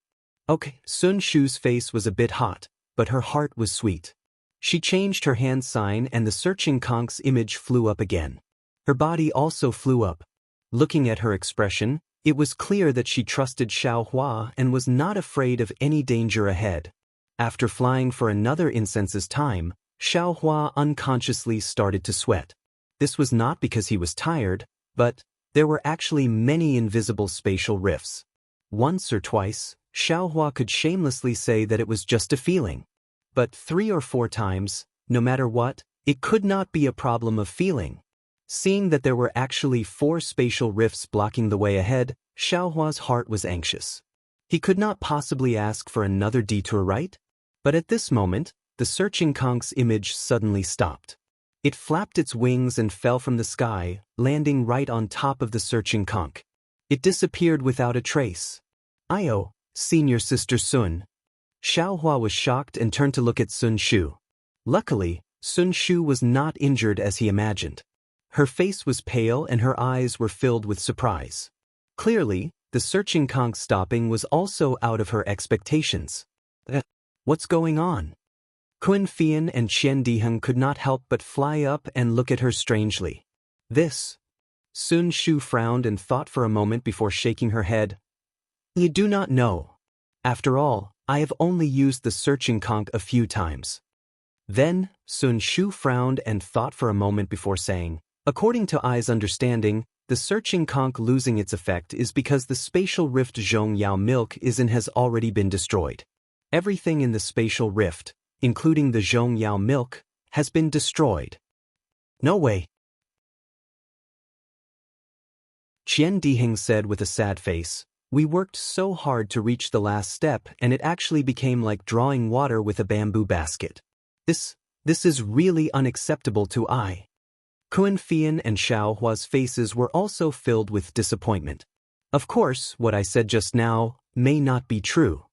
Okay, Sun Shu's face was a bit hot, but her heart was sweet. She changed her hand sign and the searching conch's image flew up again. Her body also flew up. Looking at her expression, It was clear that she trusted Xiaohua and was not afraid of any danger ahead. After flying for another incense's time, Xiaohua unconsciously started to sweat. This was not because he was tired, but there were actually many invisible spatial rifts. Once or twice, Xiaohua could shamelessly say that it was just a feeling. But 3 or 4 times, no matter what, it could not be a problem of feeling. Seeing that there were actually 4 spatial rifts blocking the way ahead, Xiaohua's heart was anxious. He could not possibly ask for another detour, right? But at this moment, the searching conk's image suddenly stopped. It flapped its wings and fell from the sky, landing right on top of the searching conch. It disappeared without a trace. "Io, senior sister Sun." Xiaohua was shocked and turned to look at Sun Shu. Luckily, Sun Shu was not injured as he imagined. Her face was pale and her eyes were filled with surprise. Clearly, the searching conch stopping was also out of her expectations. What's going on? Kun Fian and Qian Diheng could not help but fly up and look at her strangely. This. Sun Shu frowned and thought for a moment before shaking her head. You do not know. After all, I have only used the searching conch a few times. Then, Sun Shu frowned and thought for a moment before saying, according to Ai's understanding, the searching conch losing its effect is because the spatial rift Zhongyao milk has already been destroyed. Everything in the spatial rift, including the Zhongyao milk, has been destroyed. No way. Qian Diheng said with a sad face, we worked so hard to reach the last step and it actually became like drawing water with a bamboo basket. This is really unacceptable to Ai. Kun Fian and Xiaohua's faces were also filled with disappointment. Of course, what I said just now may not be true.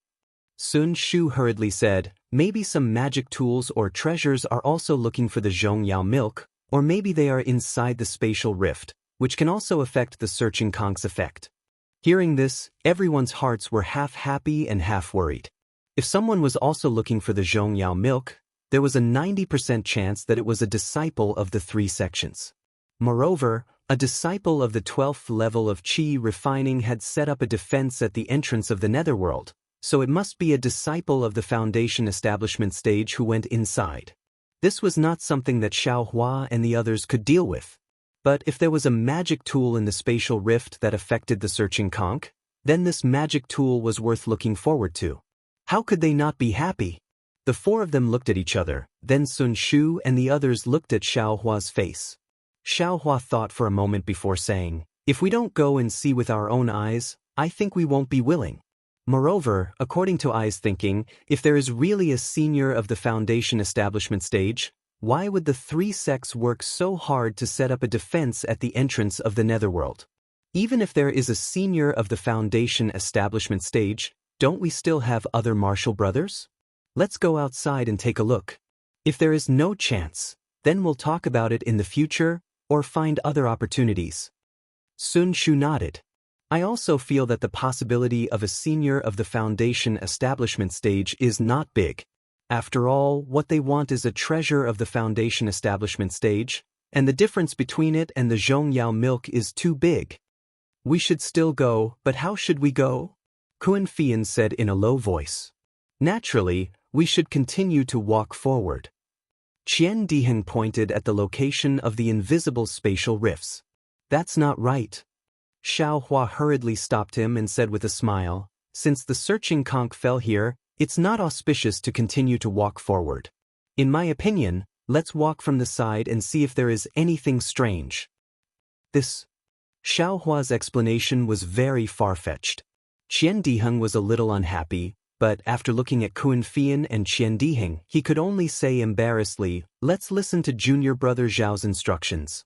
Sun Shu hurriedly said, maybe some magic tools or treasures are also looking for the Zhongyao milk, or maybe they are inside the spatial rift, which can also affect the searching conch's effect. Hearing this, everyone's hearts were half happy and half worried. If someone was also looking for the Zhongyao milk, there was a 90% chance that it was a disciple of the 3 sections. Moreover, a disciple of the 12th level of Qi refining had set up a defense at the entrance of the netherworld, so it must be a disciple of the foundation establishment stage who went inside. This was not something that Xiaohua and the others could deal with. But if there was a magic tool in the spatial rift that affected the searching conch, then this magic tool was worth looking forward to. How could they not be happy? The 4 of them looked at each other, then Sun Shu and the others looked at Xiaohua's face. Xiaohua thought for a moment before saying, if we don't go and see with our own eyes, I think we won't be willing. Moreover, according to Ai's thinking, if there is really a senior of the foundation establishment stage, why would the 3 sects work so hard to set up a defense at the entrance of the netherworld? Even if there is a senior of the foundation establishment stage, don't we still have other martial brothers? Let's go outside and take a look. If there is no chance, then we'll talk about it in the future, or find other opportunities. Sun Shu nodded. I also feel that the possibility of a senior of the foundation establishment stage is not big. After all, what they want is a treasure of the foundation establishment stage, and the difference between it and the Zhongyao milk is too big. We should still go, but how should we go? Kun Fian said in a low voice. Naturally, we should continue to walk forward. Qian Diheng pointed at the location of the invisible spatial rifts. That's not right. Xiaohua hurriedly stopped him and said with a smile, since the searching conch fell here, it's not auspicious to continue to walk forward. In my opinion, let's walk from the side and see if there is anything strange. This. Xiaohua's explanation was very far-fetched. Qian Diheng was a little unhappy, but after looking at Kun Fian and Qian Diheng, he could only say embarrassedly, let's listen to junior brother Zhao's instructions.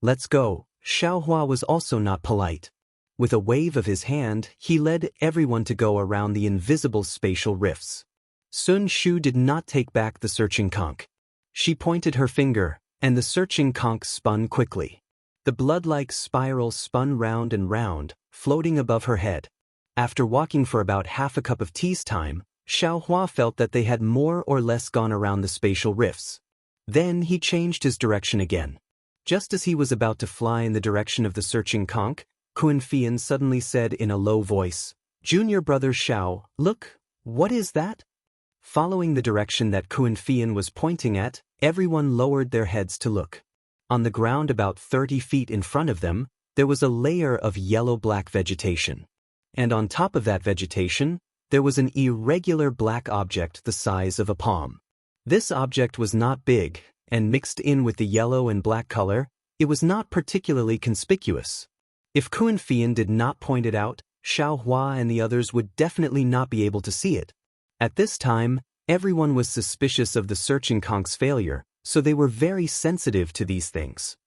Let's go. Xiaohua was also not polite. With a wave of his hand, he led everyone to go around the invisible spatial rifts. Sun Shu did not take back the searching conch. She pointed her finger, and the searching conch spun quickly. The blood-like spiral spun round and round, floating above her head. After walking for about half a cup of tea's time, Xiaohua felt that they had more or less gone around the spatial rifts. Then he changed his direction again. Just as he was about to fly in the direction of the searching conch, Fian suddenly said in a low voice, "Junior brother Xiao, look, what is that?" Following the direction that Fian was pointing at, everyone lowered their heads to look. On the ground about 30 feet in front of them, there was a layer of yellow-black vegetation. And on top of that vegetation, there was an irregular black object the size of a palm. This object was not big, and mixed in with the yellow and black color, it was not particularly conspicuous. If Fian did not point it out, Xiao Hua and the others would definitely not be able to see it. At this time, everyone was suspicious of the searching conk's failure, so they were very sensitive to these things.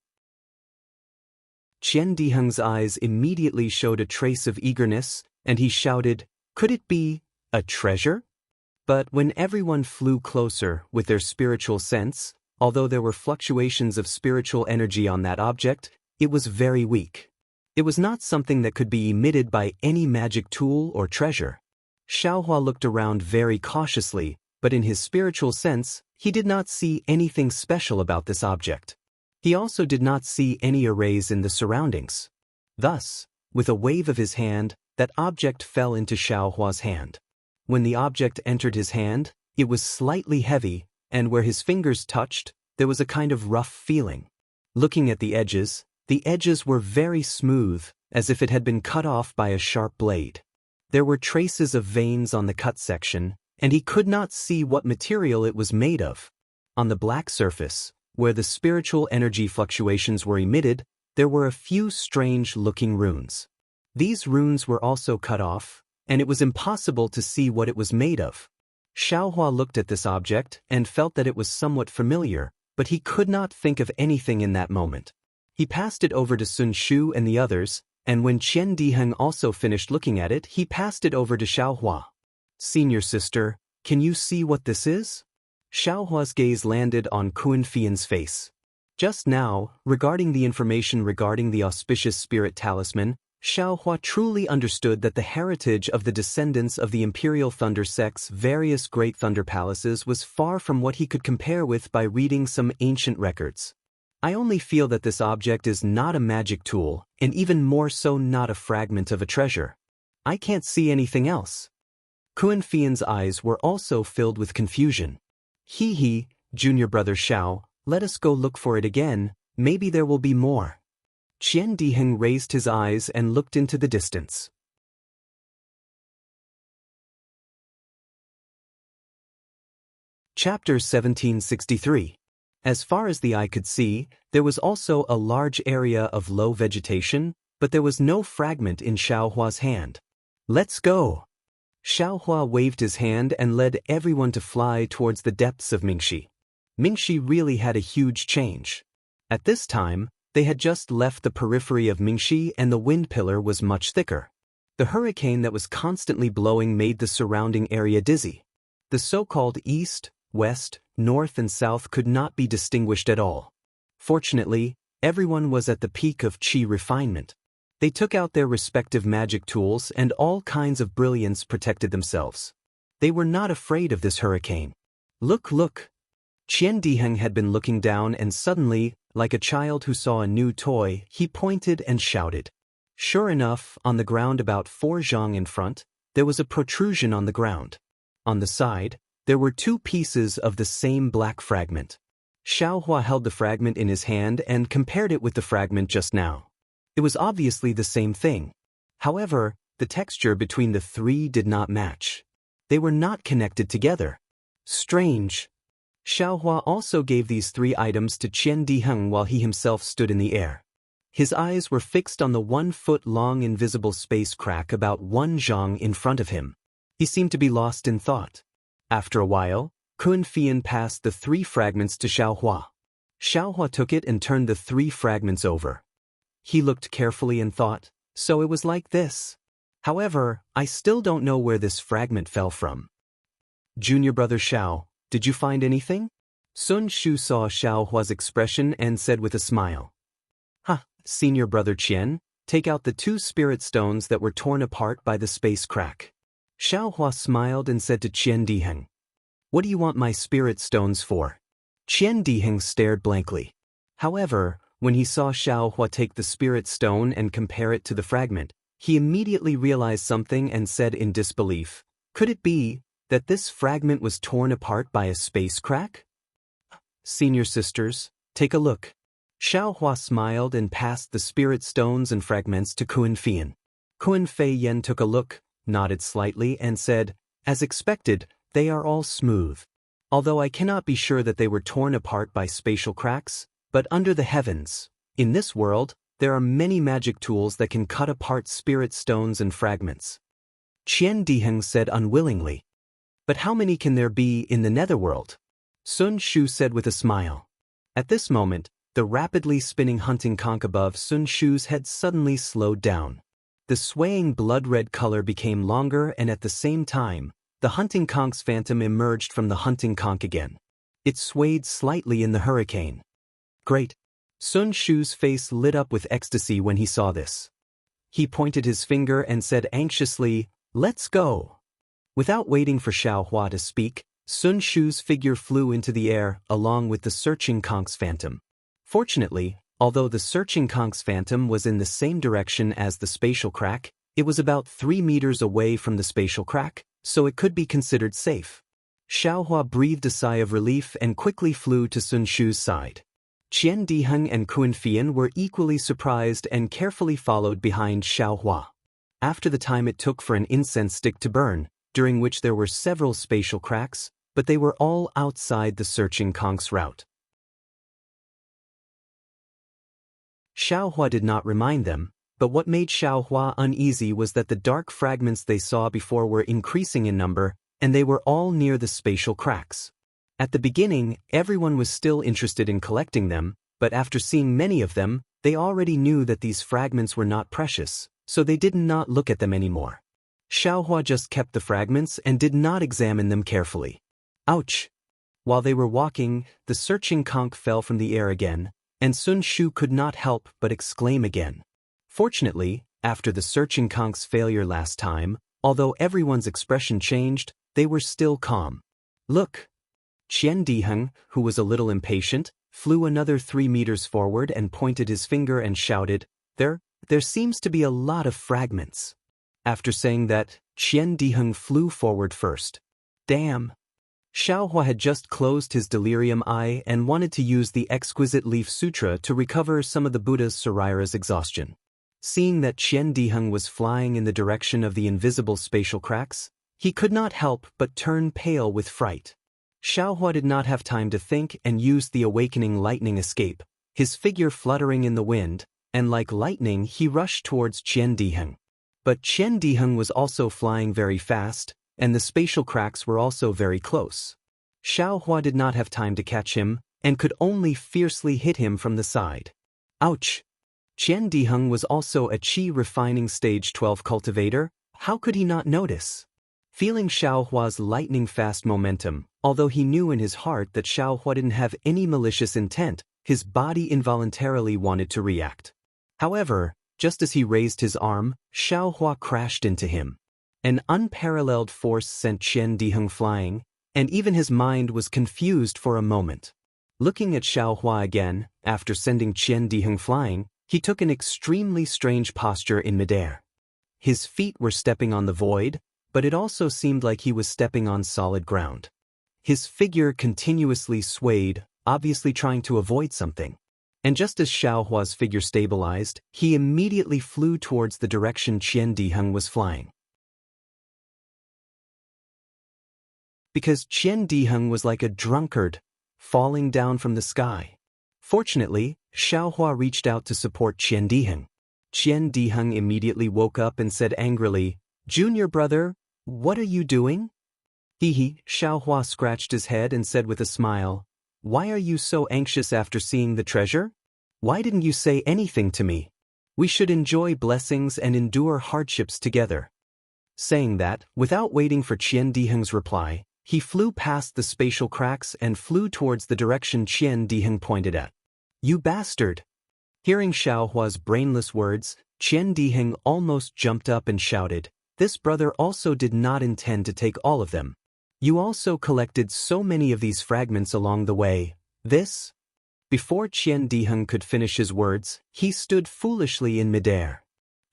Qian Diheng's eyes immediately showed a trace of eagerness, and he shouted, "Could it be a treasure?" But when everyone flew closer with their spiritual sense, although there were fluctuations of spiritual energy on that object, it was very weak. It was not something that could be emitted by any magic tool or treasure. Xiaohua looked around very cautiously, but in his spiritual sense, he did not see anything special about this object. He also did not see any arrays in the surroundings. Thus, with a wave of his hand, that object fell into Xiaohua's hand. When the object entered his hand, it was slightly heavy, and where his fingers touched, there was a kind of rough feeling. Looking at the edges were very smooth, as if it had been cut off by a sharp blade. There were traces of veins on the cut section, and he could not see what material it was made of. On the black surface, where the spiritual energy fluctuations were emitted, there were a few strange-looking runes. These runes were also cut off, and it was impossible to see what it was made of. Xiaohua looked at this object and felt that it was somewhat familiar, but he could not think of anything in that moment. He passed it over to Sun Shu and the others, and when Qian Diheng also finished looking at it, he passed it over to Xiaohua. "Senior sister, can you see what this is?" Xiaohua's gaze landed on Fian's face. Just now, regarding the information regarding the auspicious spirit talisman, Xiaohua truly understood that the heritage of the descendants of the Imperial Thunder Sect's various great thunder palaces was far from what he could compare with by reading some ancient records. "I only feel that this object is not a magic tool, and even more so not a fragment of a treasure. I can't see anything else." Fian's eyes were also filled with confusion. "He, junior brother Xiao, let us go look for it again, maybe there will be more." Qian Diheng raised his eyes and looked into the distance. Chapter 1763. As far as the eye could see, there was also a large area of low vegetation, but there was no fragment in Xiaohua's hand. "Let's go!" Xiaohua waved his hand and led everyone to fly towards the depths of Mingxi. Mingxi really had a huge change. At this time, they had just left the periphery of Mingxi and the wind pillar was much thicker. The hurricane that was constantly blowing made the surrounding area dizzy. The so-called east, west, north and south could not be distinguished at all. Fortunately, everyone was at the peak of qi refinement. They took out their respective magic tools and all kinds of brilliance protected themselves. They were not afraid of this hurricane. Look! Qian Diheng had been looking down and suddenly, like a child who saw a new toy, he pointed and shouted. Sure enough, on the ground about 4 zhang in front, there was a protrusion on the ground. On the side, there were 2 pieces of the same black fragment. Xiaohua held the fragment in his hand and compared it with the fragment just now. It was obviously the same thing. However, the texture between the 3 did not match. They were not connected together. Strange. Xiaohua also gave these 3 items to Qian Diheng while he himself stood in the air. His eyes were fixed on the 1-foot-long invisible space crack about 1 zhang in front of him. He seemed to be lost in thought. After a while, Fian passed the 3 fragments to Xiaohua. Xiaohua took it and turned the 3 fragments over. He looked carefully and thought, so it was like this. However, I still don't know where this fragment fell from. Junior brother Xiao, did you find anything? Sun Shu saw Xiaohua's expression and said with a smile. Senior brother Qian, take out the 2 spirit stones that were torn apart by the space crack. Xiaohua smiled and said to Qian Diheng. What do you want my spirit stones for? Qian Diheng stared blankly. However, When he saw Xiaohua take the spirit stone and compare it to the fragment, he immediately realized something and said in disbelief, "Could it be that this fragment was torn apart by a space crack?" "Senior sisters, take a look." Xiaohua smiled and passed the spirit stones and fragments to Kuan Fian. Kuan Fei Yen took a look, nodded slightly and said, "As expected, they are all smooth. Although I cannot be sure that they were torn apart by spatial cracks, but under the heavens, in this world, there are many magic tools that can cut apart spirit stones and fragments." Qian Diheng said unwillingly. "But how many can there be in the netherworld?" Sun Shu said with a smile. At this moment, the rapidly spinning hunting conch above Sun Shu's head suddenly slowed down. The swaying blood-red color became longer, and at the same time, the hunting conch's phantom emerged from the hunting conch again. It swayed slightly in the hurricane. "Great." Sun Shu's face lit up with ecstasy when he saw this. He pointed his finger and said anxiously, "Let's go." Without waiting for Xiaohua to speak, Sun Shu's figure flew into the air along with the searching conch's phantom. Fortunately, although the searching conch's phantom was in the same direction as the spatial crack, it was about 3 meters away from the spatial crack, so it could be considered safe. Xiaohua breathed a sigh of relief and quickly flew to Sun Shu's side. Qian Diheng and Kuan Fian were equally surprised and carefully followed behind Xiaohua. After the time it took for an incense stick to burn, during which there were several spatial cracks, but they were all outside the searching conch's route. Xiaohua did not remind them, but what made Xiaohua uneasy was that the dark fragments they saw before were increasing in number, and they were all near the spatial cracks. At the beginning, everyone was still interested in collecting them, but after seeing many of them, they already knew that these fragments were not precious, so they did not look at them anymore. Xiaohua just kept the fragments and did not examine them carefully. Ouch! While they were walking, the searching conch fell from the air again, and Sun Shu could not help but exclaim again. Fortunately, after the searching conch's failure last time, although everyone's expression changed, they were still calm. "Look!" Qian Diheng, who was a little impatient, flew another 3 meters forward and pointed his finger and shouted, There seems to be a lot of fragments." After saying that, Qian Diheng flew forward first. "Damn!" Xiaohua had just closed his delirium eye and wanted to use the Exquisite Leaf Sutra to recover some of the Buddha's Sarira's exhaustion. Seeing that Qian Diheng was flying in the direction of the invisible spatial cracks, he could not help but turn pale with fright. Xiaohua did not have time to think and used the awakening lightning escape, his figure fluttering in the wind, and like lightning he rushed towards Qian Diheng. But Qian Diheng was also flying very fast, and the spatial cracks were also very close. Xiaohua did not have time to catch him, and could only fiercely hit him from the side. Ouch! Qian Diheng was also a Qi refining stage 12 cultivator. How could he not notice? Feeling Xiaohua's lightning-fast momentum, although he knew in his heart that Xiaohua didn't have any malicious intent, his body involuntarily wanted to react. However, just as he raised his arm, Xiaohua crashed into him. An unparalleled force sent Qian Diheng flying, and even his mind was confused for a moment. Looking at Xiaohua again, after sending Qian Diheng flying, he took an extremely strange posture in midair. His feet were stepping on the void, but it also seemed like he was stepping on solid ground. His figure continuously swayed, obviously trying to avoid something. And just as Xiaohua's figure stabilized, he immediately flew towards the direction Qian Diheng was flying. Because Qian Diheng was like a drunkard, falling down from the sky. Fortunately, Xiaohua reached out to support Qian Diheng. Qian Diheng immediately woke up and said angrily, "Junior brother, what are you doing?" Xiaohua scratched his head and said with a smile, "Why are you so anxious after seeing the treasure? Why didn't you say anything to me? We should enjoy blessings and endure hardships together." Saying that, without waiting for Qian Diheng's reply, he flew past the spatial cracks and flew towards the direction Qian Diheng pointed at. "You bastard!" Hearing Xiaohua's brainless words, Qian Diheng almost jumped up and shouted, "This brother also did not intend to take all of them. You also collected so many of these fragments along the way. This?" Before Qian Diheng could finish his words, he stood foolishly in midair.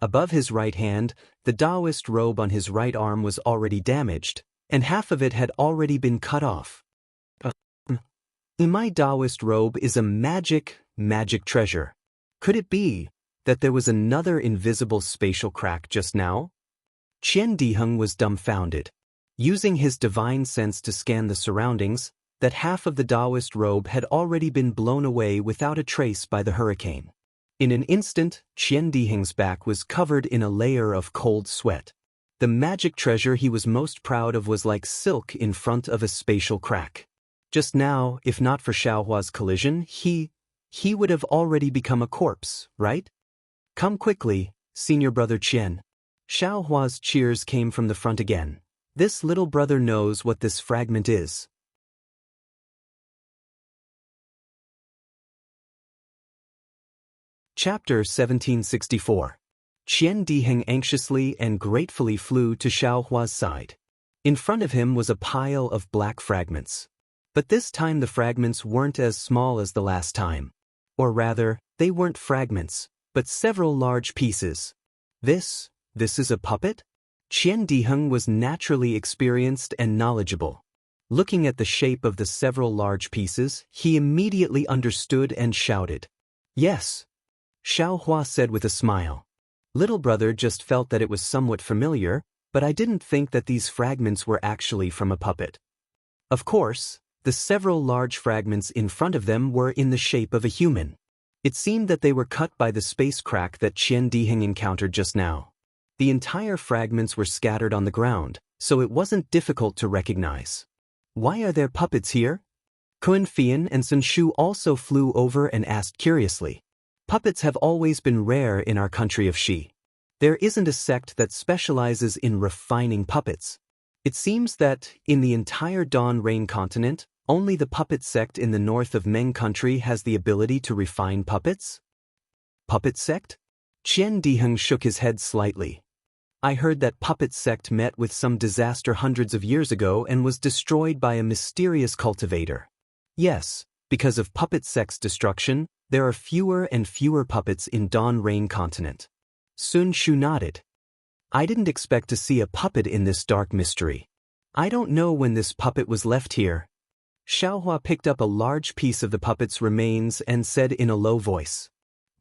Above his right hand, the Taoist robe on his right arm was already damaged, and half of it had already been cut off. My Taoist robe is a magic treasure. Could it be that there was another invisible spatial crack just now? Qian Diheng was dumbfounded. Using his divine sense to scan the surroundings, that half of the Taoist robe had already been blown away without a trace by the hurricane. In an instant, Qian Diheng's back was covered in a layer of cold sweat. The magic treasure he was most proud of was like silk in front of a spatial crack. Just now, if not for Xiaohua's collision, he would have already become a corpse, right? Come quickly, senior brother Qian. Xiaohua's cheers came from the front again. This little brother knows what this fragment is. Chapter 1764. Qian Diheng anxiously and gratefully flew to Xiaohua's side. In front of him was a pile of black fragments. But this time the fragments weren't as small as the last time. Or rather, they weren't fragments, but several large pieces. This is a puppet? Qian Diheng was naturally experienced and knowledgeable. Looking at the shape of the several large pieces, he immediately understood and shouted. Yes. Xiaohua said with a smile. Little brother just felt that it was somewhat familiar, but I didn't think that these fragments were actually from a puppet. Of course, the several large fragments in front of them were in the shape of a human. It seemed that they were cut by the space crack that Qian Diheng encountered just now. The entire fragments were scattered on the ground, so it wasn't difficult to recognize. Why are there puppets here? Kun Fian and Sun Shu also flew over and asked curiously. Puppets have always been rare in our country of Shi. There isn't a sect that specializes in refining puppets. It seems that, in the entire Dawn Rain continent, only the puppet sect in the north of Meng country has the ability to refine puppets? Puppet sect? Qian Diheng shook his head slightly. I heard that puppet sect met with some disaster hundreds of years ago and was destroyed by a mysterious cultivator. Yes, because of puppet sect's destruction, there are fewer and fewer puppets in Dawn Rain continent. Sun Shu nodded. I didn't expect to see a puppet in this dark mystery. I don't know when this puppet was left here. Xiaohua picked up a large piece of the puppet's remains and said in a low voice.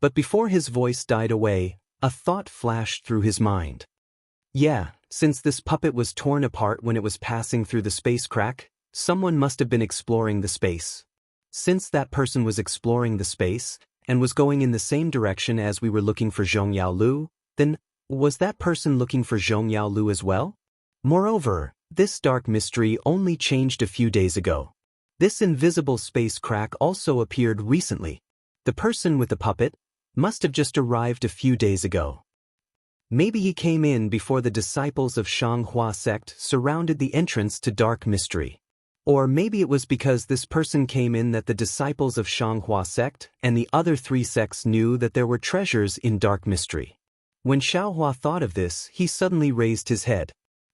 But before his voice died away, a thought flashed through his mind. Yeah, since this puppet was torn apart when it was passing through the space crack, someone must have been exploring the space. Since that person was exploring the space, and was going in the same direction as we were looking for Zhongyao Lu, then, was that person looking for Zhongyao Lu as well? Moreover, this dark mystery only changed a few days ago. This invisible space crack also appeared recently. The person with the puppet must have just arrived a few days ago. Maybe he came in before the disciples of Shanghua sect surrounded the entrance to dark mystery. Or maybe it was because this person came in that the disciples of Shanghua sect and the other three sects knew that there were treasures in dark mystery. When Xiaohua thought of this, he suddenly raised his head.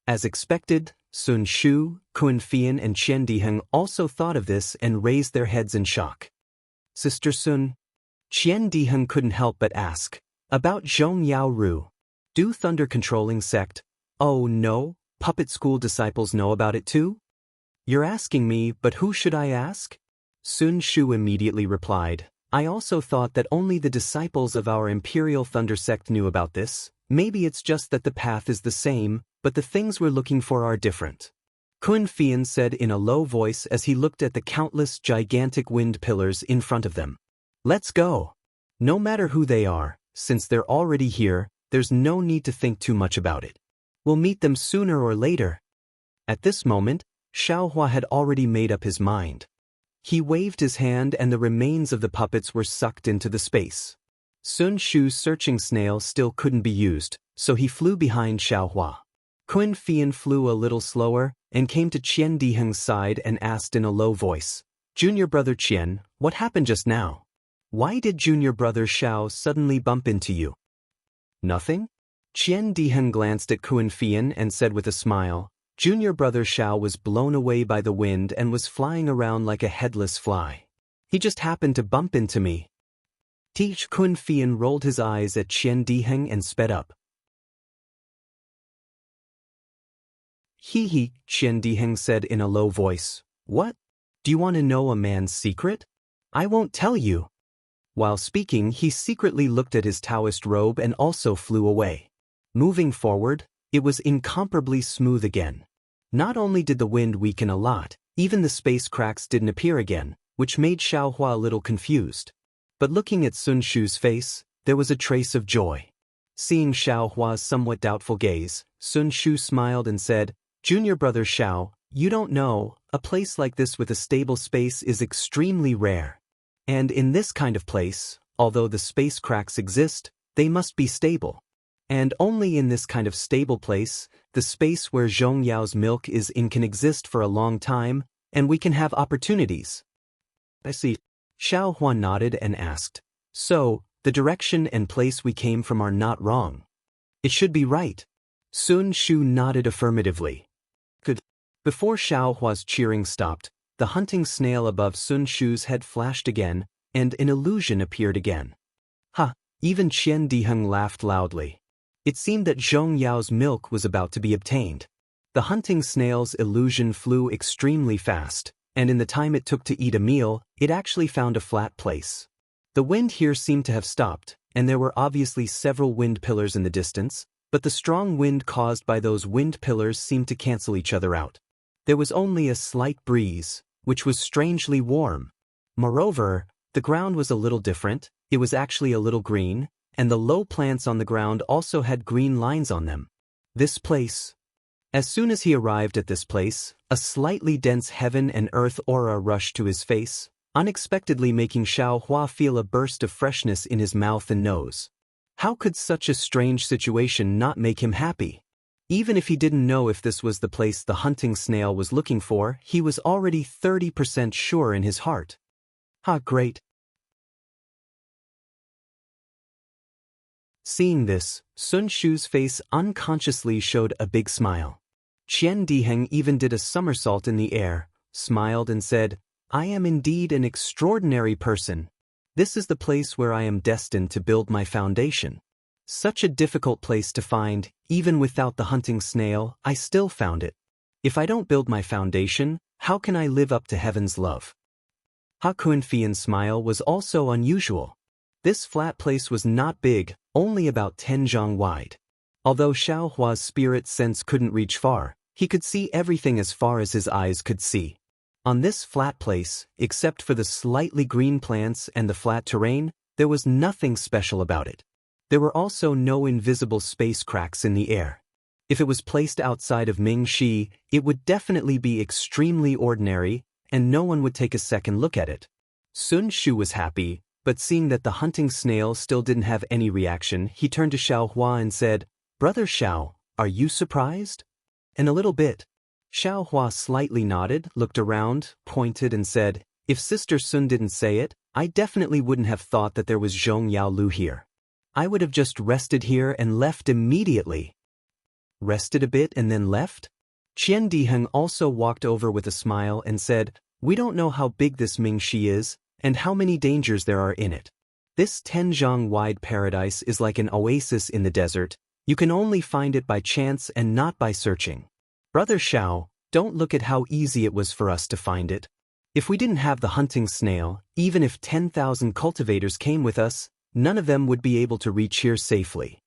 As expected, Sun Shu, Kun Fian and Qian Diheng also thought of this and raised their heads in shock. Sister Sun? Qian Diheng couldn't help but ask. About Zhongyao Ru. Do Thunder Controlling Sect? Oh no, puppet school disciples know about it too? You're asking me, but who should I ask? Sun Shu immediately replied. I also thought that only the disciples of our Imperial Thunder sect knew about this. Maybe it's just that the path is the same, but the things we're looking for are different. Kun Fian said in a low voice as he looked at the countless gigantic wind pillars in front of them. Let's go. No matter who they are, since they're already here, there's no need to think too much about it. We'll meet them sooner or later. At this moment, Xiaohua had already made up his mind. He waved his hand and the remains of the puppets were sucked into the space. Sun Shu's searching snail still couldn't be used, so he flew behind Xiaohua. Kun Fian flew a little slower and came to Qian Diheng's side and asked in a low voice, Junior brother Qian, what happened just now? Why did junior brother Xiao suddenly bump into you? Nothing? Qian Diheng glanced at Kun Fian and said with a smile, Junior brother Xiao was blown away by the wind and was flying around like a headless fly. He just happened to bump into me. Teach Kun Fian rolled his eyes at Qian Diheng and sped up. He, Qian Diheng said in a low voice. What? Do you want to know a man's secret? I won't tell you. While speaking, he secretly looked at his Taoist robe and also flew away. Moving forward, it was incomparably smooth again. Not only did the wind weaken a lot, even the space cracks didn't appear again, which made Xiaohua a little confused. But looking at Sun Shu's face, there was a trace of joy. Seeing Xiaohua's somewhat doubtful gaze, Sun Shu smiled and said, Junior brother Xiao, you don't know, a place like this with a stable space is extremely rare. And in this kind of place, although the space cracks exist, they must be stable. And only in this kind of stable place, the space where Zhongyao's milk is in can exist for a long time, and we can have opportunities. I see. Xiao Hua nodded and asked, so, the direction and place we came from are not wrong. It should be right. Sun Shu nodded affirmatively. Good. Before Xiao Hua's cheering stopped, the hunting snail above Sun Shu's head flashed again, and an illusion appeared again. Ha! Even Qian Diheng laughed loudly. It seemed that Zhong Yao's milk was about to be obtained. The hunting snail's illusion flew extremely fast, and in the time it took to eat a meal, it actually found a flat place. The wind here seemed to have stopped, and there were obviously several wind pillars in the distance, but the strong wind caused by those wind pillars seemed to cancel each other out. There was only a slight breeze, which was strangely warm. Moreover, the ground was a little different, it was actually a little green, and the low plants on the ground also had green lines on them. This place. As soon as he arrived at this place, a slightly dense heaven and earth aura rushed to his face, unexpectedly making Xiao Hua feel a burst of freshness in his mouth and nose. How could such a strange situation not make him happy? Even if he didn't know if this was the place the hunting snail was looking for, he was already 30% sure in his heart. Ha, great. Seeing this, Sun Shu's face unconsciously showed a big smile. Qian Diheng even did a somersault in the air, smiled and said, I am indeed an extraordinary person. This is the place where I am destined to build my foundation. Such a difficult place to find, even without the hunting snail, I still found it. If I don't build my foundation, how can I live up to heaven's love? Ha Kunfian's smile was also unusual. This flat place was not big, only about 10 zhang wide. Although Xiao Hua's spirit sense couldn't reach far, he could see everything as far as his eyes could see. On this flat place, except for the slightly green plants and the flat terrain, there was nothing special about it. There were also no invisible space cracks in the air. If it was placed outside of Mingxi, it would definitely be extremely ordinary, and no one would take a second look at it. Sun Shu was happy, but seeing that the hunting snail still didn't have any reaction, he turned to Xiao Hua and said, Brother Xiao, are you surprised? And a little bit. Xiao Hua slightly nodded, looked around, pointed and said, if Sister Sun didn't say it, I definitely wouldn't have thought that there was Zhong Yao Lu here. I would have just rested here and left immediately. Rested a bit and then left? Qian Diheng also walked over with a smile and said, we don't know how big this Mingxi is, and how many dangers there are in it. This 10 zhang wide paradise is like an oasis in the desert. You can only find it by chance and not by searching. Brother Xiao, don't look at how easy it was for us to find it. If we didn't have the hunting snail, even if 10,000 cultivators came with us, none of them would be able to reach here safely.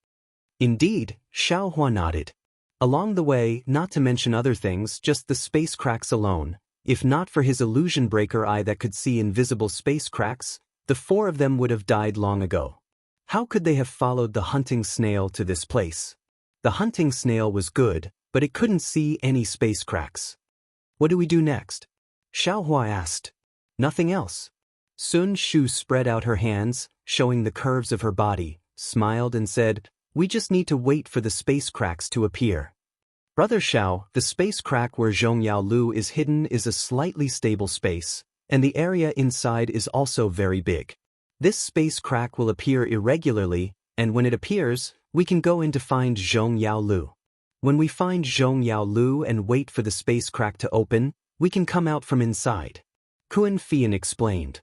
Indeed, Xiao Hua nodded. Along the way, not to mention other things, just the space cracks alone, if not for his illusion breaker eye that could see invisible space cracks, the 4 of them would have died long ago. How could they have followed the hunting snail to this place? The hunting snail was good, but it couldn't see any space cracks. What do we do next? Xiao Hua asked. Nothing else. Sun Shu spread out her hands, showing the curves of her body, smiled and said, we just need to wait for the space cracks to appear. Brother Xiao, the space crack where Zhong Yao Lu is hidden is a slightly stable space, and the area inside is also very big. This space crack will appear irregularly, and when it appears, we can go in to find Zhong Yao Lu. When we find Zhong Yao Lu and wait for the space crack to open, we can come out from inside. Kun Fian explained.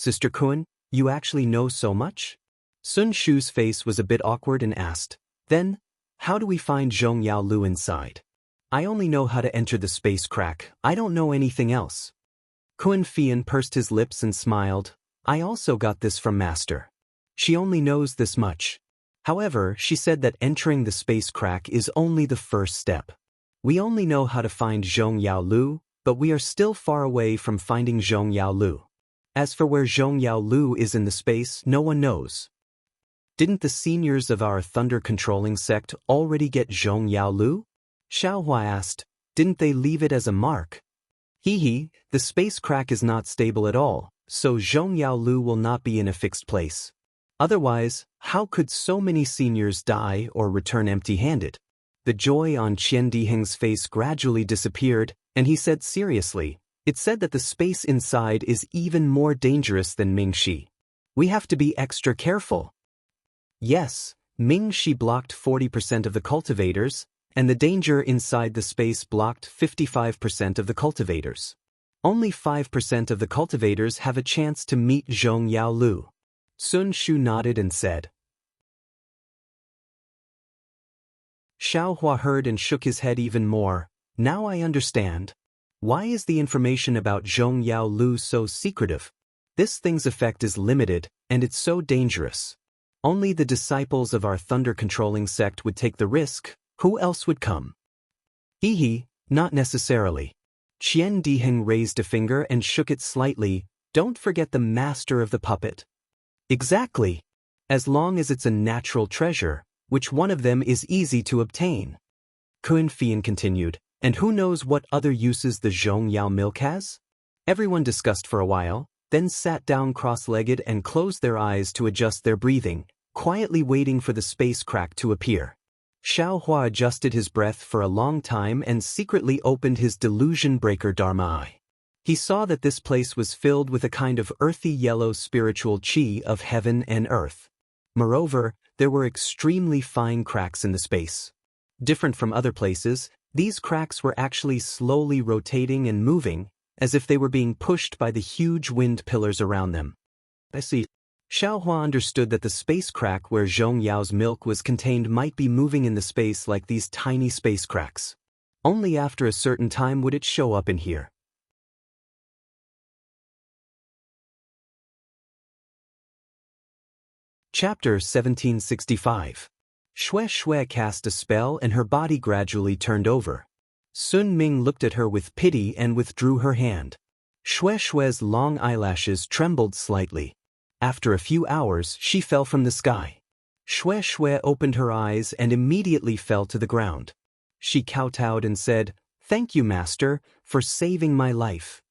Sister Kun, you actually know so much? Sun Shu's face was a bit awkward and asked, then, how do we find Zhong Yao Lu inside? I only know how to enter the space crack, I don't know anything else. Kun Fian pursed his lips and smiled, I also got this from Master. She only knows this much. However, she said that entering the space crack is only the first step. We only know how to find Zhong Yao Lu, but we are still far away from finding Zhong Yao Lu. As for where Zhong Yao Lu is in the space, no one knows. Didn't the seniors of our thunder-controlling sect already get Zhong Yao Lu? Xiaohua asked, didn't they leave it as a mark? The space crack is not stable at all, so Zhong Yao Lu will not be in a fixed place. Otherwise, how could so many seniors die or return empty-handed? The joy on Qian Diheng's face gradually disappeared, and he said seriously, it said that the space inside is even more dangerous than Mingxi. We have to be extra careful. Yes, Mingxi blocked 40% of the cultivators, and the danger inside the space blocked 55% of the cultivators. Only 5% of the cultivators have a chance to meet Zhong Yao Lu. Sun Shu nodded and said. Xiaohua heard and shook his head even more. Now I understand. Why is the information about Zhong Yao Lu so secretive? This thing's effect is limited, and it's so dangerous. Only the disciples of our thunder-controlling sect would take the risk. Who else would come? Not necessarily. Qian Diheng raised a finger and shook it slightly. Don't forget the master of the puppet. Exactly. As long as it's a natural treasure, which one of them is easy to obtain? Kun Fian continued, and who knows what other uses the Zhong Yao milk has? Everyone discussed for a while, then sat down cross-legged and closed their eyes to adjust their breathing, quietly waiting for the space crack to appear. Xiaohua adjusted his breath for a long time and secretly opened his delusion breaker Dharma eye. He saw that this place was filled with a kind of earthy yellow spiritual qi of heaven and earth. Moreover, there were extremely fine cracks in the space. Different from other places, these cracks were actually slowly rotating and moving, as if they were being pushed by the huge wind pillars around them. I see. Xiaohua understood that the space crack where Zhong Yao's milk was contained might be moving in the space like these tiny space cracks. Only after a certain time would it show up in here. Chapter 1765. Xue Xue cast a spell and her body gradually turned over. Sun Ming looked at her with pity and withdrew her hand. Xue Xue's long eyelashes trembled slightly. After a few hours, she fell from the sky. Xue Xue opened her eyes and immediately fell to the ground. She kowtowed and said, "Thank you, Master, for saving my life."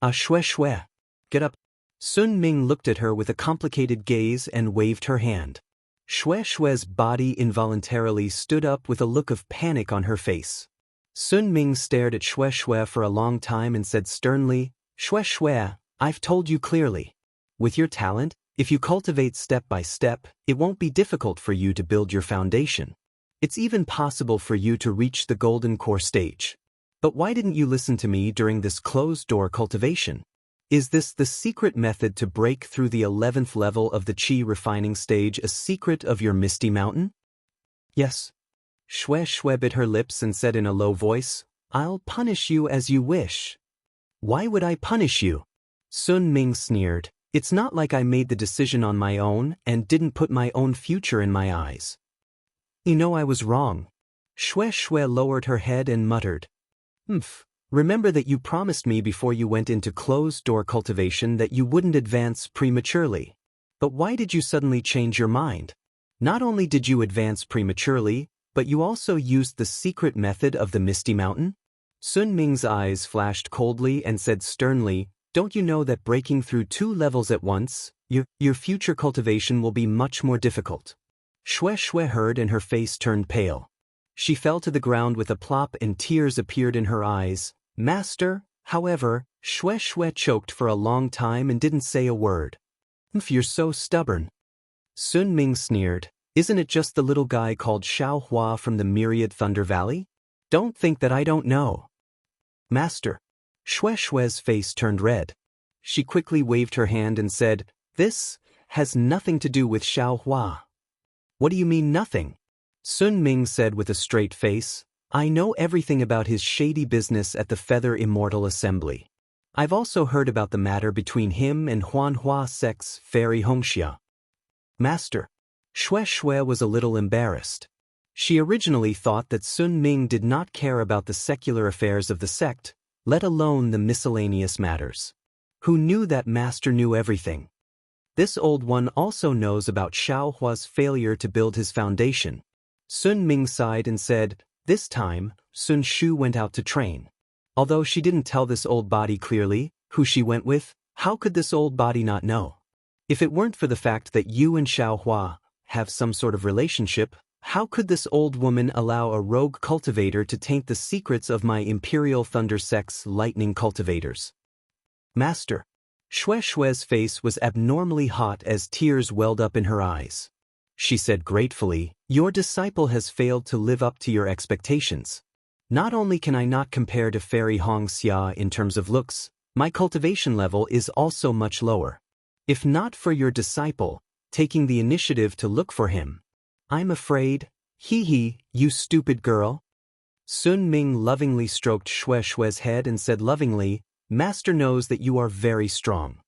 Xue Xue, get up." Sun Ming looked at her with a complicated gaze and waved her hand. Xue Xue's body involuntarily stood up with a look of panic on her face. Sun Ming stared at Xue Xue for a long time and said sternly, "Xue Xue, I've told you clearly. With your talent, if you cultivate step by step, it won't be difficult for you to build your foundation. It's even possible for you to reach the golden core stage. But why didn't you listen to me during this closed-door cultivation? Is this the secret method to break through the 11th level of the Qi refining stage, a secret of your Misty Mountain?" "Yes." Xue Xue bit her lips and said in a low voice, "I'll punish you as you wish." "Why would I punish you?" Sun Ming sneered. "It's not like I made the decision on my own and didn't put my own future in my eyes." "You know I was wrong." Xue Xue lowered her head and muttered, Remember that you promised me before you went into closed-door cultivation that you wouldn't advance prematurely. But why did you suddenly change your mind? Not only did you advance prematurely, but you also used the secret method of the Misty Mountain?" Sun Ming's eyes flashed coldly and said sternly, "Don't you know that breaking through 2 levels at once, your future cultivation will be much more difficult?" Xue Xue heard and her face turned pale. She fell to the ground with a plop and tears appeared in her eyes. "Master," however, Xue Xue choked for a long time and didn't say a word. "You're so stubborn." Sun Ming sneered, "Isn't it just the little guy called Xiaohua from the Myriad Thunder Valley? Don't think that I don't know." "Master." Xue Xue's face turned red. she quickly waved her hand and said, "This has nothing to do with Xiaohua." "What do you mean nothing?" Sun Ming said with a straight face. "I know everything about his shady business at the Feather Immortal Assembly. I've also heard about the matter between him and Huanhua Sect's Fairy Hongxia." "Master." Xue was a little embarrassed. She originally thought that Sun Ming did not care about the secular affairs of the sect, let alone the miscellaneous matters. Who knew that Master knew everything? This old one also knows about Xiaohua's failure to build his foundation. Sun Ming sighed and said, "This time, Sun Shu went out to train." Although she didn't tell this old body clearly who she went with, how could this old body not know? If it weren't for the fact that you and Xiaohua have some sort of relationship, how could this old woman allow a rogue cultivator to taint the secrets of my Imperial Thunder Sect's lightning cultivators? "Master." Xue's face was abnormally hot as tears welled up in her eyes. She said gratefully, "Your disciple has failed to live up to your expectations. Not only can I not compare to Fairy Hongxia in terms of looks, my cultivation level is also much lower. If not for your disciple taking the initiative to look for him, I'm afraid, you stupid girl." Sun Ming lovingly stroked Xue's head and said lovingly, "Master knows that you are very strong.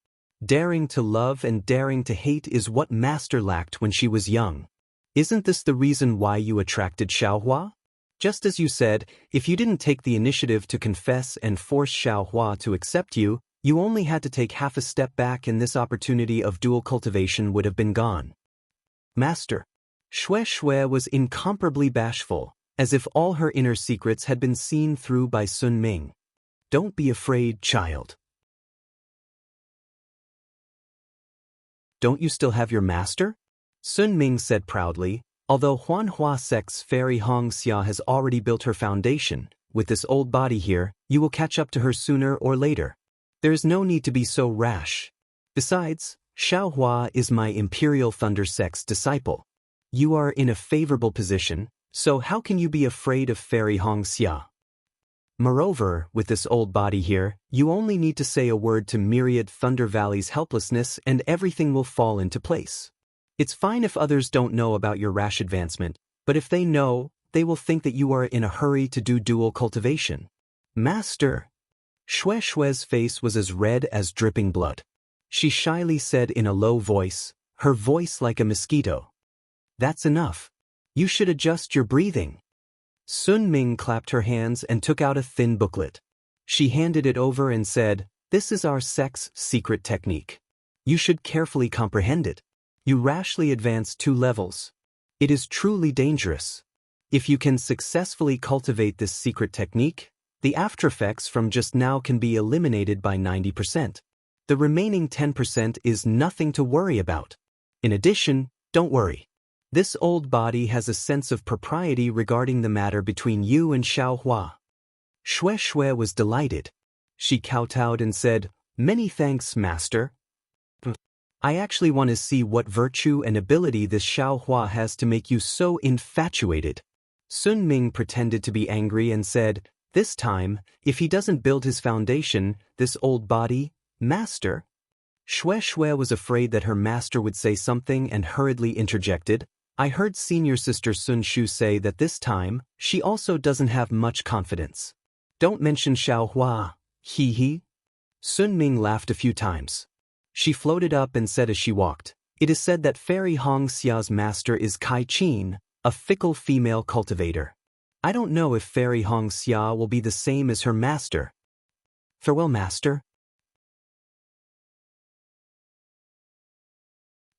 Daring to love and daring to hate is what Master lacked when she was young. Isn't this the reason why you attracted Xiaohua? Just as you said, if you didn't take the initiative to confess and force Xiaohua to accept you, you only had to take half a step back and this opportunity of dual cultivation would have been gone." "Master." Xue was incomparably bashful, as if all her inner secrets had been seen through by Sun Ming. "Don't be afraid, child. Don't you still have your master?" Sun Ming said proudly. "Although Huanhua Sect's Fairy Hongxia has already built her foundation, with this old body here, you will catch up to her sooner or later. There is no need to be so rash. Besides, Xiaohua is my Imperial Thunder Sect's disciple. You are in a favorable position, so how can you be afraid of Fairy Hongxia? Moreover, with this old body here, you only need to say a word to Myriad Thunder Valley's helplessness and everything will fall into place. It's fine if others don't know about your rash advancement, but if they know, they will think that you are in a hurry to do dual cultivation." "Master." Xue's face was as red as dripping blood. She shyly said in a low voice, her voice like a mosquito, "That's enough. You should adjust your breathing." Sun Ming clapped her hands and took out a thin booklet. She handed it over and said, "This is our sect's secret technique. You should carefully comprehend it. You rashly advance 2 levels. It is truly dangerous. If you can successfully cultivate this secret technique, the aftereffects from just now can be eliminated by 90%. The remaining 10% is nothing to worry about. In addition, don't worry. This old body has a sense of propriety regarding the matter between you and Xiaohua." Xue was delighted. She kowtowed and said, "Many thanks, Master. I actually want to see what virtue and ability this Xiaohua has to make you so infatuated." Sun Ming pretended to be angry and said, "This time, if he doesn't build his foundation, this old body, Master." Xue was afraid that her master would say something and hurriedly interjected, "I heard senior sister Sun Shu say that this time, she also doesn't have much confidence. Don't mention Xiaohua, Sun Ming laughed a few times. She floated up and said as she walked, "It is said that Fairy Hongxia's master is Kai Qin, a fickle female cultivator. I don't know if Fairy Hongxia will be the same as her master. Farewell, Master."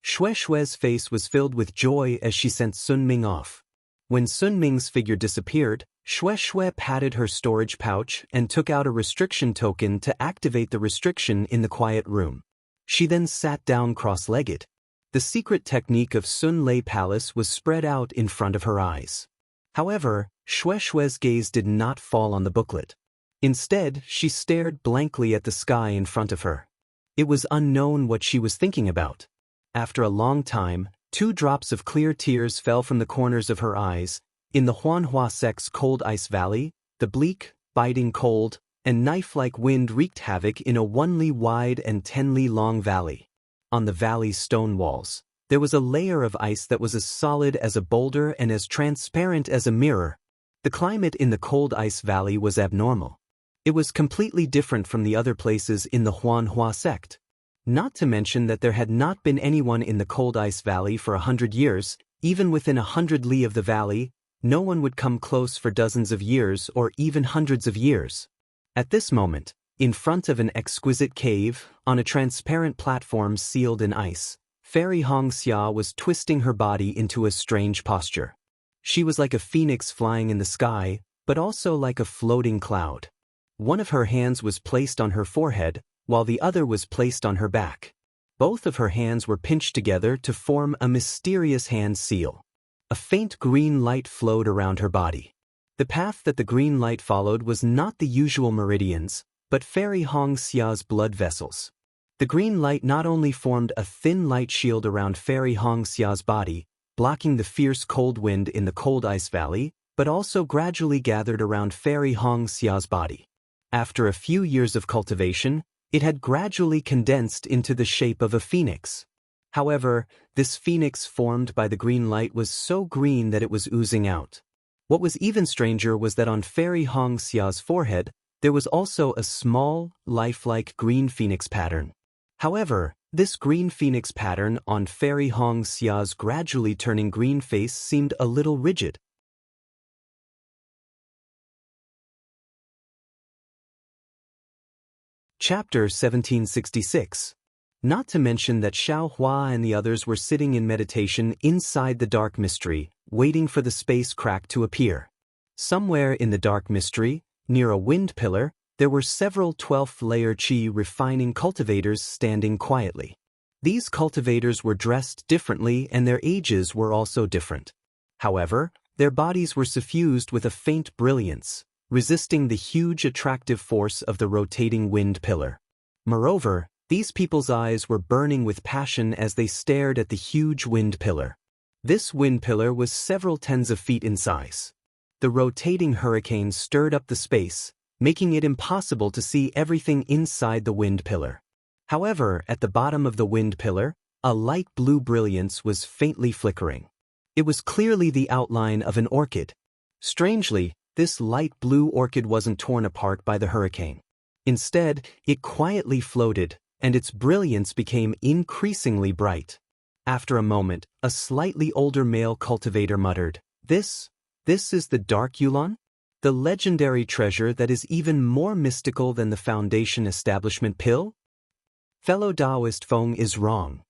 Xue's face was filled with joy as she sent Sun Ming off. When Sun Ming's figure disappeared, Xue patted her storage pouch and took out a restriction token to activate the restriction in the quiet room. She then sat down cross-legged. The secret technique of Sun Lei Palace was spread out in front of her eyes. However, Xue's gaze did not fall on the booklet. Instead, she stared blankly at the sky in front of her. It was unknown what she was thinking about. After a long time, 2 drops of clear tears fell from the corners of her eyes. In the Huanhua Sect's cold ice valley, the bleak, biting cold, and knife-like wind wreaked havoc in a 1 li wide and 10 li long valley. On the valley's stone walls, there was a layer of ice that was as solid as a boulder and as transparent as a mirror. The climate in the cold ice valley was abnormal. It was completely different from the other places in the Huanhua sect. Not to mention that there had not been anyone in the cold ice valley for 100 years, even within 100 li of the valley, no one would come close for dozens of years or even hundreds of years. At this moment, in front of an exquisite cave, on a transparent platform sealed in ice, Fairy Hongxia was twisting her body into a strange posture. She was like a phoenix flying in the sky, but also like a floating cloud. One of her hands was placed on her forehead, while the other was placed on her back. Both of her hands were pinched together to form a mysterious hand seal. A faint green light flowed around her body. The path that the green light followed was not the usual meridians, but Fairy Hongxia's blood vessels. The green light not only formed a thin light shield around Fairy Hongxia's body, blocking the fierce cold wind in the cold ice valley, but also gradually gathered around Fairy Hongxia's body. After a few years of cultivation, it had gradually condensed into the shape of a phoenix. However, this phoenix formed by the green light was so green that it was oozing out. What was even stranger was that on Fairy Hongxia's forehead, there was also a small, lifelike green phoenix pattern. However, this green phoenix pattern on Fairy Hongxia's gradually turning green face seemed a little rigid. Chapter 1766. Not to mention that Xiao Hua and the others were sitting in meditation inside the dark mystery, waiting for the space crack to appear. Somewhere in the dark mystery, near a wind pillar, there were several 12th-layer Qi refining cultivators standing quietly. These cultivators were dressed differently and their ages were also different. However, their bodies were suffused with a faint brilliance, resisting the huge attractive force of the rotating wind pillar. Moreover, these people's eyes were burning with passion as they stared at the huge wind pillar. This wind pillar was several tens of feet in size. The rotating hurricane stirred up the space, making it impossible to see everything inside the wind pillar. However, at the bottom of the wind pillar, a light blue brilliance was faintly flickering. It was clearly the outline of an orchid. Strangely, this light blue orchid wasn't torn apart by the hurricane. Instead, it quietly floated, and its brilliance became increasingly bright. After a moment, a slightly older male cultivator muttered, This is the Dark Yulan? The legendary treasure that is even more mystical than the Foundation establishment pill? Fellow Taoist Feng is wrong.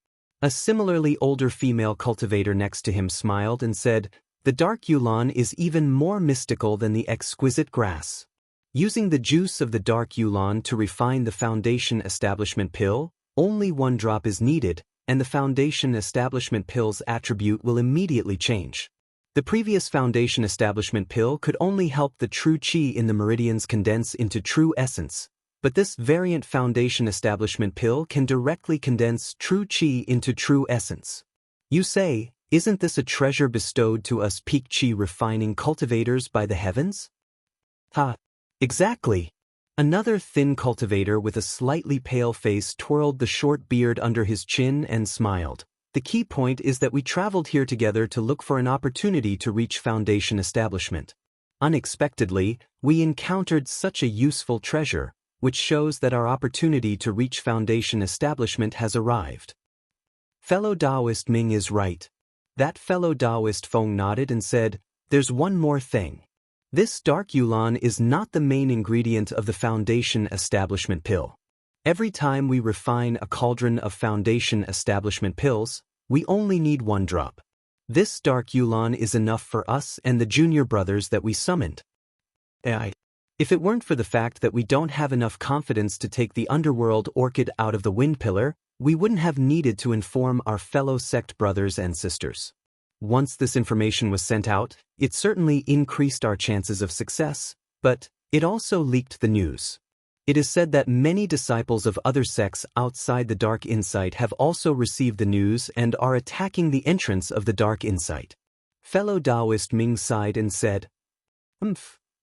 A similarly older female cultivator next to him smiled and said, The Dark Yulan is even more mystical than the exquisite grass. Using the juice of the Dark Yulan to refine the Foundation establishment pill, only 1 drop is needed, and the Foundation establishment pill's attribute will immediately change. The previous Foundation establishment pill could only help the true Qi in the meridians condense into true essence, but this variant Foundation establishment pill can directly condense true Qi into true essence. You say, isn't this a treasure bestowed to us peak Qi refining cultivators by the heavens? Ha! Exactly. Another thin cultivator with a slightly pale face twirled the short beard under his chin and smiled. The key point is that we traveled here together to look for an opportunity to reach Foundation establishment. Unexpectedly, we encountered such a useful treasure, which shows that our opportunity to reach Foundation establishment has arrived. Fellow Taoist Ming is right. That fellow Taoist Feng nodded and said, There's one more thing. This Dark Yulan is not the main ingredient of the Foundation establishment pill. Every time we refine a cauldron of Foundation establishment pills, we only need 1 drop. This Dark Yulan is enough for us and the junior brothers that we summoned. If it weren't for the fact that we don't have enough confidence to take the underworld orchid out of the wind pillar, we wouldn't have needed to inform our fellow sect brothers and sisters. Once this information was sent out, it certainly increased our chances of success, but it also leaked the news. It is said that many disciples of other sects outside the Dark Insight have also received the news and are attacking the entrance of the Dark Insight. Fellow Taoist Ming sighed and said,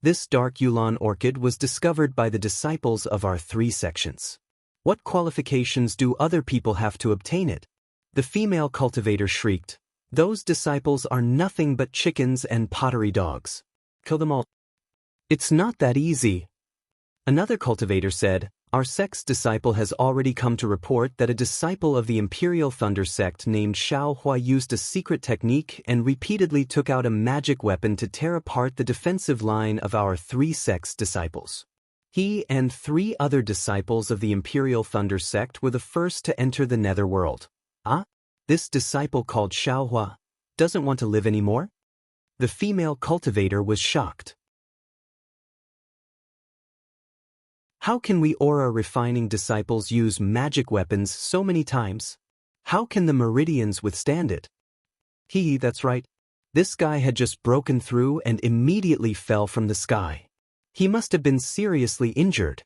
This dark Yulon orchid was discovered by the disciples of our 3 sections. What qualifications do other people have to obtain it? The female cultivator shrieked. Those disciples are nothing but chickens and pottery dogs. Kill them all. It's not that easy. Another cultivator said, our sect's disciple has already come to report that a disciple of the Imperial Thunder sect named Xiaohua used a secret technique and repeatedly took out a magic weapon to tear apart the defensive line of our 3 sect's disciples. He and 3 other disciples of the Imperial Thunder sect were the first to enter the netherworld. Ah? This disciple called Xiaohua doesn't want to live anymore? The female cultivator was shocked. How can we aura-refining disciples use magic weapons so many times? How can the meridians withstand it? That's right. This guy had just broken through and immediately fell from the sky. He must have been seriously injured.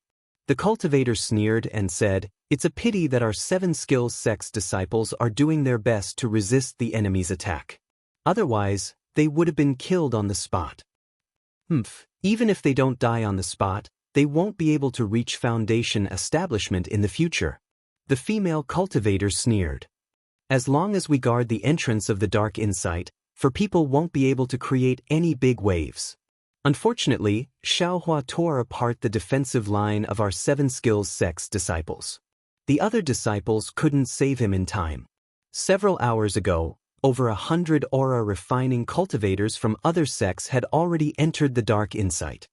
The cultivator sneered and said, it's a pity that our 7 skills sect's disciples are doing their best to resist the enemy's attack. Otherwise, they would have been killed on the spot. Even if they don't die on the spot, they won't be able to reach foundation establishment in the future. The female cultivator sneered. As long as we guard the entrance of the dark insight, for people won't be able to create any big waves. Unfortunately, Xiaohua tore apart the defensive line of our 7 skills sect's disciples. The other disciples couldn't save him in time. Several hours ago, over 100 aura-refining cultivators from other sects had already entered the dark insight.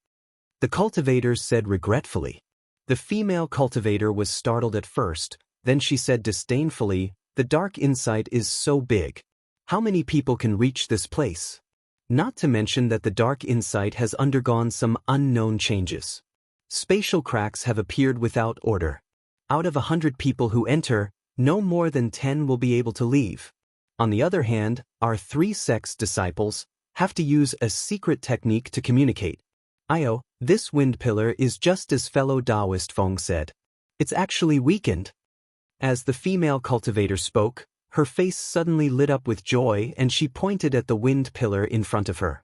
The cultivator said regretfully. The female cultivator was startled at first, then she said disdainfully, the dark insight is so big. How many people can reach this place? Not to mention that the dark insight has undergone some unknown changes. Spatial cracks have appeared without order. Out of 100 people who enter, no more than 10 will be able to leave. On the other hand, our 3 sects disciples have to use a secret technique to communicate. This wind pillar is just as fellow Taoist Feng said. It's actually weakened. As the female cultivator spoke, her face suddenly lit up with joy and she pointed at the wind pillar in front of her.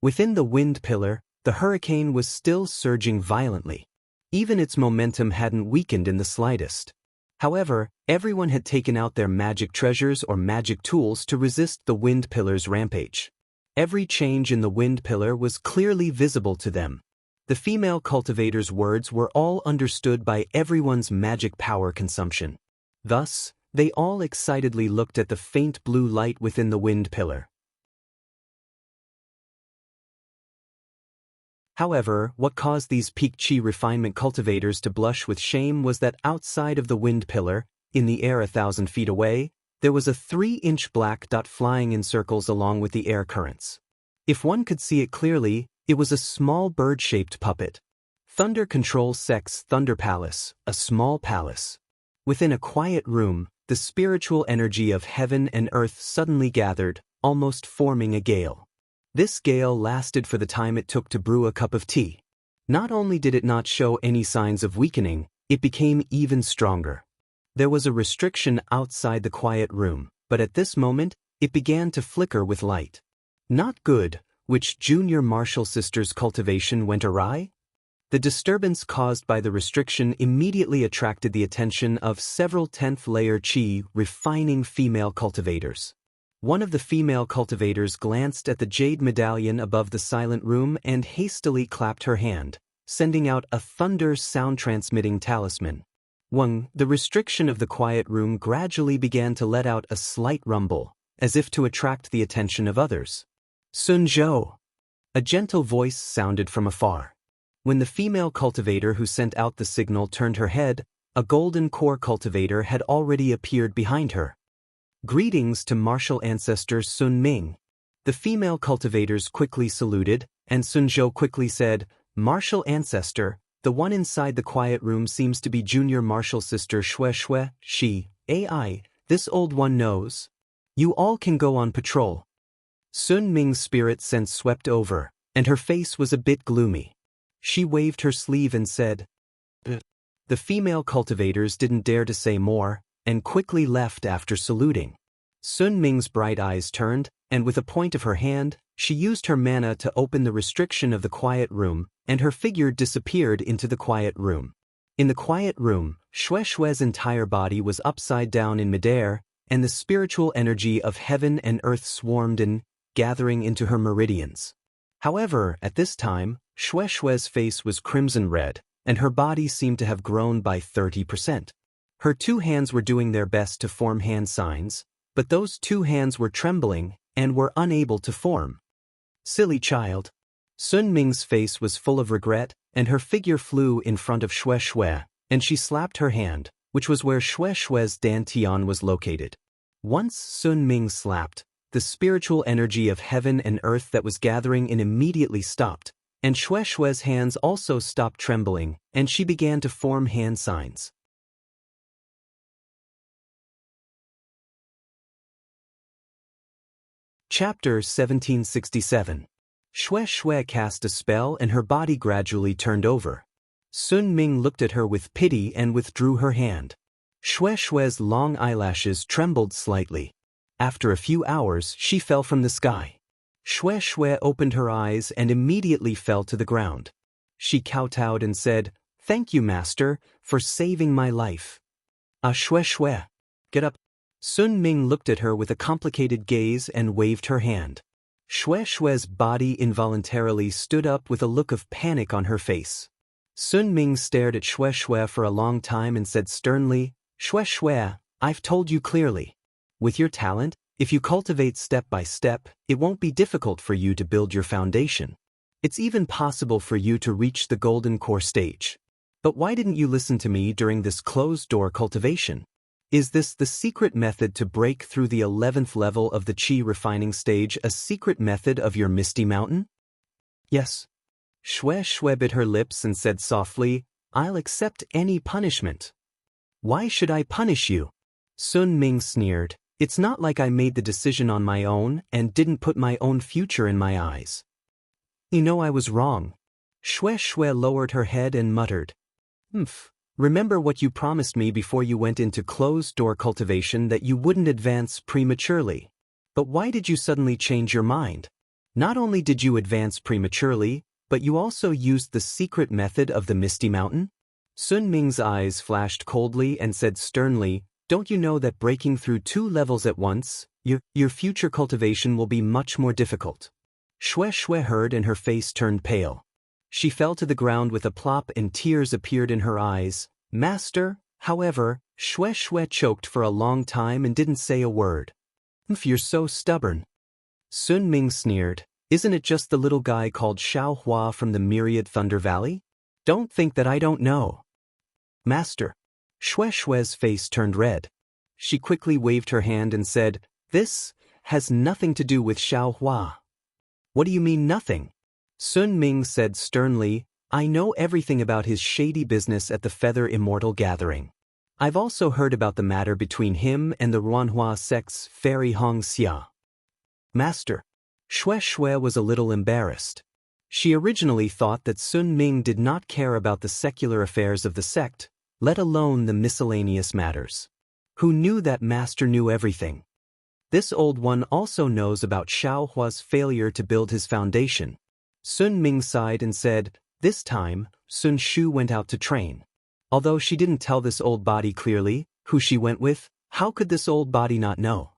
Within the wind pillar, the hurricane was still surging violently. Even its momentum hadn't weakened in the slightest. However, everyone had taken out their magic treasures or magic tools to resist the wind pillar's rampage. Every change in the wind pillar was clearly visible to them. The female cultivator's words were all understood by everyone's magic power consumption. Thus, they all excitedly looked at the faint blue light within the wind pillar. However, what caused these peak chi refinement cultivators to blush with shame was that outside of the wind pillar, in the air 1,000 feet away, there was a 3-inch black dot flying in circles along with the air currents. If one could see it clearly, it was a small bird-shaped puppet. Thunder Control Sect's Thunder Palace, a small palace. Within a quiet room, the spiritual energy of heaven and earth suddenly gathered, almost forming a gale. This gale lasted for the time it took to brew a cup of tea. Not only did it not show any signs of weakening, it became even stronger. There was a restriction outside the quiet room, but at this moment, it began to flicker with light. Not good. Which junior martial sister's cultivation went awry? The disturbance caused by the restriction immediately attracted the attention of several 10th layer chi refining female cultivators. One of the female cultivators glanced at the jade medallion above the silent room and hastily clapped her hand, sending out a thunder sound-transmitting talisman. The restriction of the quiet room gradually began to let out a slight rumble, as if to attract the attention of others. Sun Zhou. A gentle voice sounded from afar. When the female cultivator who sent out the signal turned her head, a golden core cultivator had already appeared behind her. Greetings to martial ancestor Sun Ming. The female cultivators quickly saluted, and Sun Zhou quickly said, Martial ancestor, the one inside the quiet room seems to be junior martial sister Shui. This old one knows. You all can go on patrol. Sun Ming's spirit sense swept over, and her face was a bit gloomy. She waved her sleeve and said, The female cultivators didn't dare to say more, and quickly left after saluting. Sun Ming's bright eyes turned, and with a point of her hand, She used her mana to open the restriction of the quiet room, and her figure disappeared into the quiet room. In the quiet room, Shue's entire body was upside down in midair, and the spiritual energy of heaven and earth swarmed in, gathering into her meridians. However, at this time, Shue's face was crimson red, and her body seemed to have grown by 30%. Her two hands were doing their best to form hand signs, but those two hands were trembling and were unable to form. Silly child. Sun Ming's face was full of regret, and her figure flew in front of Shui, and she slapped her hand, which was where Shui's dantian was located. Once Sun Ming slapped, the spiritual energy of heaven and earth that was gathering in immediately stopped, and Shui's hands also stopped trembling, and she began to form hand signs. Chapter 1767. Shui cast a spell and her body gradually turned over. Sun Ming looked at her with pity and withdrew her hand. Shui's long eyelashes trembled slightly. After a few hours, she fell from the sky. Shui opened her eyes and immediately fell to the ground. She kowtowed and said, "Thank you, master, for saving my life." Shui, get up." Sun Ming looked at her with a complicated gaze and waved her hand. Shui's body involuntarily stood up with a look of panic on her face. Sun Ming stared at Shui for a long time and said sternly, "Shui, I've told you clearly. With your talent, if you cultivate step by step, it won't be difficult for you to build your foundation. It's even possible for you to reach the golden core stage. But why didn't you listen to me during this closed-door cultivation? Is this the secret method to break through the 11th level of the Qi refining stage, a secret method of your Misty Mountain?" "Yes." Shui bit her lips and said softly, "I'll accept any punishment." "Why should I punish you?" Sun Ming sneered. "It's not like I made the decision on my own and didn't put my own future in my eyes." "You know I was wrong." Shui lowered her head and muttered, "Humph. Remember what you promised me before you went into closed-door cultivation, that you wouldn't advance prematurely. But why did you suddenly change your mind? Not only did you advance prematurely, but you also used the secret method of the Misty Mountain?" Sun Ming's eyes flashed coldly and said sternly, "Don't you know that breaking through 2 levels at once, your future cultivation will be much more difficult?" Shui heard and her face turned pale. She fell to the ground with a plop and tears appeared in her eyes. "Master," however, Shui choked for a long time and didn't say a word. "If you're so stubborn." Sun Ming sneered, "Isn't it just the little guy called Xiaohua from the Myriad Thunder Valley? Don't think that I don't know." "Master." Shui's face turned red. She quickly waved her hand and said, "This has nothing to do with Xiaohua." "What do you mean nothing?" Sun Ming said sternly, "I know everything about his shady business at the Feather Immortal gathering. I've also heard about the matter between him and the Ruanhua sect's fairy Hongxia." "Master." Shui was a little embarrassed. She originally thought that Sun Ming did not care about the secular affairs of the sect, let alone the miscellaneous matters. Who knew that master knew everything? This old one also knows about Xiaohua's failure to build his foundation. Sun Ming sighed and said, "This time, Sun Shu went out to train." Although she didn't tell this old body clearly who she went with, how could this old body not know?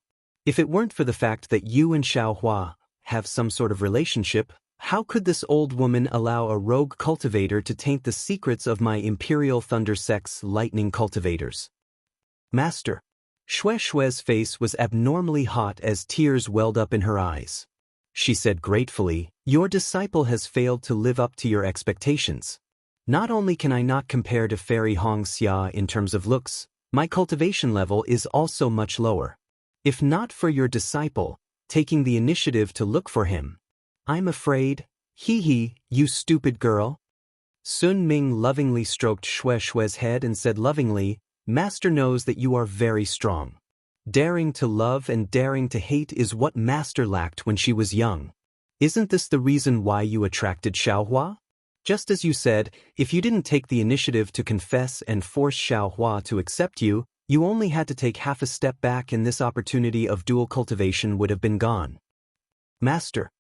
If it weren't for the fact that you and Xiaohua have some sort of relationship, how could this old woman allow a rogue cultivator to taint the secrets of my Imperial Thunder Sect's lightning cultivators? "Master." Shui's face was abnormally hot as tears welled up in her eyes. She said gratefully, "Your disciple has failed to live up to your expectations. Not only can I not compare to Fairy Hongxia in terms of looks, my cultivation level is also much lower. If not for your disciple taking the initiative to look for him, I'm afraid, you stupid girl." Sun Ming lovingly stroked Shui's head and said lovingly, "Master knows that you are very strong. Daring to love and daring to hate is what Master lacked when she was young. Isn't this the reason why you attracted Xiaohua? Just as you said, if you didn't take the initiative to confess and force Xiaohua to accept you, you only had to take half a step back and this opportunity of dual cultivation would have been gone." "Master."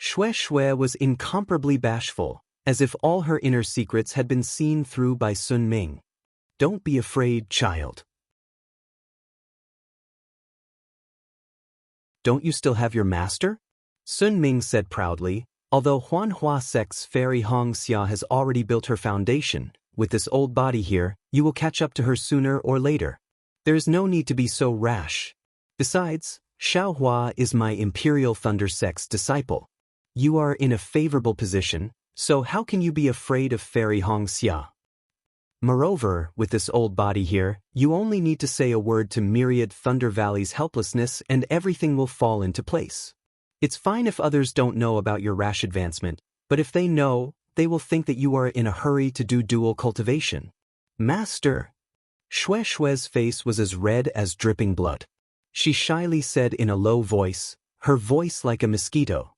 Shui was incomparably bashful, as if all her inner secrets had been seen through by Sun Ming. Don't be afraid, child. Don't you still have your master? Sun Ming said proudly. Although Huanhua Sect's Fairy Hong Xia has already built her foundation, with this old body here, you will catch up to her sooner or later. There is no need to be so rash. Besides, Xiaohua is my Imperial Thunder Sect's disciple. You are in a favorable position, so how can you be afraid of Fairy Hong Xia? Moreover, with this old body here, you only need to say a word to Myriad Thunder Valley's helplessness and everything will fall into place. It's fine if others don't know about your rash advancement, but if they know, they will think that you are in a hurry to do dual cultivation. Master! Shui's face was as red as dripping blood. She shyly said in a low voice, her voice like a mosquito.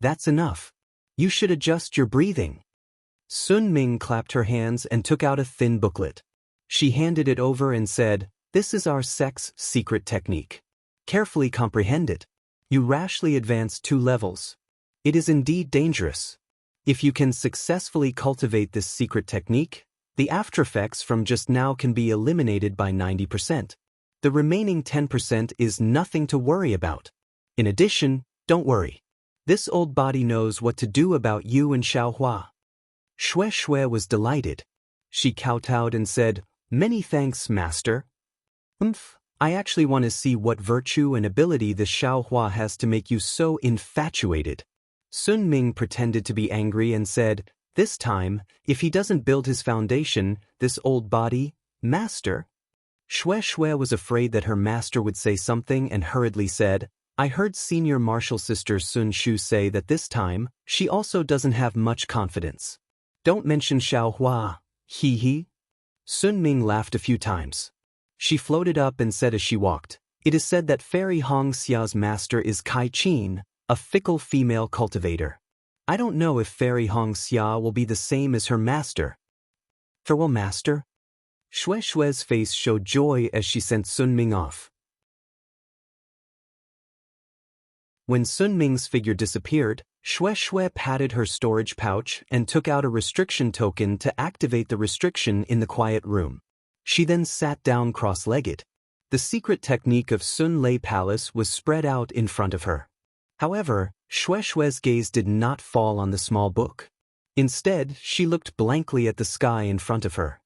That's enough. You should adjust your breathing. Sun Ming clapped her hands and took out a thin booklet. She handed it over and said, "This is our sect's secret technique. Carefully comprehend it. You rashly advance 2 levels. It is indeed dangerous. If you can successfully cultivate this secret technique, the aftereffects from just now can be eliminated by 90%. The remaining 10% is nothing to worry about. In addition, don't worry. This old body knows what to do about you and Xiaohua." Shui was delighted. She kowtowed and said, "Many thanks, master." I actually want to see what virtue and ability this Xiaohua has to make you so infatuated." Sun Ming pretended to be angry and said, "This time, if he doesn't build his foundation, this old body, master." Shui was afraid that her master would say something and hurriedly said, "I heard senior martial sister Sun Shu say that this time, she also doesn't have much confidence. Don't mention Xiaohua, he. Sun Ming laughed a few times. She floated up and said as she walked, "It is said that Fairy Hong Xia's master is Kai Qin, a fickle female cultivator. I don't know if Fairy Hong Xia will be the same as her master." "Farewell, master." Shui's face showed joy as she sent Sun Ming off. When Sun Ming's figure disappeared, Shui patted her storage pouch and took out a restriction token to activate the restriction in the quiet room. She then sat down cross-legged. The secret technique of Sun Lei Palace was spread out in front of her. However, Shui's gaze did not fall on the small book. Instead, she looked blankly at the sky in front of her.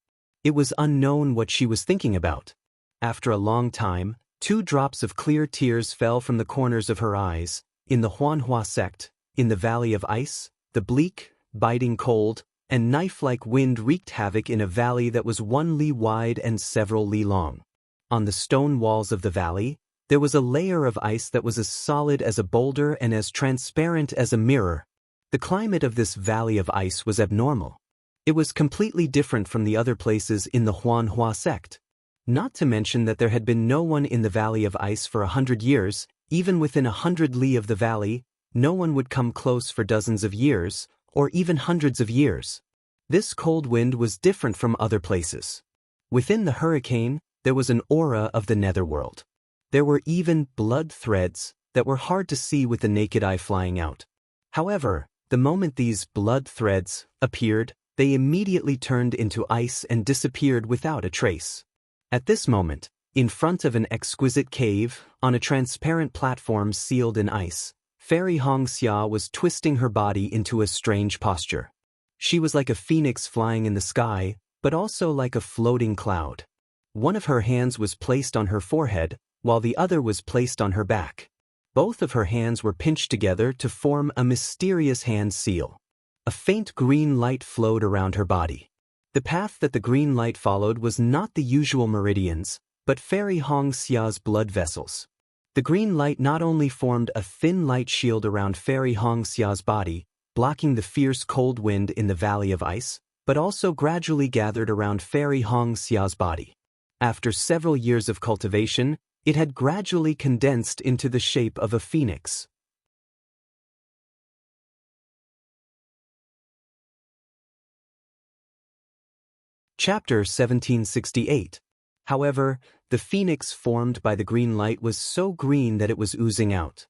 It was unknown what she was thinking about. After a long time, 2 drops of clear tears fell from the corners of her eyes. In the Huanhua sect, in the Valley of Ice, the bleak, biting cold, and knife-like wind wreaked havoc in a valley that was 1 li wide and several li long. On the stone walls of the valley, there was a layer of ice that was as solid as a boulder and as transparent as a mirror. The climate of this Valley of Ice was abnormal. It was completely different from the other places in the Huanhua sect. Not to mention that there had been no one in the Valley of Ice for 100 years, even within 100 li of the valley, no one would come close for dozens of years, or even hundreds of years. This cold wind was different from other places. Within the hurricane, there was an aura of the netherworld. There were even blood threads that were hard to see with the naked eye flying out. However, the moment these blood threads appeared, they immediately turned into ice and disappeared without a trace. At this moment, in front of an exquisite cave, on a transparent platform sealed in ice, Fairy Hong Xia was twisting her body into a strange posture. She was like a phoenix flying in the sky, but also like a floating cloud. One of her hands was placed on her forehead, while the other was placed on her back. Both of her hands were pinched together to form a mysterious hand seal. A faint green light flowed around her body. The path that the green light followed was not the usual meridians, but Fairy Hong Xia's blood vessels. The green light not only formed a thin light shield around Fairy Hong Xia's body, blocking the fierce cold wind in the Valley of Ice, but also gradually gathered around Fairy Hong Xia's body. After several years of cultivation, it had gradually condensed into the shape of a phoenix. Chapter 1768. However, the phoenix formed by the green light was so green that it was oozing out.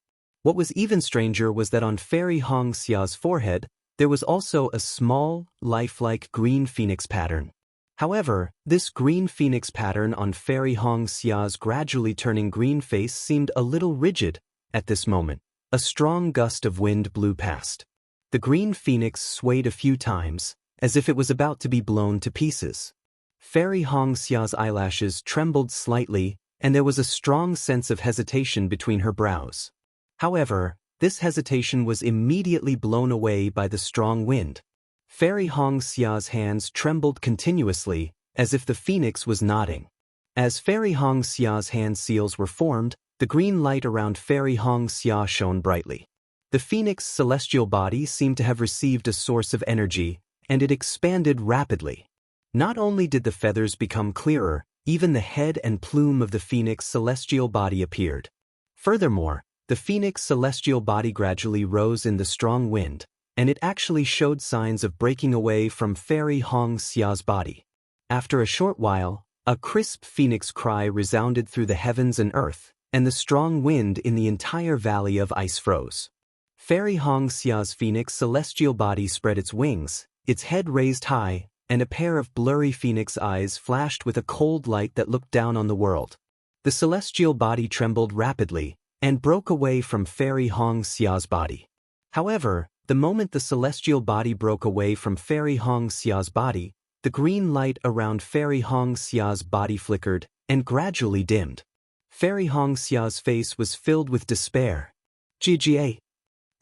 What was even stranger was that on Fairy Hongxia's forehead, there was also a small, lifelike green phoenix pattern. However, this green phoenix pattern on Fairy Hongxia's gradually turning green face seemed a little rigid at this moment. A strong gust of wind blew past. The green phoenix swayed a few times, as if it was about to be blown to pieces. Fairy Hongxia's eyelashes trembled slightly, and there was a strong sense of hesitation between her brows. However, this hesitation was immediately blown away by the strong wind. Fairy Hongxia's hands trembled continuously, as if the phoenix was nodding. As Fairy Hongxia's hand seals were formed, the green light around Fairy Hongxia shone brightly. The phoenix celestial body seemed to have received a source of energy, and it expanded rapidly. Not only did the feathers become clearer, even the head and plume of the phoenix celestial body appeared. Furthermore, the phoenix celestial body gradually rose in the strong wind, and it actually showed signs of breaking away from Fairy Hongxia's body. After a short while, a crisp phoenix cry resounded through the heavens and earth, and the strong wind in the entire valley of ice froze. Fairy Hongxia's phoenix celestial body spread its wings, its head raised high, and a pair of blurry phoenix eyes flashed with a cold light that looked down on the world. The celestial body trembled rapidly, and broke away from Fairy Hongxia's body. However, the moment the celestial body broke away from Fairy Hongxia's body, the green light around Fairy Hongxia's body flickered and gradually dimmed. Fairy Hongxia's face was filled with despair. "Jijie!"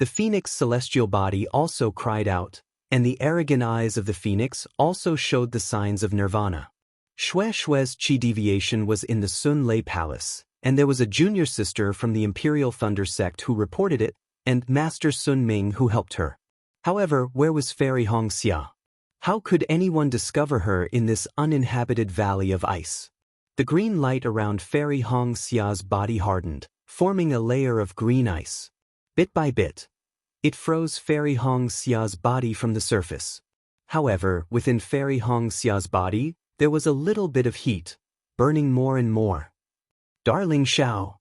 The phoenix celestial body also cried out, and the arrogant eyes of the phoenix also showed the signs of nirvana. Xue Xue's chi deviation was in the Sun Lei Palace, and there was a junior sister from the Imperial Thunder sect who reported it, and Master Sun Ming who helped her. However, where was Fairy Hongxia? How could anyone discover her in this uninhabited valley of ice? The green light around Fairy Hongxia's body hardened, forming a layer of green ice. Bit by bit, it froze Fairy Hongxia's body from the surface. However, within Fairy Hongxia's body, there was a little bit of heat, burning more and more. Darling Xiao.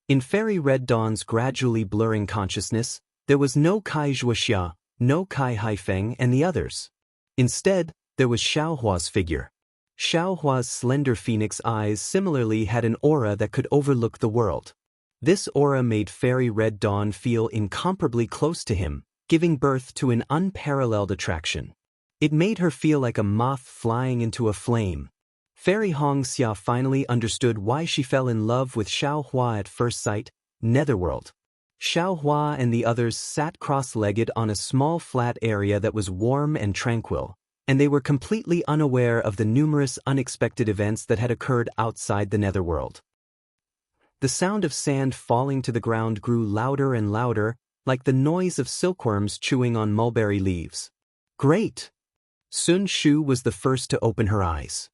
In Fairy Red Dawn's gradually blurring consciousness, there was no Kai Zhuoxia, no Kai Haifeng and the others. Instead, there was Xiaohua's figure. Xiaohua's slender phoenix eyes similarly had an aura that could overlook the world. This aura made Fairy Red Dawn feel incomparably close to him, giving birth to an unparalleled attraction. It made her feel like a moth flying into a flame. Fairy Hongxia finally understood why she fell in love with Xiaohua at first sight, Netherworld. Xiaohua and the others sat cross-legged on a small flat area that was warm and tranquil, and they were completely unaware of the numerous unexpected events that had occurred outside the Netherworld. The sound of sand falling to the ground grew louder and louder, like the noise of silkworms chewing on mulberry leaves. Great! Sun Shu was the first to open her eyes.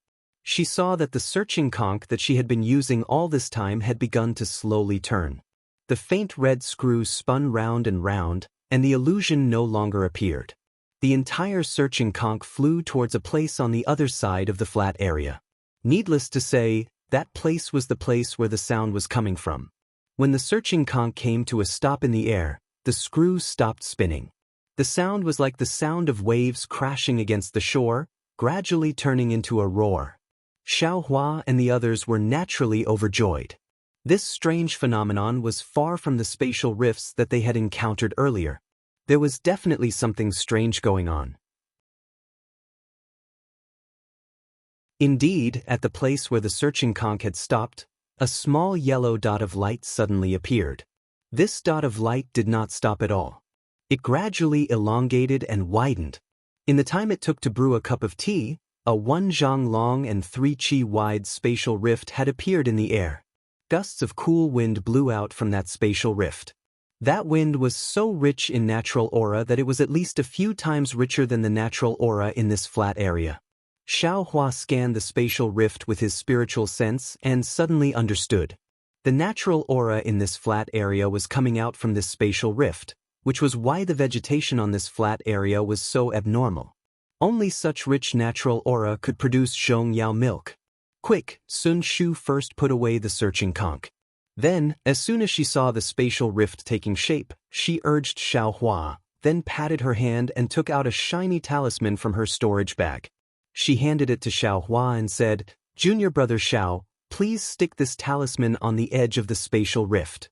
She saw that the searching conch that she had been using all this time had begun to slowly turn. The faint red screw spun round and round, and the illusion no longer appeared. The entire searching conch flew towards a place on the other side of the flat area. Needless to say, that place was the place where the sound was coming from. When the searching conch came to a stop in the air, the screw stopped spinning. The sound was like the sound of waves crashing against the shore, gradually turning into a roar. Xiaohua and the others were naturally overjoyed. This strange phenomenon was far from the spatial rifts that they had encountered earlier. There was definitely something strange going on. Indeed, at the place where the searching conch had stopped, a small yellow dot of light suddenly appeared. This dot of light did not stop at all. It gradually elongated and widened. In the time it took to brew a cup of tea, a 1 zhang long and 3 qi wide spatial rift had appeared in the air. Gusts of cool wind blew out from that spatial rift. That wind was so rich in natural aura that it was at least a few times richer than the natural aura in this flat area. Xiaohua scanned the spatial rift with his spiritual sense and suddenly understood. The natural aura in this flat area was coming out from this spatial rift, which was why the vegetation on this flat area was so abnormal. Only such rich natural aura could produce Zhongyao milk. Quick, Sun Shu first put away the searching conch. Then, as soon as she saw the spatial rift taking shape, she urged Xiaohua, then patted her hand and took out a shiny talisman from her storage bag. She handed it to Xiaohua and said, "Junior brother Xiao, please stick this talisman on the edge of the spatial rift."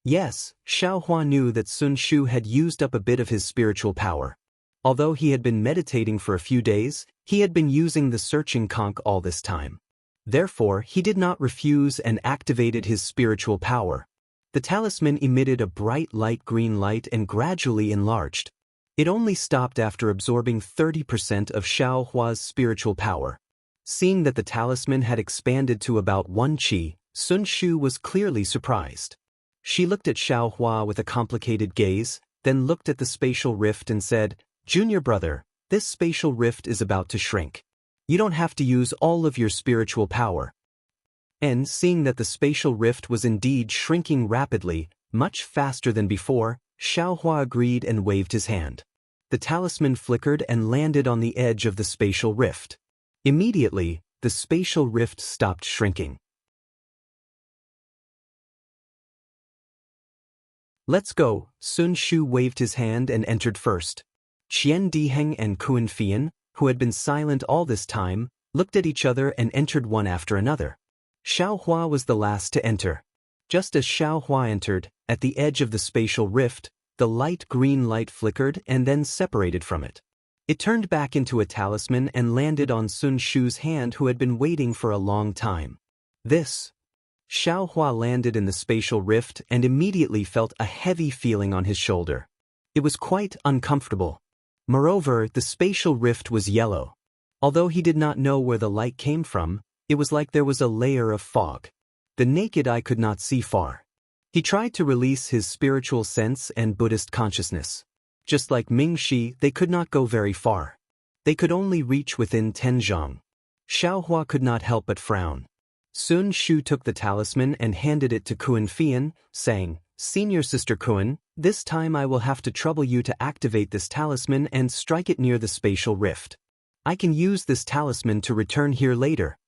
Yes, Xiaohua knew that Sun Shu had used up a bit of his spiritual power. Although he had been meditating for a few days, he had been using the searching conch all this time. Therefore, he did not refuse and activated his spiritual power. The talisman emitted a bright light green light and gradually enlarged. It only stopped after absorbing 30% of Xiaohua's spiritual power. Seeing that the talisman had expanded to about 1 qi, Sun Shu was clearly surprised. She looked at Xiaohua with a complicated gaze, then looked at the spatial rift and said, "Junior brother, this spatial rift is about to shrink. You don't have to use all of your spiritual power." And seeing that the spatial rift was indeed shrinking rapidly, much faster than before, Xiaohua agreed and waved his hand. The talisman flickered and landed on the edge of the spatial rift. Immediately, the spatial rift stopped shrinking. "Let's go." Sun Shu waved his hand and entered first. Qian Diheng and Kuan Fian, who had been silent all this time, looked at each other and entered one after another. Xiaohua was the last to enter. Just as Xiaohua entered, at the edge of the spatial rift, the light green light flickered and then separated from it. It turned back into a talisman and landed on Sun Shu's hand, who had been waiting for a long time. Xiaohua landed in the spatial rift and immediately felt a heavy feeling on his shoulder. It was quite uncomfortable. Moreover, the spatial rift was yellow. Although he did not know where the light came from, it was like there was a layer of fog. The naked eye could not see far. He tried to release his spiritual sense and Buddhist consciousness. Just like Mingxi, they could not go very far. They could only reach within 10 zhang. Xiaohua could not help but frown. Sun Shu took the talisman and handed it to Kuan Fian, saying, "Senior sister Kuan, this time I will have to trouble you to activate this talisman and strike it near the spatial rift. I can use this talisman to return here later."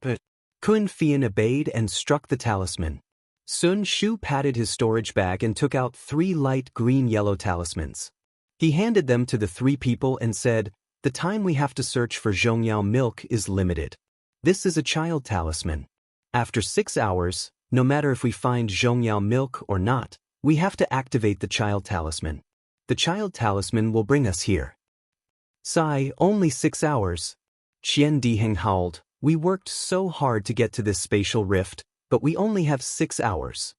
But Kuan Fian obeyed and struck the talisman. Sun Shu patted his storage bag and took out 3 light green-yellow talismans. He handed them to the 3 people and said, "The time we have to search for Zhongyao milk is limited. This is a child talisman. After 6 hours, no matter if we find Zhongyao milk or not, we have to activate the child talisman. The child talisman will bring us here." "Sigh, only 6 hours. Qian Diheng howled, "We worked so hard to get to this spatial rift, but we only have 6 hours.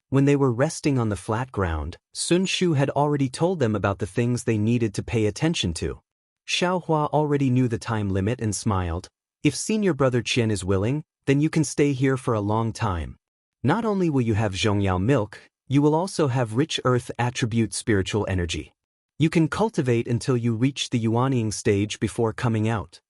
When they were resting on the flat ground, Sun Shu had already told them about the things they needed to pay attention to. Xiaohua already knew the time limit and smiled. "If senior brother Qian is willing, then you can stay here for a long time. Not only will you have Zhongyao milk, you will also have rich earth attribute spiritual energy. You can cultivate until you reach the Yuanying stage before coming out."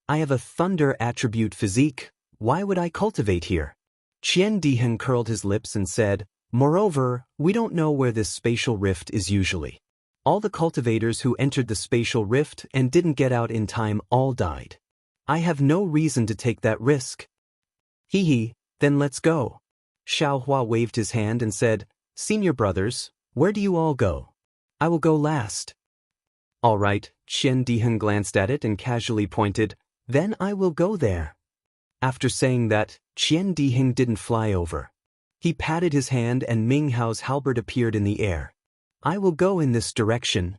"I have a thunder attribute physique, why would I cultivate here?" Qian Diheng curled his lips and said, "Moreover, we don't know where this spatial rift is usually. All the cultivators who entered the spatial rift and didn't get out in time all died. I have no reason to take that risk." "Hee, then let's go." Xiaohua waved his hand and said, "Senior brothers, where do you all go? I will go last." "All right," Qian Diheng glanced at it and casually pointed, "Then I will go there." After saying that, Qian Diheng didn't fly over. He patted his hand and Ming Hao's halberd appeared in the air. "I will go in this direction."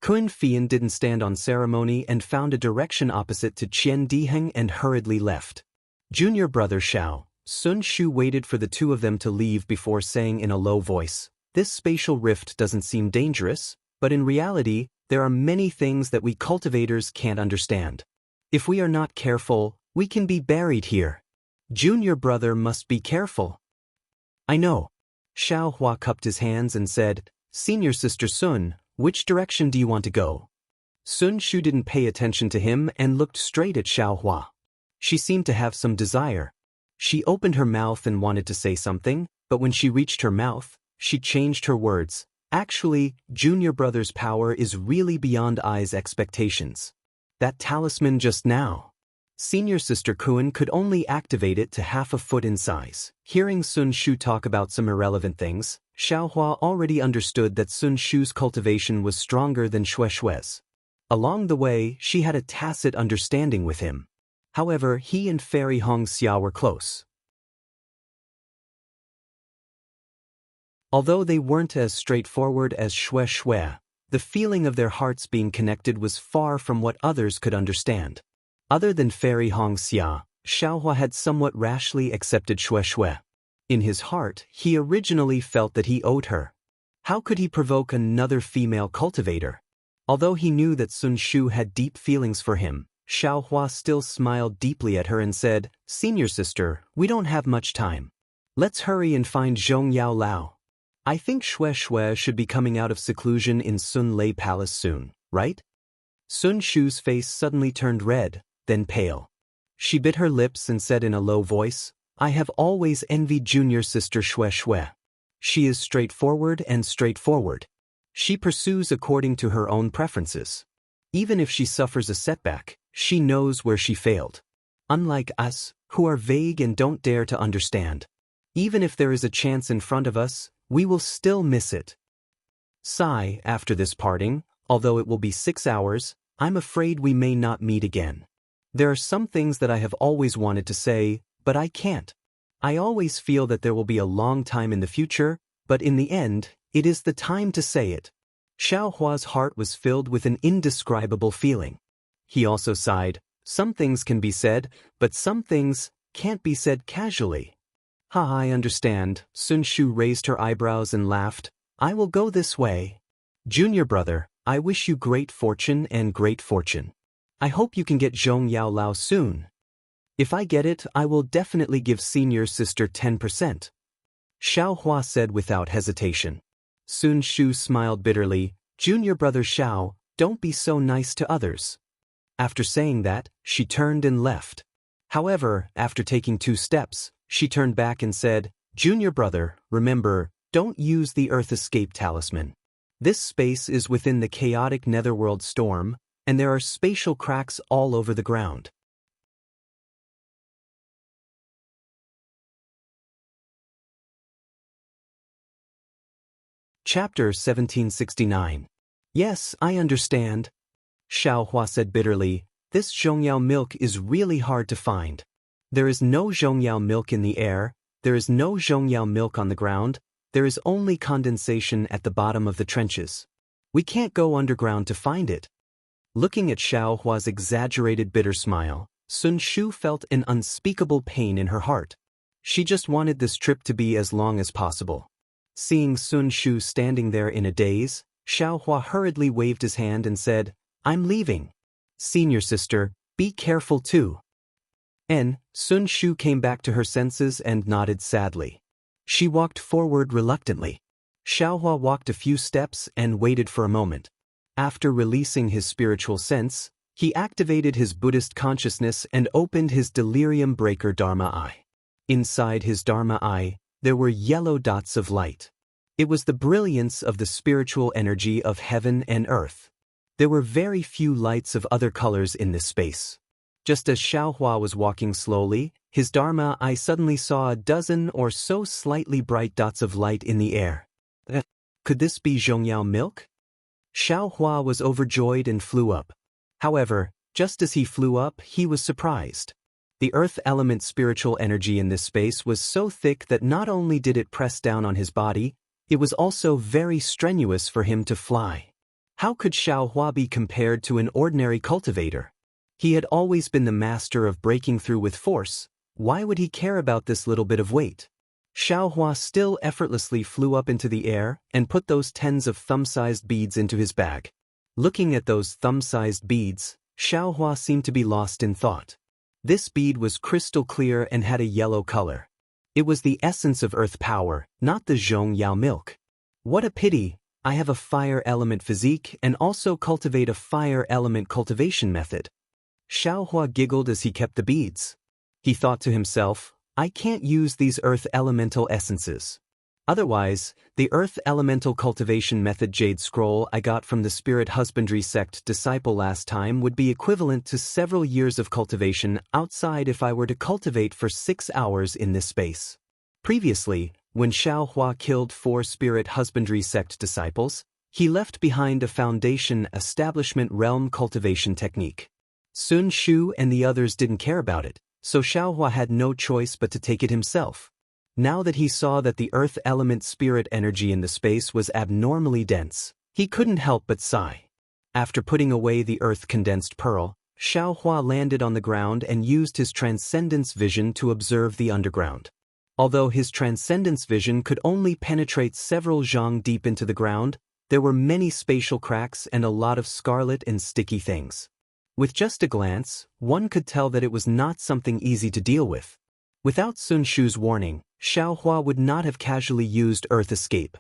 Kuan Fian didn't stand on ceremony and found a direction opposite to Qian Diheng and hurriedly left. "Junior brother Xiao." Sun Shu waited for the 2 of them to leave before saying in a low voice, "This spatial rift doesn't seem dangerous, but in reality, there are many things that we cultivators can't understand. If we are not careful, we can be buried here. Junior brother must be careful." "I know." Xiaohua cupped his hands and said, "Senior sister Sun, which direction do you want to go?" Sun Shu didn't pay attention to him and looked straight at Xiaohua. She seemed to have some desire. She opened her mouth and wanted to say something, but when she reached her mouth, she changed her words. "Actually, junior brother's power is really beyond I's expectations. That talisman just now." Senior Sister Kun could only activate it to half a foot in size. Hearing Sun Shu talk about some irrelevant things, Xiaohua already understood that Sun Shu's cultivation was stronger than Xue Xue's. Along the way, she had a tacit understanding with him. However, he and Fairy Hongxia were close. Although they weren't as straightforward as Xue Xue, the feeling of their hearts being connected was far from what others could understand. Other than Fairy Hongxia, Xiaohua had somewhat rashly accepted Xue Xue. In his heart, he originally felt that he owed her. How could he provoke another female cultivator? Although he knew that Sun Shu had deep feelings for him, Xiaohua still smiled deeply at her and said, "Senior sister, we don't have much time. Let's hurry and find Zhong Yao Lao. I think Xue Xue should be coming out of seclusion in Sun Lei Palace soon, right?" Sun Shu's face suddenly turned red, then pale. She bit her lips and said in a low voice, "I have always envied junior sister Xue Xue. She is straightforward and straightforward. She pursues according to her own preferences. Even if she suffers a setback, she knows where she failed. Unlike us, who are vague and don't dare to understand. Even if there is a chance in front of us, we will still miss it." Sigh, after this parting, although it will be 6 hours, I'm afraid we may not meet again. There are some things that I have always wanted to say, but I can't. I always feel that there will be a long time in the future, but in the end, it is the time to say it. Xiaohua's heart was filled with an indescribable feeling. He also sighed, some things can be said, but some things can't be said casually. "Ha, I understand." Sun Shu raised her eyebrows and laughed. "I will go this way. Junior brother, I wish you great fortune and great fortune. I hope you can get Zhong Yao Lao soon. If I get it, I will definitely give senior sister 10%. Xiaohua said without hesitation. Sun Shu smiled bitterly. "Junior brother Xiao, don't be so nice to others." After saying that, she turned and left. However, after taking 2 steps, she turned back and said, "Junior brother, remember, don't use the Earth Escape Talisman. This space is within the chaotic netherworld storm, and there are spatial cracks all over the ground." Chapter 1769. "Yes, I understand." Xiaohua said bitterly, "This Zhongyao milk is really hard to find. There is no Zhongyao milk in the air, there is no Zhongyao milk on the ground, there is only condensation at the bottom of the trenches. We can't go underground to find it." Looking at Xiaohua's exaggerated bitter smile, Sun Shu felt an unspeakable pain in her heart. She just wanted this trip to be as long as possible. Seeing Sun Shu standing there in a daze, Xiaohua hurriedly waved his hand and said, "I'm leaving. Senior sister, be careful too." Sun Shu came back to her senses and nodded sadly. She walked forward reluctantly. Xiaohua walked a few steps and waited for a moment. After releasing his spiritual sense, he activated his Buddhist consciousness and opened his delirium breaker Dharma eye. Inside his Dharma eye, there were yellow dots of light. It was the brilliance of the spiritual energy of heaven and earth. There were very few lights of other colors in this space. Just as Xiaohua was walking slowly, his Dharma eye suddenly saw a dozen or so slightly bright dots of light in the air. Could this be Zhongyao milk? Xiaohua was overjoyed and flew up. However, just as he flew up, he was surprised. The earth element spiritual energy in this space was so thick that not only did it press down on his body, it was also very strenuous for him to fly. How could Xiaohua be compared to an ordinary cultivator? He had always been the master of breaking through with force. Why would he care about this little bit of weight? Xiaohua still effortlessly flew up into the air and put those tens of thumb-sized beads into his bag. Looking at those thumb-sized beads, Xiaohua seemed to be lost in thought. This bead was crystal clear and had a yellow color. It was the essence of earth power, not the Zhong Yao milk. What a pity, I have a fire element physique and also cultivate a fire element cultivation method. Xiaohua giggled as he kept the beads. He thought to himself, I can't use these earth elemental essences. Otherwise, the Earth Elemental Cultivation Method Jade Scroll I got from the Spirit Husbandry Sect disciple last time would be equivalent to several years of cultivation outside if I were to cultivate for 6 hours in this space. Previously, when Xiaohua killed 4 Spirit Husbandry Sect disciples, he left behind a foundation establishment realm cultivation technique. Sun Shu and the others didn't care about it, so Xiaohua had no choice but to take it himself. Now that he saw that the earth element spirit energy in the space was abnormally dense, he couldn't help but sigh. After putting away the earth condensed pearl, Xiaohua landed on the ground and used his transcendence vision to observe the underground. Although his transcendence vision could only penetrate several zhang deep into the ground, there were many spatial cracks and a lot of scarlet and sticky things. With just a glance, one could tell that it was not something easy to deal with. Without Sun Shu's warning, Xiaohua would not have casually used Earth Escape.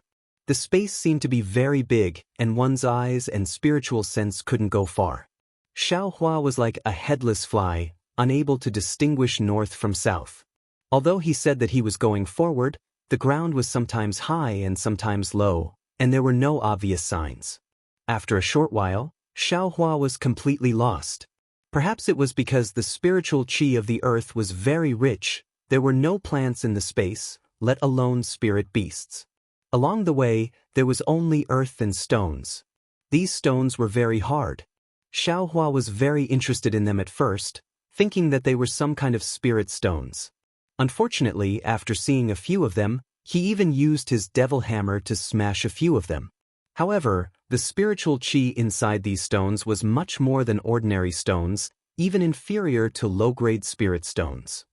The space seemed to be very big, and one's eyes and spiritual sense couldn't go far. Xiaohua was like a headless fly, unable to distinguish north from south. Although he said that he was going forward, the ground was sometimes high and sometimes low, and there were no obvious signs. After a short while, Xiaohua was completely lost. Perhaps it was because the spiritual qi of the earth was very rich. There were no plants in the space, let alone spirit beasts. Along the way, there was only earth and stones. These stones were very hard. Xiaohua was very interested in them at first, thinking that they were some kind of spirit stones. Unfortunately, after seeing a few of them, he even used his devil hammer to smash a few of them. However, the spiritual qi inside these stones was much more than ordinary stones, even inferior to low-grade spirit stones.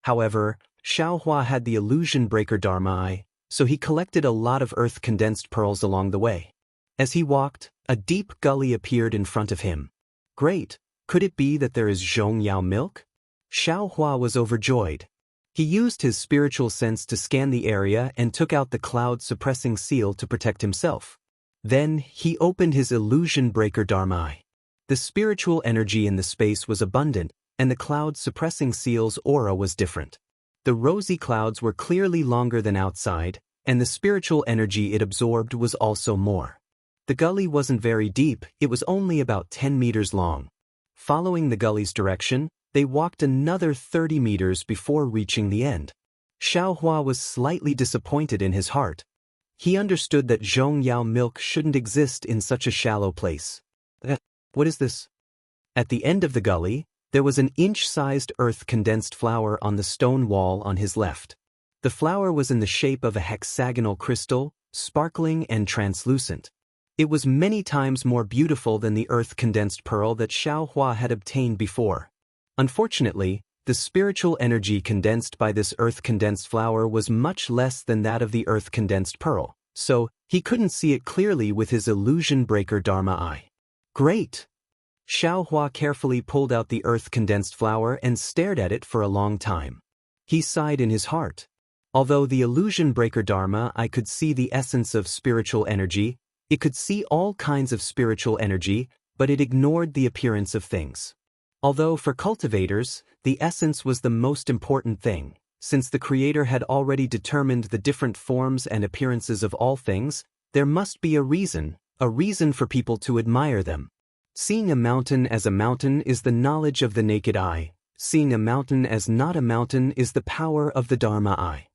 However, Xiaohua had the illusion breaker Dharma Eye, so he collected a lot of earth-condensed pearls along the way. As he walked, a deep gully appeared in front of him. Great! Could it be that there is Zhongyao milk? Xiaohua was overjoyed. He used his spiritual sense to scan the area and took out the cloud-suppressing seal to protect himself. Then, he opened his illusion breaker Dharma Eye. The spiritual energy in the space was abundant, and the cloud-suppressing seal's aura was different. The rosy clouds were clearly longer than outside, and the spiritual energy it absorbed was also more. The gully wasn't very deep, it was only about 10 meters long. Following the gully's direction, they walked another 30 meters before reaching the end. Xiaohua was slightly disappointed in his heart. He understood that Zhongyao milk shouldn't exist in such a shallow place. What is this? At the end of the gully, there was an inch-sized earth-condensed flower on the stone wall on his left. The flower was in the shape of a hexagonal crystal, sparkling and translucent. It was many times more beautiful than the earth-condensed pearl that Xiaohua had obtained before. Unfortunately, the spiritual energy condensed by this earth-condensed flower was much less than that of the earth-condensed pearl, so he couldn't see it clearly with his illusion breaker Dharma Eye. Great! Xiaohua carefully pulled out the earth-condensed flower and stared at it for a long time. He sighed in his heart. Although the illusion breaker Dharma Eye could see the essence of spiritual energy, it could see all kinds of spiritual energy, but it ignored the appearance of things. Although for cultivators, the essence was the most important thing, since the Creator had already determined the different forms and appearances of all things, there must be a reason for people to admire them. Seeing a mountain as a mountain is the knowledge of the naked eye. Seeing a mountain as not a mountain is the power of the Dharma Eye.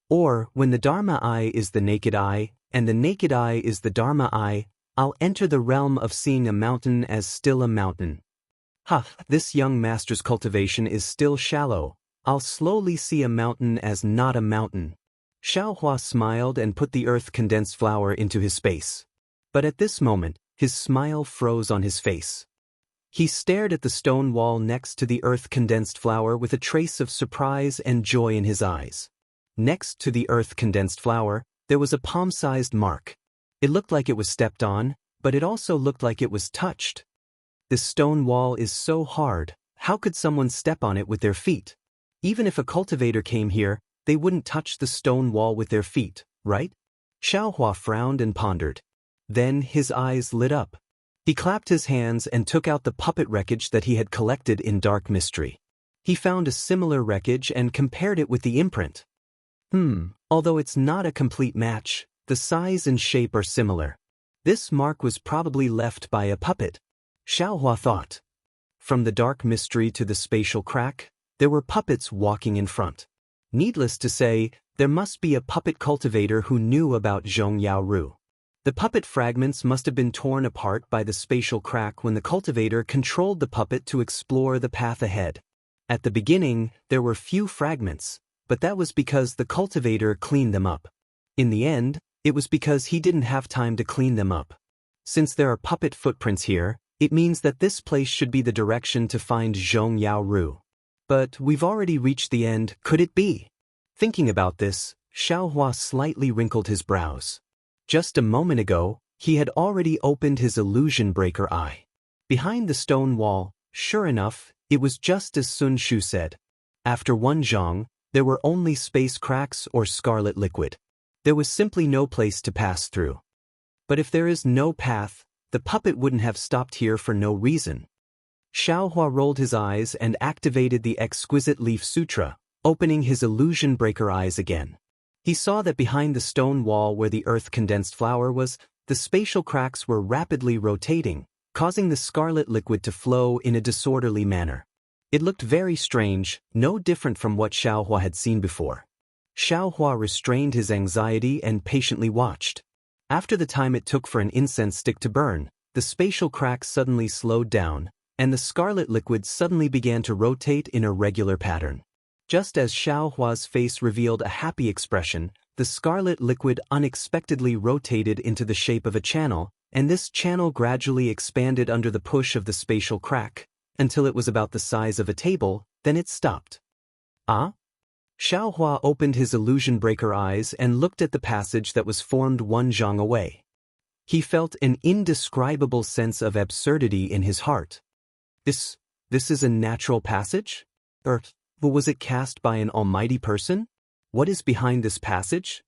Or, when the Dharma Eye is the naked eye, and the naked eye is the Dharma Eye, I'll enter the realm of seeing a mountain as still a mountain. This young master's cultivation is still shallow. I'll slowly see a mountain as not a mountain. Xiaohua smiled and put the earth-condensed flower into his space. But at this moment, his smile froze on his face. He stared at the stone wall next to the earth-condensed flower with a trace of surprise and joy in his eyes. Next to the earth-condensed flower, there was a palm-sized mark. It looked like it was stepped on, but it also looked like it was touched. This stone wall is so hard, how could someone step on it with their feet? Even if a cultivator came here, they wouldn't touch the stone wall with their feet, right? Xiaohua frowned and pondered. Then his eyes lit up. He clapped his hands and took out the puppet wreckage that he had collected in Dark Mystery. He found a similar wreckage and compared it with the imprint. Although it's not a complete match, the size and shape are similar. This mark was probably left by a puppet, Xiaohua thought. From the Dark Mystery to the spatial crack, there were puppets walking in front. Needless to say, there must be a puppet cultivator who knew about Zhongyao. The puppet fragments must have been torn apart by the spatial crack when the cultivator controlled the puppet to explore the path ahead. At the beginning, there were few fragments, but that was because the cultivator cleaned them up. In the end, it was because he didn't have time to clean them up. Since there are puppet footprints here, it means that this place should be the direction to find Zhongyao. But we've already reached the end, could it be? Thinking about this, Xiaohua slightly wrinkled his brows. Just a moment ago, he had already opened his illusion breaker eye. Behind the stone wall, sure enough, it was just as Sun Shu said. After one zhang, there were only space cracks or scarlet liquid. There was simply no place to pass through. But if there is no path, the puppet wouldn't have stopped here for no reason. Xiaohua rolled his eyes and activated the Exquisite Leaf Sutra, opening his illusion breaker eyes again. He saw that behind the stone wall where the earth-condensed flower was, the spatial cracks were rapidly rotating, causing the scarlet liquid to flow in a disorderly manner. It looked very strange, no different from what Xiaohua had seen before. Xiaohua restrained his anxiety and patiently watched. After the time it took for an incense stick to burn, the spatial cracks suddenly slowed down, and the scarlet liquid suddenly began to rotate in a regular pattern. Just as Xiaohua's face revealed a happy expression, the scarlet liquid unexpectedly rotated into the shape of a channel, and this channel gradually expanded under the push of the spatial crack, until it was about the size of a table, then it stopped. Ah? Xiaohua opened his illusion breaker eyes and looked at the passage that was formed one zhang away. He felt an indescribable sense of absurdity in his heart. This is a natural passage? Or was it cast by an almighty person? What is behind this passage?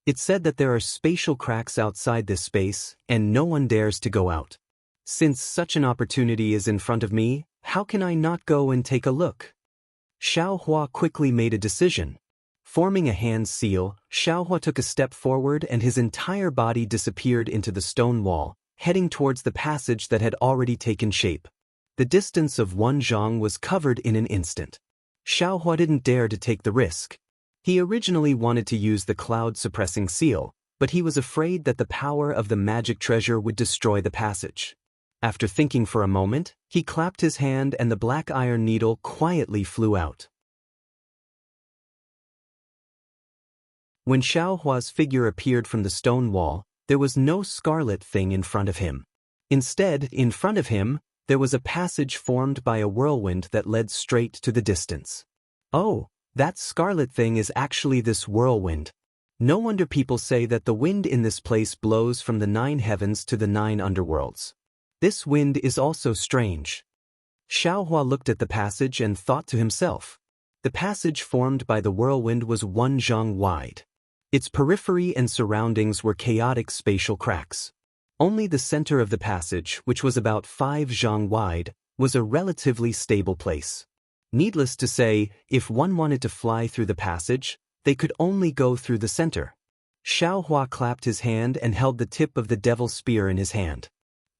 It said that there are spatial cracks outside this space, and no one dares to go out. Since such an opportunity is in front of me, how can I not go and take a look? Xiaohua quickly made a decision. Forming a hand seal, Xiaohua took a step forward and his entire body disappeared into the stone wall, heading towards the passage that had already taken shape. The distance of one zhang was covered in an instant. Xiaohua didn't dare to take the risk. He originally wanted to use the cloud-suppressing seal, but he was afraid that the power of the magic treasure would destroy the passage. After thinking for a moment, he clapped his hand and the black iron needle quietly flew out. When Xiaohua's figure appeared from the stone wall, there was no scarlet thing in front of him. Instead, in front of him, there was a passage formed by a whirlwind that led straight to the distance. Oh, that scarlet thing is actually this whirlwind. No wonder people say that the wind in this place blows from the 9 heavens to the 9 underworlds. This wind is also strange. Xiaohua looked at the passage and thought to himself. The passage formed by the whirlwind was 1 zhang wide. Its periphery and surroundings were chaotic spatial cracks. Only the center of the passage, which was about 5 zhang wide, was a relatively stable place. Needless to say, if one wanted to fly through the passage, they could only go through the center. Xiaohua clapped his hand and held the tip of the devil's spear in his hand.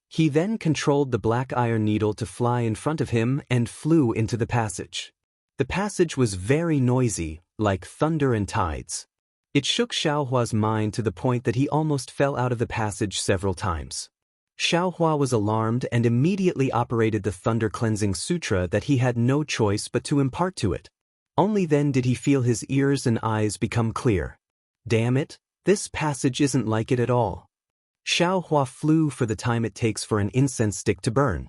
He then controlled the black iron needle to fly in front of him and flew into the passage. The passage was very noisy, like thunder and tides. It shook Xiaohua's mind to the point that he almost fell out of the passage several times. Xiaohua was alarmed and immediately operated the Thunder Cleansing Sutra that he had no choice but to impart to it. Only then did he feel his ears and eyes become clear. Damn it, this passage isn't like it at all. Xiaohua flew for the time it takes for an incense stick to burn.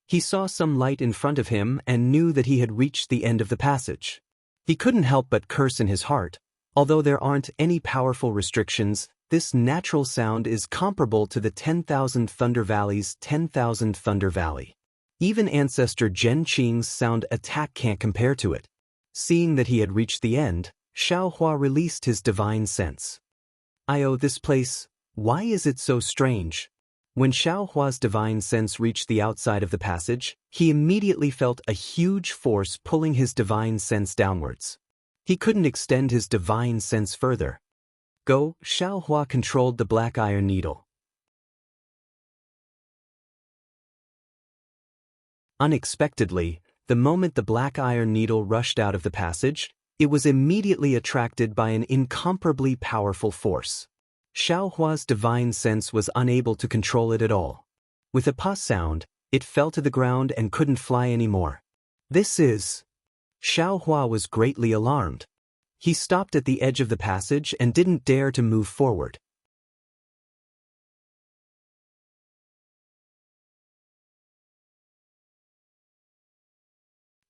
He saw some light in front of him and knew that he had reached the end of the passage. He couldn't help but curse in his heart. Although there aren't any powerful restrictions, this natural sound is comparable to the 10,000 Thunder Valley's 10,000 Thunder Valley. Even ancestor Zhen Qing's sound attack can't compare to it. Seeing that he had reached the end, Xiaohua released his divine sense. This place, why is it so strange? When Xiaohua's divine sense reached the outside of the passage, he immediately felt a huge force pulling his divine sense downwards. He couldn't extend his divine sense further. Go, Xiaohua controlled the black iron needle. Unexpectedly, the moment the black iron needle rushed out of the passage, it was immediately attracted by an incomparably powerful force. Xiaohua's divine sense was unable to control it at all. With a pa sound, it fell to the ground and couldn't fly anymore. This is... Xiaohua was greatly alarmed. He stopped at the edge of the passage and didn't dare to move forward.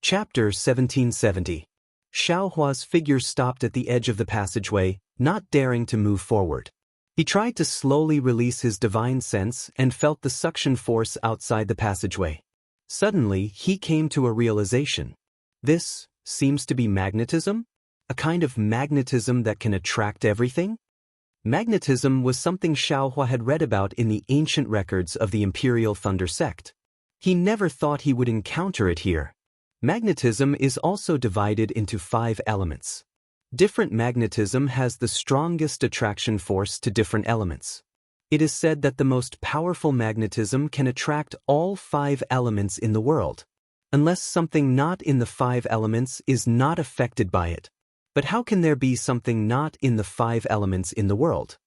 Chapter 1770. Xiaohua's figure stopped at the edge of the passageway, not daring to move forward. He tried to slowly release his divine sense and felt the suction force outside the passageway. Suddenly, he came to a realization. This seems to be magnetism? A kind of magnetism that can attract everything? Magnetism was something Xiaohua had read about in the ancient records of the Imperial Thunder sect. He never thought he would encounter it here. Magnetism is also divided into 5 elements. Different magnetism has the strongest attraction force to different elements. It is said that the most powerful magnetism can attract all 5 elements in the world, unless something not in the 5 elements is not affected by it. But how can there be something not in the 5 elements in the world?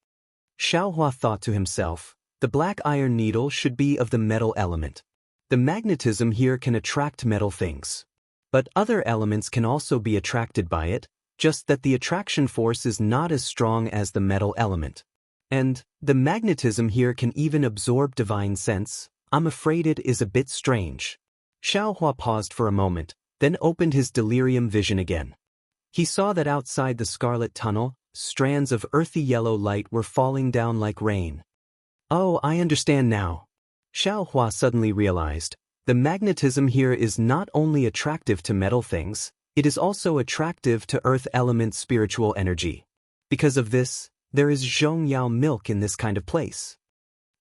Xiaohua thought to himself, the black iron needle should be of the metal element. The magnetism here can attract metal things. But other elements can also be attracted by it, just that the attraction force is not as strong as the metal element. And the magnetism here can even absorb divine sense. I'm afraid it is a bit strange. Xiaohua paused for a moment, then opened his delirium vision again. He saw that outside the scarlet tunnel, strands of earthy yellow light were falling down like rain. Oh, I understand now. Xiaohua suddenly realized, the magnetism here is not only attractive to metal things, it is also attractive to earth element spiritual energy. Because of this, there is Zhongyao milk in this kind of place.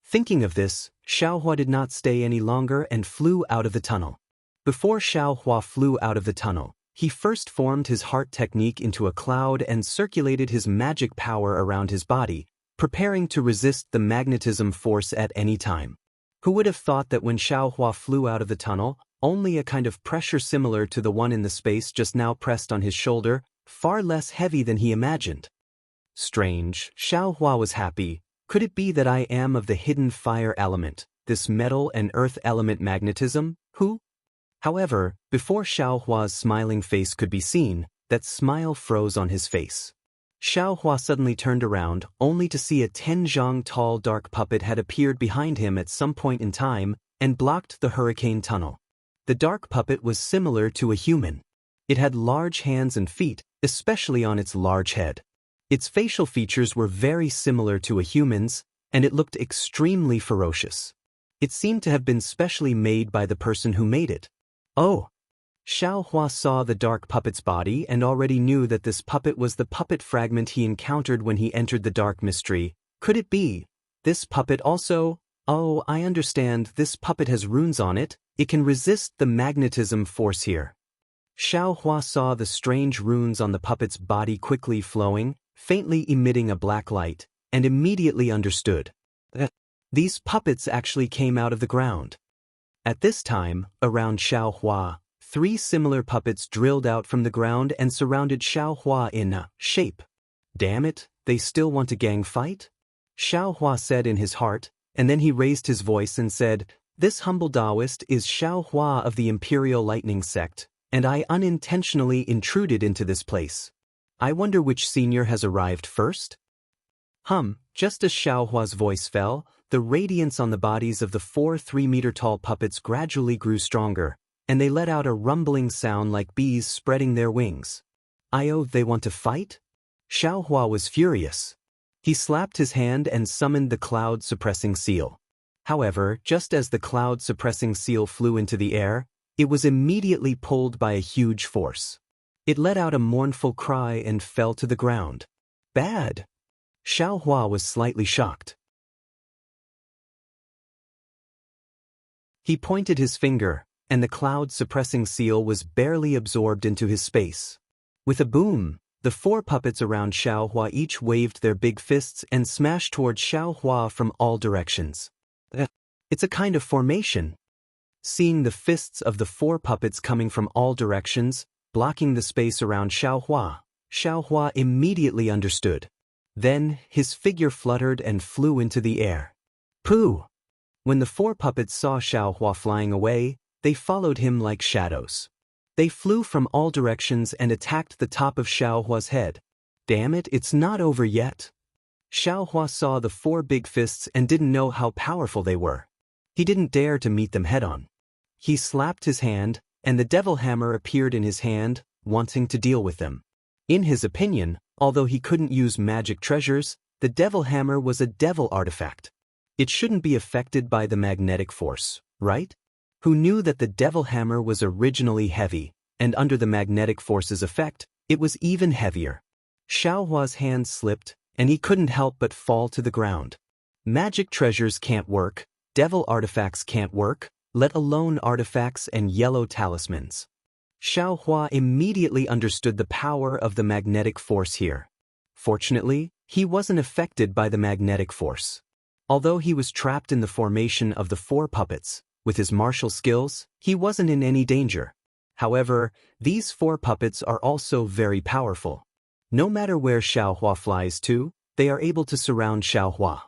Thinking of this, Xiaohua did not stay any longer and flew out of the tunnel. Before Xiaohua flew out of the tunnel, he first formed his heart technique into a cloud and circulated his magic power around his body, preparing to resist the magnetism force at any time. Who would have thought that when Xiaohua flew out of the tunnel, only a kind of pressure similar to the one in the space just now pressed on his shoulder, far less heavy than he imagined. Strange, Xiaohua was happy. Could it be that I am of the hidden fire element, this metal and earth element magnetism? Who? However, before Xiaohua's smiling face could be seen, that smile froze on his face. Xiaohua suddenly turned around, only to see a 10 zhang tall dark puppet had appeared behind him at some point in time and blocked the hurricane tunnel. The dark puppet was similar to a human. It had large hands and feet, especially on its large head. Its facial features were very similar to a human's, and it looked extremely ferocious. It seemed to have been specially made by the person who made it. Oh! Xiaohua saw the dark puppet's body and already knew that this puppet was the puppet fragment he encountered when he entered the dark mystery. Could it be? This puppet also? Oh, I understand, this puppet has runes on it. It can resist the magnetism force here. Xiaohua saw the strange runes on the puppet's body quickly flowing, faintly emitting a black light, and immediately understood that these puppets actually came out of the ground. At this time, around Xiaohua, 3 similar puppets drilled out from the ground and surrounded Xiaohua in a shape. Damn it, they still want a gang fight? Xiaohua said in his heart, and then he raised his voice and said, this humble Taoist is Xiaohua of the Imperial Lightning Sect, and I unintentionally intruded into this place. I wonder which senior has arrived first? Just as Xiaohua's voice fell, the radiance on the bodies of the 4 3-meter-tall puppets gradually grew stronger, and they let out a rumbling sound like bees spreading their wings. They want to fight? Xiaohua was furious. He slapped his hand and summoned the cloud-suppressing seal. However, just as the cloud-suppressing seal flew into the air, it was immediately pulled by a huge force. It let out a mournful cry and fell to the ground. Bad! Xiaohua was slightly shocked. He pointed his finger, and the cloud-suppressing seal was barely absorbed into his space. With a boom, the 4 puppets around Xiaohua each waved their big fists and smashed towards Xiaohua from all directions. It's a kind of formation. Seeing the fists of the 4 puppets coming from all directions, blocking the space around Xiaohua, Xiaohua immediately understood. Then, his figure fluttered and flew into the air. Pooh! When the 4 puppets saw Xiaohua flying away, they followed him like shadows. They flew from all directions and attacked the top of Xiaohua's head. Damn it, it's not over yet. Xiaohua saw the 4 big fists and didn't know how powerful they were. He didn't dare to meet them head-on. He slapped his hand, and the devil hammer appeared in his hand, wanting to deal with them. In his opinion, although he couldn't use magic treasures, the devil hammer was a devil artifact. It shouldn't be affected by the magnetic force, right? Who knew that the devil hammer was originally heavy, and under the magnetic force's effect, it was even heavier. Xiaohua's hand slipped, and he couldn't help but fall to the ground. Magic treasures can't work, devil artifacts can't work, let alone artifacts and yellow talismans. Xiaohua immediately understood the power of the magnetic force here. Fortunately, he wasn't affected by the magnetic force. Although he was trapped in the formation of the 4 puppets, with his martial skills, he wasn't in any danger. However, these 4 puppets are also very powerful. No matter where Xiaohua flies to, they are able to surround Xiaohua.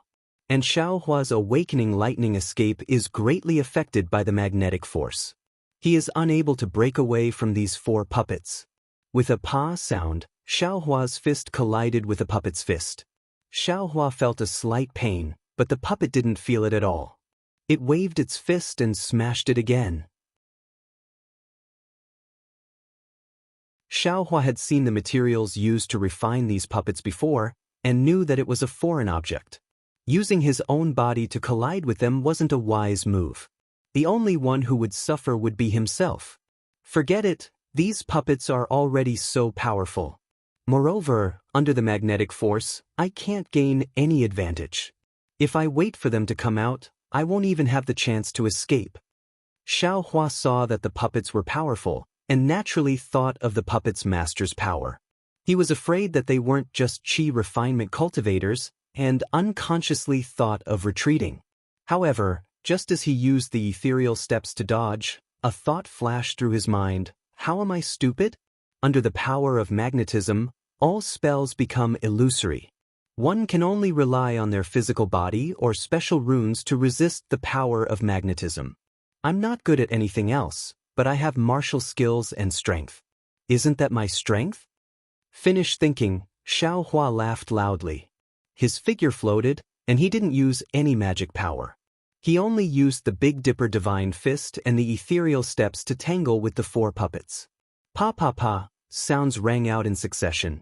And Xiaohua's awakening lightning escape is greatly affected by the magnetic force. He is unable to break away from these 4 puppets. With a pa sound, Xiaohua's fist collided with a puppet's fist. Xiaohua felt a slight pain, but the puppet didn't feel it at all. It waved its fist and smashed it again. Xiaohua had seen the materials used to refine these puppets before, and knew that it was a foreign object. Using his own body to collide with them wasn't a wise move. The only one who would suffer would be himself. Forget it, these puppets are already so powerful. Moreover, under the magnetic force, I can't gain any advantage. If I wait for them to come out, I won't even have the chance to escape. Xiaohua saw that the puppets were powerful, and naturally thought of the puppet's master's power. He was afraid that they weren't just chi refinement cultivators, and unconsciously thought of retreating. However, just as he used the ethereal steps to dodge, a thought flashed through his mind. How am I stupid? Under the power of magnetism, all spells become illusory. One can only rely on their physical body or special runes to resist the power of magnetism. I'm not good at anything else, but I have martial skills and strength. Isn't that my strength? Finished thinking, Xiaohua laughed loudly. His figure floated, and he didn't use any magic power. He only used the Big Dipper Divine Fist and the ethereal steps to tangle with the 4 puppets. Pa-pa-pa, sounds rang out in succession.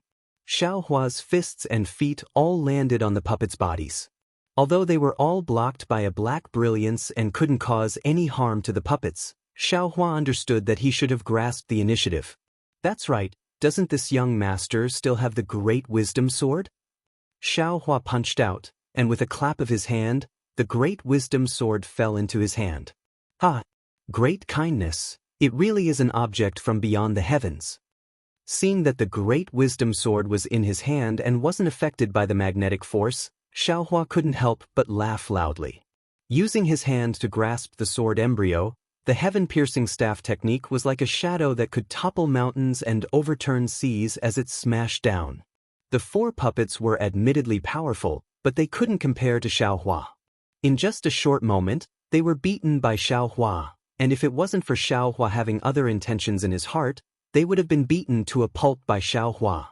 Xiaohua's fists and feet all landed on the puppets' bodies. Although they were all blocked by a black brilliance and couldn't cause any harm to the puppets, Xiaohua understood that he should have grasped the initiative. That's right, doesn't this young master still have the Great Wisdom Sword? Xiaohua punched out, and with a clap of his hand, the Great Wisdom Sword fell into his hand. Ha! Great kindness, it really is an object from beyond the heavens. Seeing that the Great Wisdom Sword was in his hand and wasn't affected by the magnetic force, Xiaohua couldn't help but laugh loudly. Using his hand to grasp the sword embryo, the heaven-piercing staff technique was like a shadow that could topple mountains and overturn seas as it smashed down. The 4 puppets were admittedly powerful, but they couldn't compare to Xiaohua. In just a short moment, they were beaten by Xiaohua, and if it wasn't for Xiaohua having other intentions in his heart, they would have been beaten to a pulp by Xiaohua.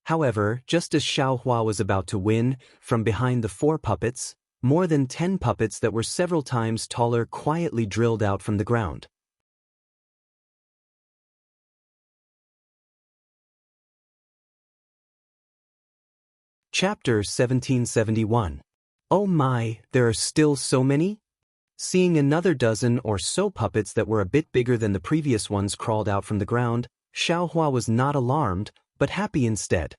However, just as Xiaohua was about to win, from behind the 4 puppets, more than 10 puppets that were several times taller quietly drilled out from the ground. Chapter 1771. Oh my, there are still so many? Seeing another dozen or so puppets that were a bit bigger than the previous ones crawled out from the ground, Xiaohua was not alarmed, but happy instead.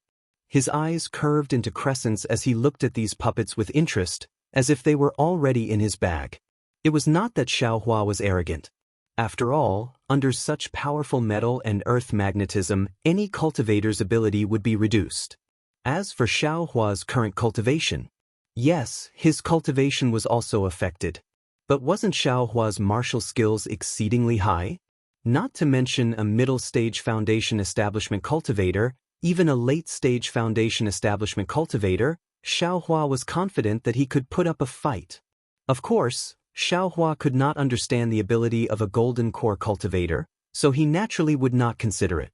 His eyes curved into crescents as he looked at these puppets with interest, as if they were already in his bag. It was not that Xiaohua was arrogant. After all, under such powerful metal and earth magnetism, any cultivator's ability would be reduced. As for Xiaohua's current cultivation, yes, his cultivation was also affected. But wasn't Xiaohua's martial skills exceedingly high? Not to mention a middle-stage foundation establishment cultivator, even a late-stage foundation establishment cultivator, Xiaohua was confident that he could put up a fight. Of course, Xiaohua could not understand the ability of a golden core cultivator, so he naturally would not consider it.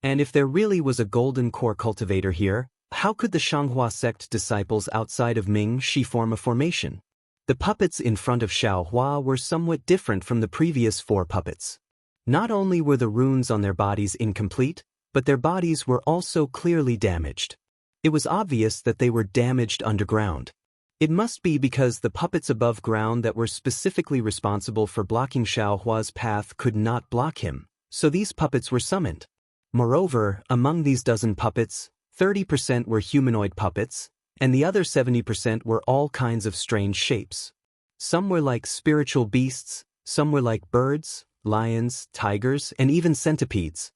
And if there really was a golden core cultivator here, how could the Xianghua sect disciples outside of Ming Shi form a formation? The puppets in front of Xiaohua were somewhat different from the previous 4 puppets. Not only were the runes on their bodies incomplete, but their bodies were also clearly damaged. It was obvious that they were damaged underground. It must be because the puppets above ground that were specifically responsible for blocking Xiaohua's path could not block him, so these puppets were summoned. Moreover, among these dozen puppets, 30% were humanoid puppets, and the other 70% were all kinds of strange shapes. Some were like spiritual beasts, some were like birds, lions, tigers, and even centipedes.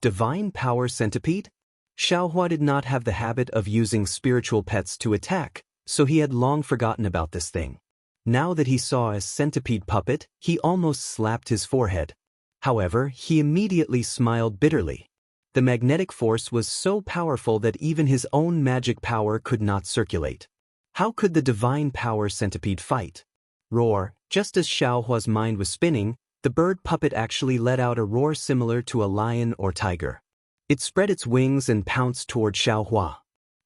Divine power centipede? Xiaohua did not have the habit of using spiritual pets to attack, so he had long forgotten about this thing. Now that he saw a centipede puppet, he almost slapped his forehead. However, he immediately smiled bitterly. The magnetic force was so powerful that even his own magic power could not circulate. How could the divine power centipede fight? Roar. Just as Xiaohua's mind was spinning, the bird puppet actually let out a roar similar to a lion or tiger. It spread its wings and pounced toward Xiaohua.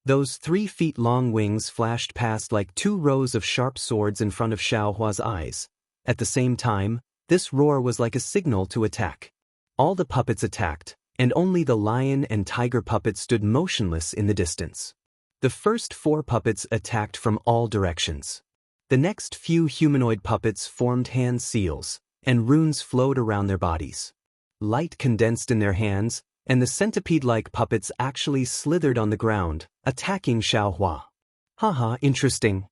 Those 3 feet long wings flashed past like 2 rows of sharp swords in front of Xiaohua's eyes. At the same time, this roar was like a signal to attack. All the puppets attacked, and only the lion and tiger puppet stood motionless in the distance. The first 4 puppets attacked from all directions. The next few humanoid puppets formed hand seals, and runes flowed around their bodies. Light condensed in their hands, and the centipede-like puppets actually slithered on the ground, attacking Xiaohua. Haha, interesting.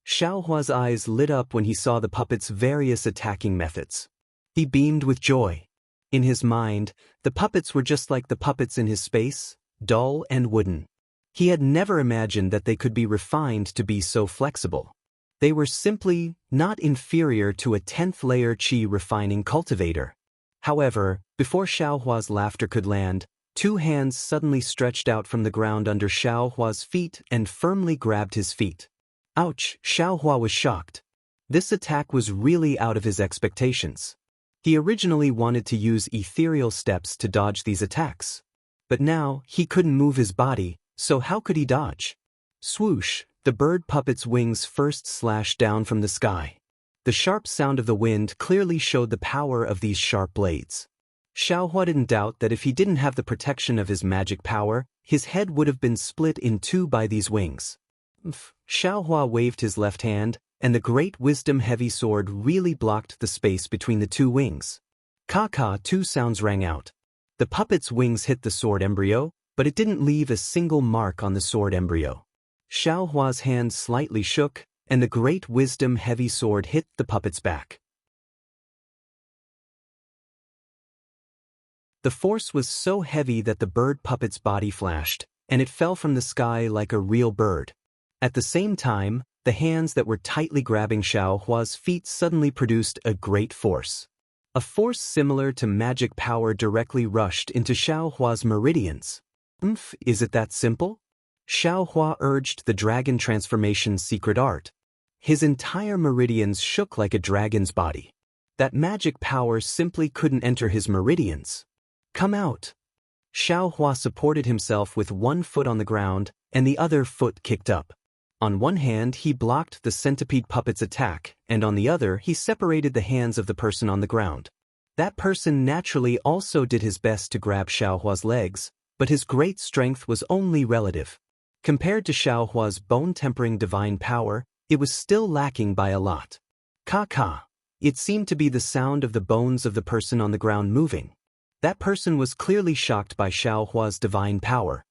Xiaohua's eyes lit up when he saw the puppets' various attacking methods. He beamed with joy. In his mind, the puppets were just like the puppets in his space, dull and wooden. He had never imagined that they could be refined to be so flexible. They were simply not inferior to a 10th-layer qi refining cultivator. However, before Xiaohua's laughter could land, 2 hands suddenly stretched out from the ground under Xiaohua's feet and firmly grabbed his feet. Ouch! Xiaohua was shocked. This attack was really out of his expectations. He originally wanted to use ethereal steps to dodge these attacks. But now, he couldn't move his body, so how could he dodge? Swoosh! The bird puppet's wings first slashed down from the sky. The sharp sound of the wind clearly showed the power of these sharp blades. Xiaohua didn't doubt that if he didn't have the protection of his magic power, his head would have been split in 2 by these wings. Xiaohua waved his left hand, and the great wisdom heavy sword really blocked the space between the 2 wings. Ka-ka, 2 sounds rang out. The puppet's wings hit the sword embryo, but it didn't leave a single mark on the sword embryo. Xiaohua's hand slightly shook, and the great wisdom heavy sword hit the puppet's back. The force was so heavy that the bird puppet's body flashed, and it fell from the sky like a real bird. At the same time, the hands that were tightly grabbing Xiaohua's feet suddenly produced a great force. A force similar to magic power directly rushed into Xiaohua's meridians. Is it that simple? Xiaohua urged the dragon transformation's secret art. His entire meridians shook like a dragon's body. That magic power simply couldn't enter his meridians. Come out! Xiaohua supported himself with 1 foot on the ground, and the other foot kicked up. On one hand, he blocked the centipede puppet's attack, and on the other, he separated the hands of the person on the ground. That person naturally also did his best to grab Xiaohua's legs, but his great strength was only relative. Compared to Xiaohua's bone-tempering divine power, it was still lacking by a lot. Ka-ka. It seemed to be the sound of the bones of the person on the ground moving. That person was clearly shocked by Xiaohua's divine power.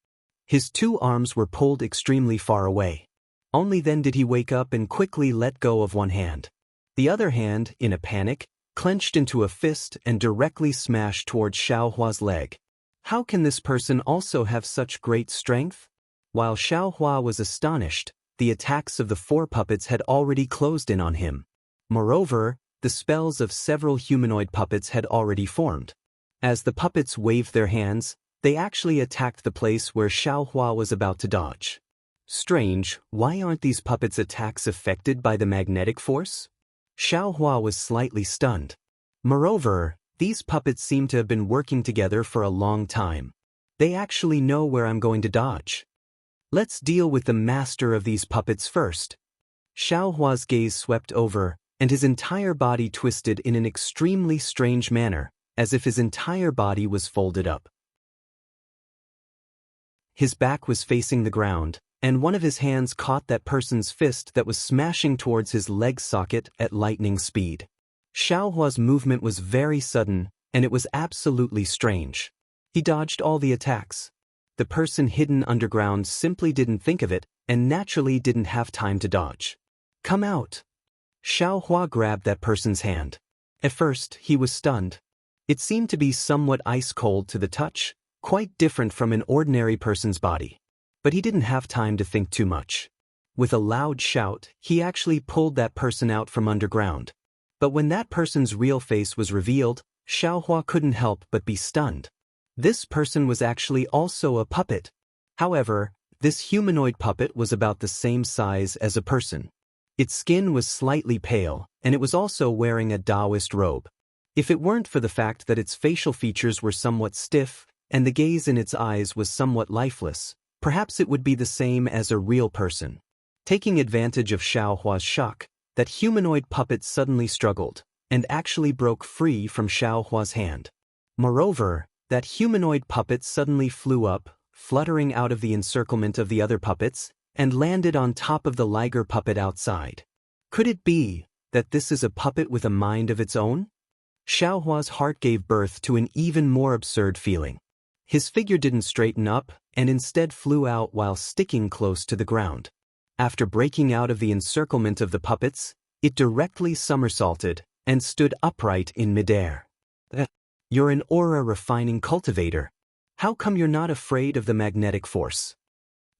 His 2 arms were pulled extremely far away. Only then did he wake up and quickly let go of one hand. The other hand, in a panic, clenched into a fist and directly smashed towards Xiaohua's leg. How can this person also have such great strength? While Xiaohua was astonished, the attacks of the 4 puppets had already closed in on him. Moreover, the spells of several humanoid puppets had already formed. As the puppets waved their hands, they actually attacked the place where Xiaohua was about to dodge. Strange, why aren't these puppets' attacks affected by the magnetic force? Xiaohua was slightly stunned. Moreover, these puppets seem to have been working together for a long time. They actually know where I'm going to dodge. Let's deal with the master of these puppets first. Xiaohua's gaze swept over, and his entire body twisted in an extremely strange manner, as if his entire body was folded up. His back was facing the ground, and one of his hands caught that person's fist that was smashing towards his leg socket at lightning speed. Xiaohua's movement was very sudden, and it was absolutely strange. He dodged all the attacks. The person hidden underground simply didn't think of it, and naturally didn't have time to dodge. Come out! Xiaohua grabbed that person's hand. At first, he was stunned. It seemed to be somewhat ice-cold to the touch, quite different from an ordinary person's body. But he didn't have time to think too much. With a loud shout, he actually pulled that person out from underground. But when that person's real face was revealed, Xiaohua couldn't help but be stunned. This person was actually also a puppet. However, this humanoid puppet was about the same size as a person. Its skin was slightly pale, and it was also wearing a Taoist robe. If it weren't for the fact that its facial features were somewhat stiff, and the gaze in its eyes was somewhat lifeless, perhaps it would be the same as a real person. Taking advantage of Xiaohua's shock, that humanoid puppet suddenly struggled, and actually broke free from Xiaohua's hand. Moreover, that humanoid puppet suddenly flew up, fluttering out of the encirclement of the other puppets, and landed on top of the liger puppet outside. Could it be that this is a puppet with a mind of its own? Xiaohua's heart gave birth to an even more absurd feeling. His figure didn't straighten up, and instead flew out while sticking close to the ground. After breaking out of the encirclement of the puppets, it directly somersaulted, and stood upright in midair. You're an aura-refining cultivator. How come you're not afraid of the magnetic force?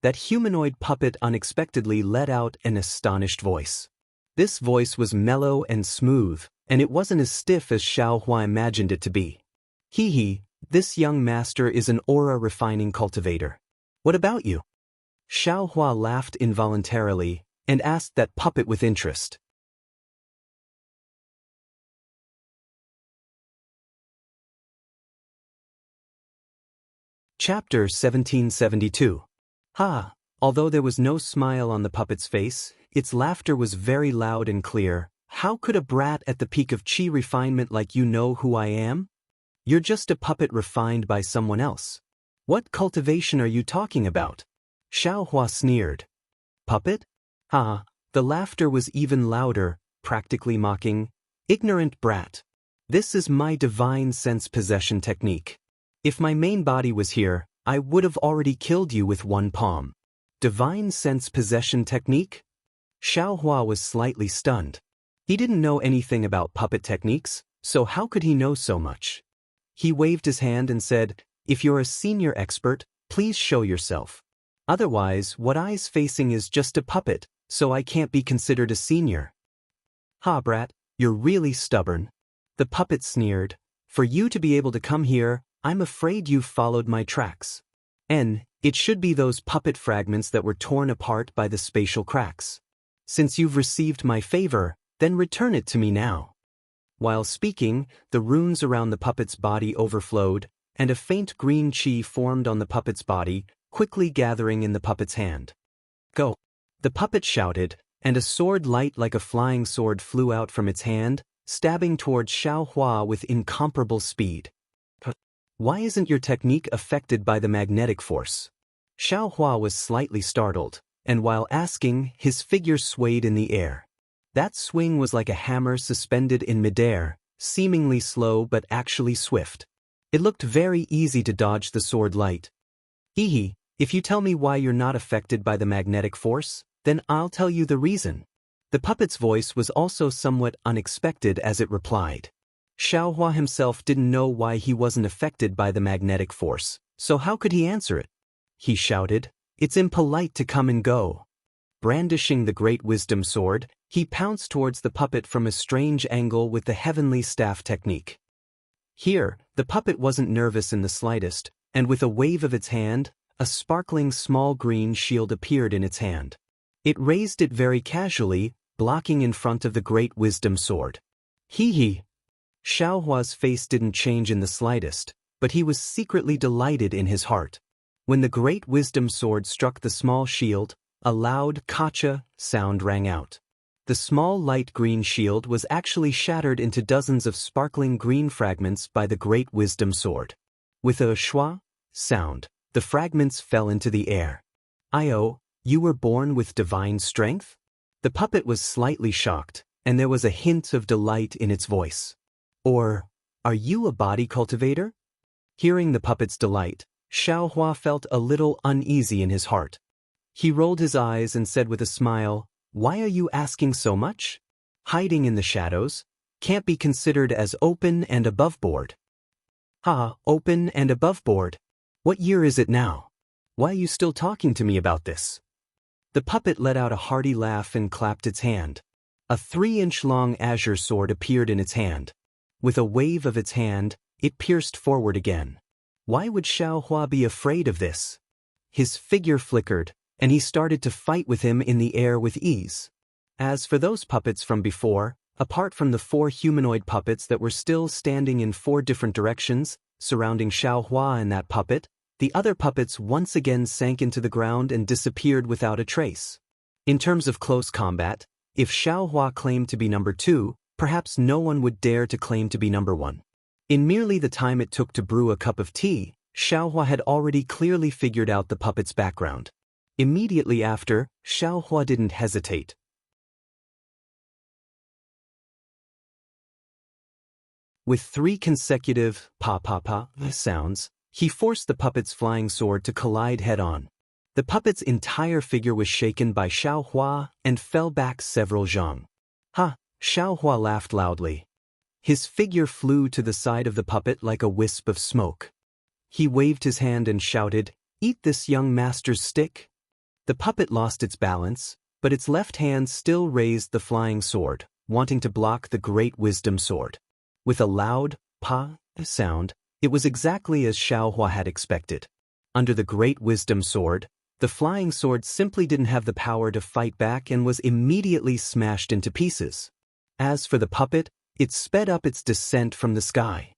That humanoid puppet unexpectedly let out an astonished voice. This voice was mellow and smooth, and it wasn't as stiff as Xiaohua imagined it to be. Hee, this young master is an aura-refining cultivator. What about you? Xiaohua laughed involuntarily, and asked that puppet with interest. Chapter 1772. Although there was no smile on the puppet's face, its laughter was very loud and clear. How could a brat at the peak of qi refinement like you know who I am? You're just a puppet refined by someone else. What cultivation are you talking about? Xiaohua sneered. Puppet? The laughter was even louder, practically mocking. Ignorant brat. This is my divine sense possession technique. If my main body was here, I would have already killed you with one palm. Divine sense possession technique? Xiaohua was slightly stunned. He didn't know anything about puppet techniques, so how could he know so much? He waved his hand and said, if you're a senior expert, please show yourself. Otherwise, what I's facing is just a puppet, so I can't be considered a senior. Brat, you're really stubborn. The puppet sneered. For you to be able to come here, I'm afraid you've followed my tracks. It should be those puppet fragments that were torn apart by the spatial cracks. Since you've received my favor, then return it to me now. While speaking, the runes around the puppet's body overflowed, and a faint green qi formed on the puppet's body, quickly gathering in the puppet's hand. Go! The puppet shouted, and a sword light like a flying sword flew out from its hand, stabbing towards Xiaohua with incomparable speed. Why isn't your technique affected by the magnetic force? Xiaohua was slightly startled, and while asking, his figure swayed in the air. That swing was like a hammer suspended in midair, seemingly slow but actually swift. It looked very easy to dodge the sword light. If you tell me why you're not affected by the magnetic force, then I'll tell you the reason. The puppet's voice was also somewhat unexpected as it replied. Xiaohua himself didn't know why he wasn't affected by the magnetic force, so how could he answer it? He shouted, "It's impolite to come and go." Brandishing the great wisdom sword, he pounced towards the puppet from a strange angle with the heavenly staff technique. Here, the puppet wasn't nervous in the slightest, and with a wave of its hand, a sparkling small green shield appeared in its hand. It raised it very casually, blocking in front of the great wisdom sword. Hee. Xiaohua's face didn't change in the slightest, but he was secretly delighted in his heart. When the great wisdom sword struck the small shield, a loud "kacha" sound rang out. The small light green shield was actually shattered into dozens of sparkling green fragments by the great wisdom sword. With a "shwa" sound, the fragments fell into the air. "Io, you were born with divine strength?" The puppet was slightly shocked, and there was a hint of delight in its voice. "Or, are you a body cultivator?" Hearing the puppet's delight, Xiaohua felt a little uneasy in his heart. He rolled his eyes and said with a smile, "Why are you asking so much? Hiding in the shadows can't be considered as open and above board." Open and above board? What year is it now? Why are you still talking to me about this?" The puppet let out a hearty laugh and clapped its hand. A 3-inch long azure sword appeared in its hand. With a wave of its hand, it pierced forward again. Why would Xiaohua be afraid of this? His figure flickered, and he started to fight with him in the air with ease. As for those puppets from before, apart from the 4 humanoid puppets that were still standing in 4 different directions, surrounding Xiaohua and that puppet, the other puppets once again sank into the ground and disappeared without a trace. In terms of close combat, if Xiaohua claimed to be number 2, perhaps no one would dare to claim to be number 1. In merely the time it took to brew a cup of tea, Xiaohua had already clearly figured out the puppet's background. Immediately after, Xiaohua didn't hesitate. With 3 consecutive pa-pa-pa sounds, he forced the puppet's flying sword to collide head-on. The puppet's entire figure was shaken by Xiaohua and fell back several zhang. Xiaohua laughed loudly. His figure flew to the side of the puppet like a wisp of smoke. He waved his hand and shouted, "Eat this young master's stick." The puppet lost its balance, but its left hand still raised the flying sword, wanting to block the great wisdom sword. With a loud pa sound, it was exactly as Xiaohua had expected. Under the great wisdom sword, the flying sword simply didn't have the power to fight back and was immediately smashed into pieces. As for the puppet, it sped up its descent from the sky.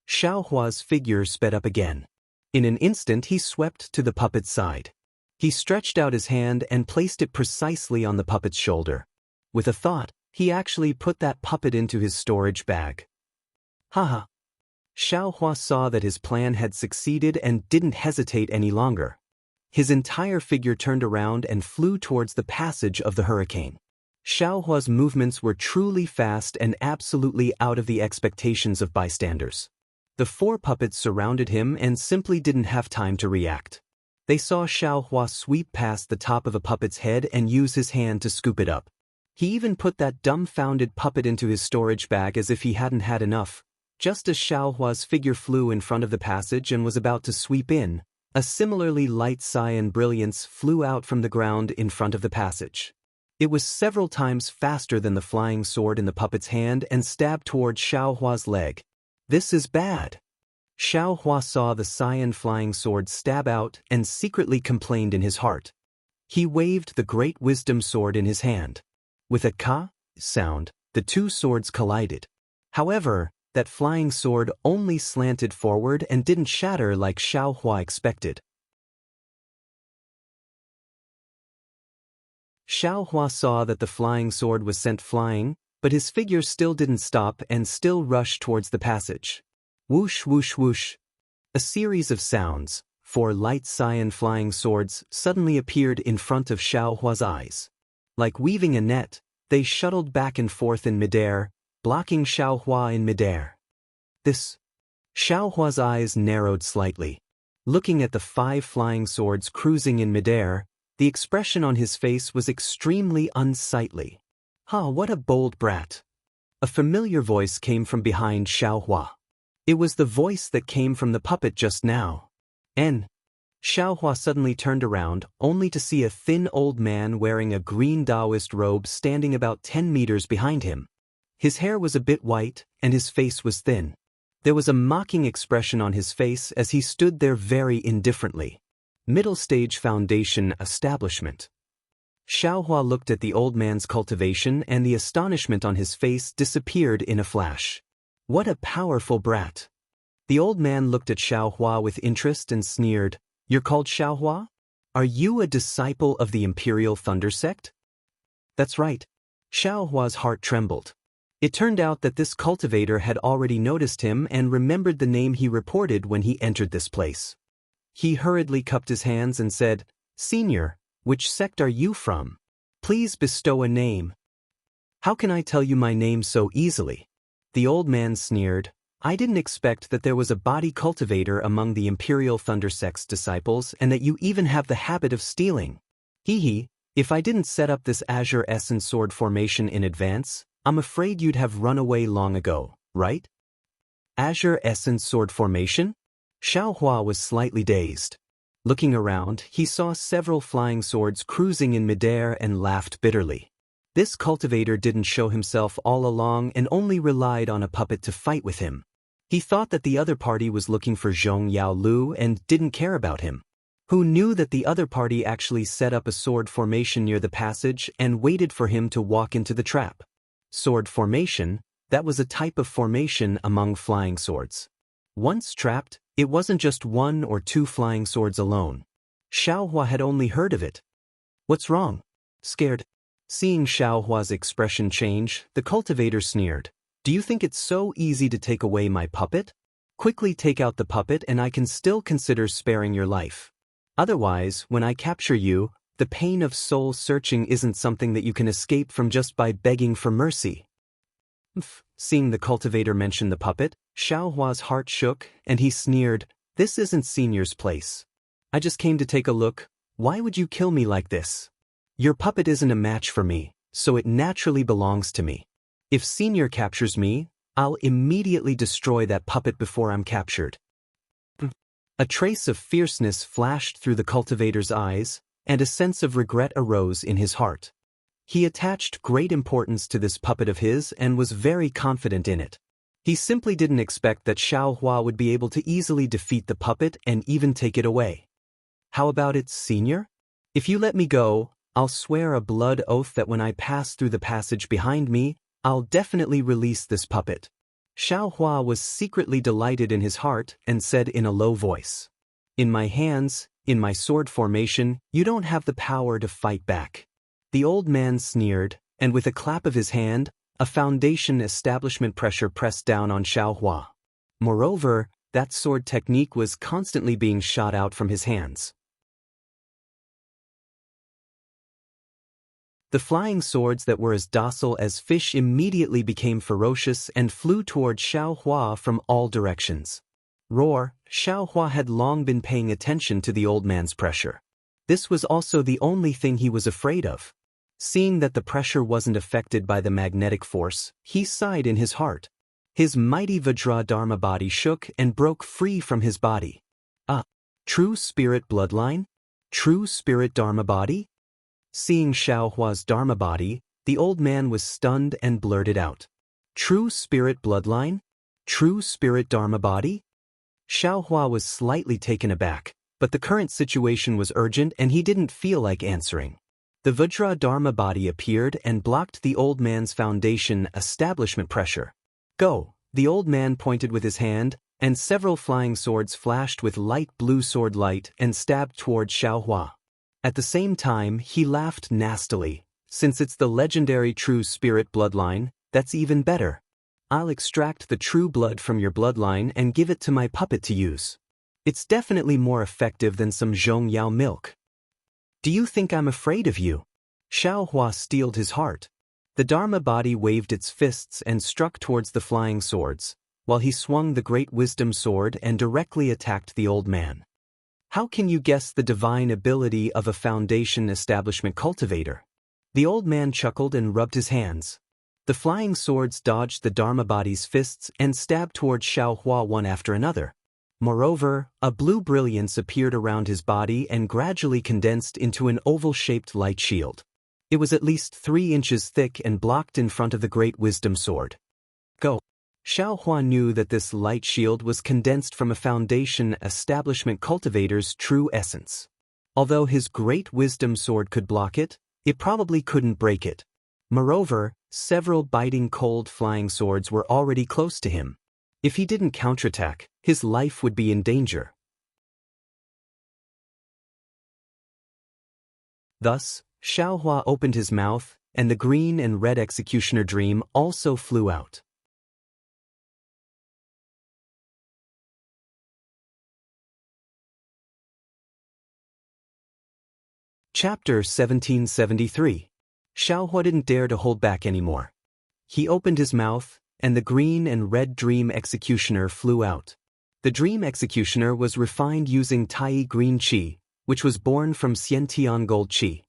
Xiaohua's figure sped up again. In an instant he swept to the puppet's side. He stretched out his hand and placed it precisely on the puppet's shoulder. With a thought, he actually put that puppet into his storage bag. Xiaohua saw that his plan had succeeded and didn't hesitate any longer. His entire figure turned around and flew towards the passage of the hurricane. Xiaohua's movements were truly fast and absolutely out of the expectations of bystanders. The 4 puppets surrounded him and simply didn't have time to react. They saw Xiaohua sweep past the top of a puppet's head and use his hand to scoop it up. He even put that dumbfounded puppet into his storage bag as if he hadn't had enough. Just as Xiaohua's figure flew in front of the passage and was about to sweep in, a similarly light cyan brilliance flew out from the ground in front of the passage. It was several times faster than the flying sword in the puppet's hand and stabbed towards Xiaohua's leg. "This is bad." Xiaohua saw the cyan flying sword stab out and secretly complained in his heart. He waved the great wisdom sword in his hand. With a ka sound, the 2 swords collided. However, that flying sword only slanted forward and didn't shatter like Xiaohua expected. Xiaohua saw that the flying sword was sent flying, but his figure still didn't stop and still rushed towards the passage. Whoosh whoosh whoosh. A series of sounds, 4 light cyan flying swords suddenly appeared in front of Xiaohua's eyes. Like weaving a net, they shuttled back and forth in midair, blocking Xiaohua in midair. Xiaohua's eyes narrowed slightly. Looking at the 5 flying swords cruising in midair, The expression on his face was extremely unsightly. "Ha, what a bold brat." A familiar voice came from behind Xiaohua. It was the voice that came from the puppet just now. Xiaohua suddenly turned around, only to see a thin old man wearing a green Taoist robe standing about 10 meters behind him. His hair was a bit white, and his face was thin. There was a mocking expression on his face as he stood there very indifferently. Middle stage foundation establishment. Xiaohua looked at the old man's cultivation and the astonishment on his face disappeared in a flash. What a powerful brat. The old man looked at Xiaohua with interest and sneered, "You're called Xiaohua? Are you a disciple of the Imperial Thunder Sect?" "That's right." Xiaohua's heart trembled. It turned out that this cultivator had already noticed him and remembered the name he reported when he entered this place. He hurriedly cupped his hands and said, "Senior, which sect are you from? Please bestow a name." "How can I tell you my name so easily?" The old man sneered. "I didn't expect that there was a body cultivator among the Imperial Thunder Sect's disciples and that you even have the habit of stealing. Hee, if I didn't set up this Azure Essence Sword formation in advance, I'm afraid you'd have run away long ago, right?" Azure Essence Sword formation? Xiaohua was slightly dazed. Looking around, he saw several flying swords cruising in midair and laughed bitterly. This cultivator didn't show himself all along and only relied on a puppet to fight with him. He thought that the other party was looking for Zhong Yaolu and didn't care about him. Who knew that the other party actually set up a sword formation near the passage and waited for him to walk into the trap? Sword formation, that was a type of formation among flying swords. Once trapped, it wasn't just one or two flying swords alone. Xiaohua had only heard of it. "What's wrong? Scared?" Seeing Xiaohua's expression change, the cultivator sneered. "Do you think it's so easy to take away my puppet? Quickly take out the puppet and I can still consider sparing your life. Otherwise, when I capture you, the pain of soul searching isn't something that you can escape from just by begging for mercy." Seeing the cultivator mention the puppet, Xiaohua's heart shook, and he sneered, "This isn't Senior's place. I just came to take a look. Why would you kill me like this? Your puppet isn't a match for me, so it naturally belongs to me. If Senior captures me, I'll immediately destroy that puppet before I'm captured." A trace of fierceness flashed through the cultivator's eyes, and a sense of regret arose in his heart. He attached great importance to this puppet of his and was very confident in it. He simply didn't expect that Xiaohua would be able to easily defeat the puppet and even take it away. "How about it, Senior? If you let me go, I'll swear a blood oath that when I pass through the passage behind me, I'll definitely release this puppet." Xiaohua was secretly delighted in his heart and said in a low voice, "In my hands, in my sword formation, you don't have the power to fight back." The old man sneered, and with a clap of his hand, a foundation establishment pressure pressed down on Xiaohua. Moreover, that sword technique was constantly being shot out from his hands. The flying swords that were as docile as fish immediately became ferocious and flew toward Xiaohua from all directions. Roar! Xiaohua had long been paying attention to the old man's pressure. This was also the only thing he was afraid of. Seeing that the pressure wasn't affected by the magnetic force, he sighed in his heart. His mighty Vajra Dharma body shook and broke free from his body. Ah! True spirit bloodline? True spirit Dharma body? Seeing Xiaohua's Dharma body, the old man was stunned and blurted out, "True spirit bloodline? True spirit Dharma body?" Xiaohua was slightly taken aback, but the current situation was urgent and he didn't feel like answering. The Vajra Dharma body appeared and blocked the old man's foundation establishment pressure. "Go!" The old man pointed with his hand, and several flying swords flashed with light blue sword light and stabbed toward Xiaohua. At the same time, he laughed nastily. "Since it's the legendary true spirit bloodline, that's even better. I'll extract the true blood from your bloodline and give it to my puppet to use. It's definitely more effective than some Zhong Yao milk. Do you think I'm afraid of you?" Xiaohua steeled his heart. The Dharma body waved its fists and struck towards the flying swords, while he swung the great wisdom sword and directly attacked the old man. How can you guess the divine ability of a foundation establishment cultivator? The old man chuckled and rubbed his hands. The flying swords dodged the Dharma body's fists and stabbed toward Xiaohua one after another. Moreover, a blue brilliance appeared around his body and gradually condensed into an oval-shaped light shield. It was at least 3 inches thick and blocked in front of the great wisdom sword. Go! Xiaohua knew that this light shield was condensed from a foundation establishment cultivator's true essence. Although his great wisdom sword could block it, it probably couldn't break it. Moreover, several biting cold flying swords were already close to him. If he didn't counterattack, his life would be in danger. Thus, Xiaohua opened his mouth, and the green and red executioner dream also flew out. Chapter 1773. Xiaohua didn't dare to hold back anymore. He opened his mouth, and the green and red dream executioner flew out. The dream executioner was refined using Tai green qi, which was born from Xiantian gold qi.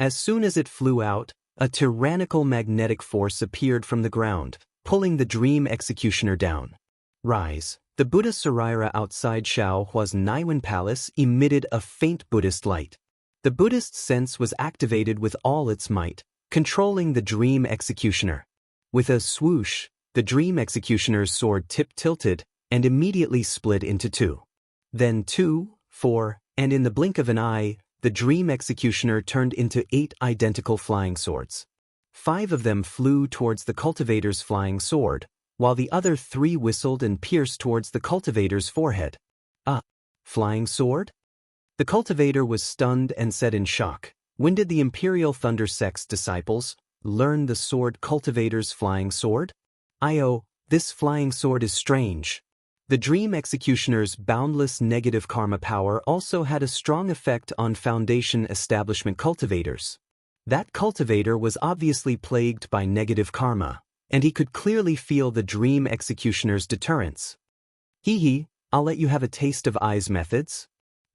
As soon as it flew out, a tyrannical magnetic force appeared from the ground, pulling the dream executioner down. Rise. The Buddha Saraira outside Xiaohua's Naiwan palace emitted a faint Buddhist light. The Buddhist sense was activated with all its might, controlling the dream executioner. With a swoosh, the dream executioner's sword tip tilted and immediately split into 2. Then 2, 4, and in the blink of an eye, the dream executioner turned into 8 identical flying swords. 5 of them flew towards the cultivator's flying sword, while the other 3 whistled and pierced towards the cultivator's forehead. A flying sword? The cultivator was stunned and said in shock, "When did the Imperial Thunder Sect's disciples learn the sword cultivator's flying sword? This flying sword is strange." The dream executioner's boundless negative karma power also had a strong effect on foundation establishment cultivators. That cultivator was obviously plagued by negative karma, and he could clearly feel the dream executioner's deterrence. I'll let you have a taste of Ai's methods.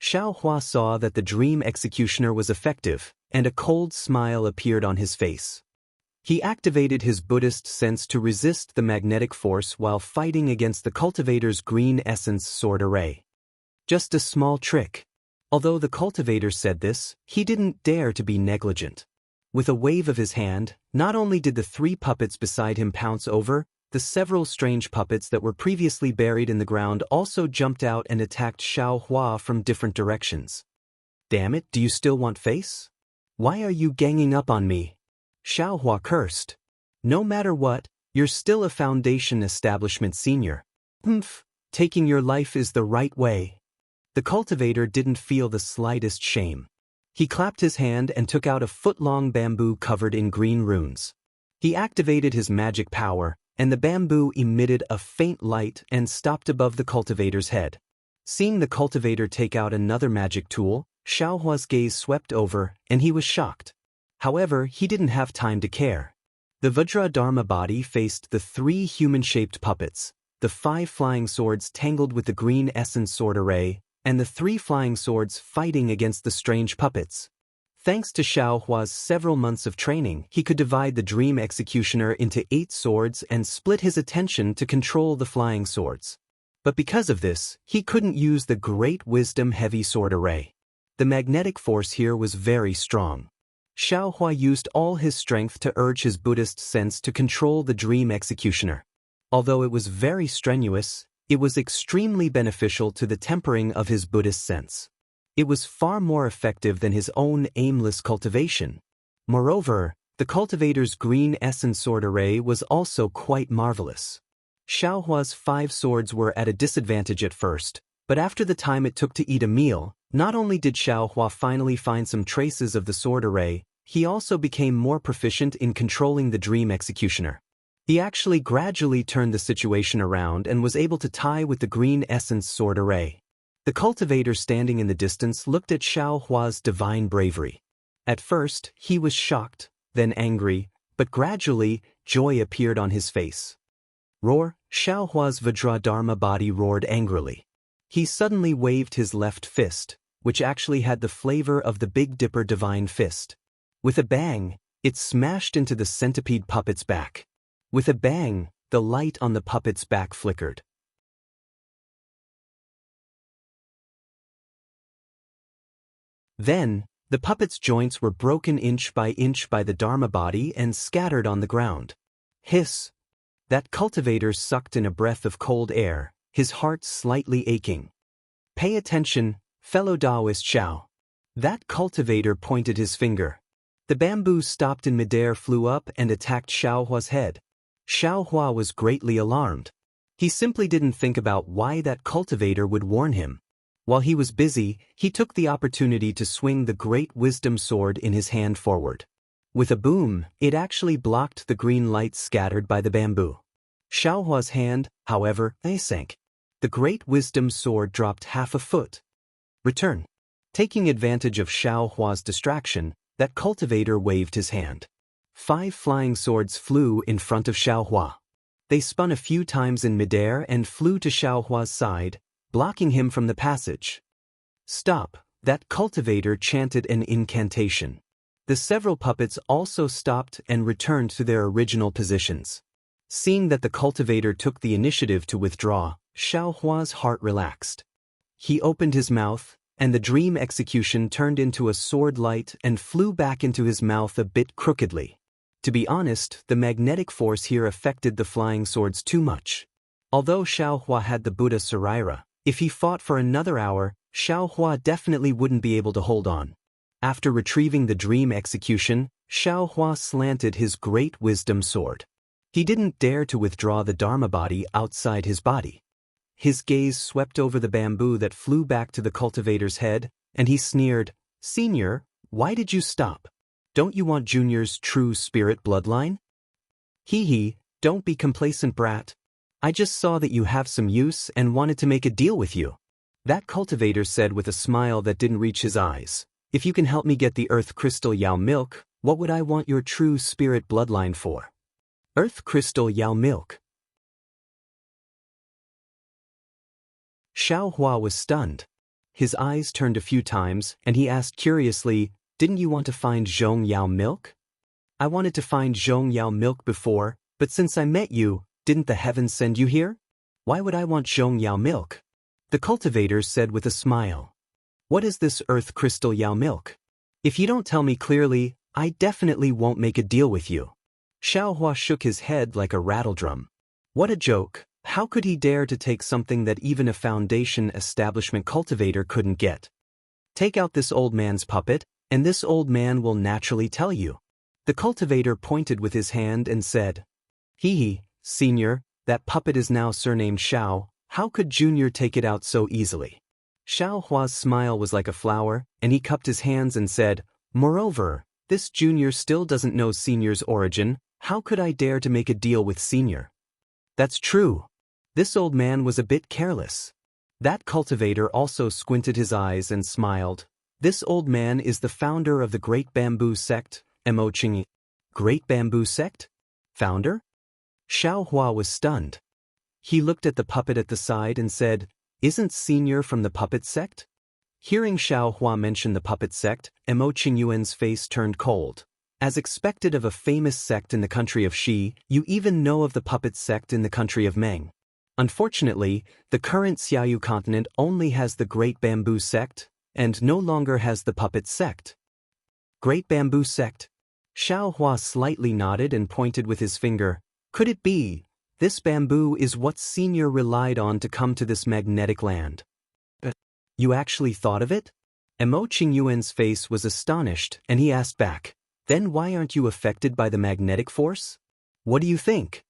Xiaohua saw that the dream executioner was effective, and a cold smile appeared on his face. He activated his Buddhist sense to resist the magnetic force while fighting against the cultivator's green essence sword array. Just a small trick. Although the cultivator said this, he didn't dare to be negligent. With a wave of his hand, not only did the 3 puppets beside him pounce over, the several strange puppets that were previously buried in the ground also jumped out and attacked Xiaohua from different directions. "Damn it, do you still want face? Why are you ganging up on me?" Xiaohua cursed. "No matter what, you're still a foundation establishment senior. Taking your life is the right way." The cultivator didn't feel the slightest shame. He clapped his hand and took out a foot-long bamboo covered in green runes. He activated his magic power, and the bamboo emitted a faint light and stopped above the cultivator's head. Seeing the cultivator take out another magic tool, Xiaohua's gaze swept over, and he was shocked. However, he didn't have time to care. The Vajra Dharma body faced the 3 human-shaped puppets, the 5 flying swords tangled with the green essence sword array, and the 3 flying swords fighting against the strange puppets. Thanks to Xiaohua's several months of training, he could divide the dream executioner into 8 swords and split his attention to control the flying swords. But because of this, he couldn't use the great wisdom heavy sword array. The magnetic force here was very strong. Xiaohua used all his strength to urge his Buddhist sense to control the dream executioner. Although it was very strenuous, it was extremely beneficial to the tempering of his Buddhist sense. It was far more effective than his own aimless cultivation. Moreover, the cultivator's green essence sword array was also quite marvelous. Xiaohua's 5 swords were at a disadvantage at first, but after the time it took to eat a meal, not only did Xiaohua finally find some traces of the sword array, he also became more proficient in controlling the dream executioner. He actually gradually turned the situation around and was able to tie with the green essence sword array. The cultivator standing in the distance looked at Xiaohua's divine bravery. At first, he was shocked, then angry, but gradually, joy appeared on his face. Roar! Xiaohua's Vajradharma body roared angrily. He suddenly waved his left fist, which actually had the flavor of the Big Dipper divine fist. With a bang, it smashed into the centipede puppet's back. With a bang, the light on the puppet's back flickered. Then, the puppet's joints were broken inch by the Dharma body and scattered on the ground. Hiss! That cultivator sucked in a breath of cold air, his heart slightly aching. Pay attention, fellow Taoist Xiao. That cultivator pointed his finger. The bamboo stopped in midair, flew up and attacked Xiaohua's head. Xiaohua was greatly alarmed. He simply didn't think about why that cultivator would warn him. While he was busy, he took the opportunity to swing the great wisdom sword in his hand forward. With a boom, it actually blocked the green light scattered by the bamboo. Xiaohua's hand, however, sank. The great wisdom sword dropped half a foot. Return. Taking advantage of Xiaohua's distraction, that cultivator waved his hand. 5 flying swords flew in front of Xiaohua. They spun a few times in midair and flew to Xiaohua's side, blocking him from the passage. Stop! That cultivator chanted an incantation. The several puppets also stopped and returned to their original positions. Seeing that the cultivator took the initiative to withdraw, Xiaohua's heart relaxed. He opened his mouth, and the dream execution turned into a sword light and flew back into his mouth a bit crookedly. To be honest, the magnetic force here affected the flying swords too much. Although Xiaohua had the Buddha Saraira, if he fought for another hour, Xiaohua definitely wouldn't be able to hold on. After retrieving the dream execution, Xiaohua slanted his great wisdom sword. He didn't dare to withdraw the Dharma body outside his body. His gaze swept over the bamboo that flew back to the cultivator's head, and he sneered, "Senior, why did you stop? Don't you want Junior's true spirit bloodline?" "Hee, don't be complacent, brat. I just saw that you have some use and wanted to make a deal with you." That cultivator said with a smile that didn't reach his eyes, "If you can help me get the earth crystal Yao milk, what would I want your true spirit bloodline for?" Earth crystal Yao milk. Xiaohua was stunned. His eyes turned a few times, and he asked curiously, "Didn't you want to find Zhong Yao milk?" "I wanted to find Zhong Yao milk before, but since I met you, didn't the heavens send you here? Why would I want Zhong Yao milk?" The cultivator said with a smile. "What is this earth crystal Yao milk? If you don't tell me clearly, I definitely won't make a deal with you." Xiaohua shook his head like a rattledrum. What a joke! How could he dare to take something that even a foundation establishment cultivator couldn't get? "Take out this old man's puppet, and this old man will naturally tell you." The cultivator pointed with his hand and said, "Hee, Senior, that puppet is now surnamed Xiao. How could Junior take it out so easily?" Xiaohua's smile was like a flower, and he cupped his hands and said, "Moreover, this Junior still doesn't know Senior's origin. How could I dare to make a deal with Senior?" "That's true. This old man was a bit careless." That cultivator also squinted his eyes and smiled. "This old man is the founder of the Great Bamboo Sect, Emoching." "Great Bamboo Sect? Founder?" Xiaohua was stunned. He looked at the puppet at the side and said, "Isn't Senior from the puppet sect?" Hearing Xiaohua mention the puppet sect, Emoching Yuan's face turned cold. As expected of a famous sect in the country of Xi, you even know of the puppet sect in the country of Meng. Unfortunately, the current Xiaoyu continent only has the Great Bamboo Sect, and no longer has the puppet sect. Great Bamboo Sect. Xiaohua slightly nodded and pointed with his finger. Could it be? This bamboo is what Senior relied on to come to this magnetic land. You actually thought of it? Emoching Yuan's face was astonished, and he asked back, "Then why aren't you affected by the magnetic force? What do you think?"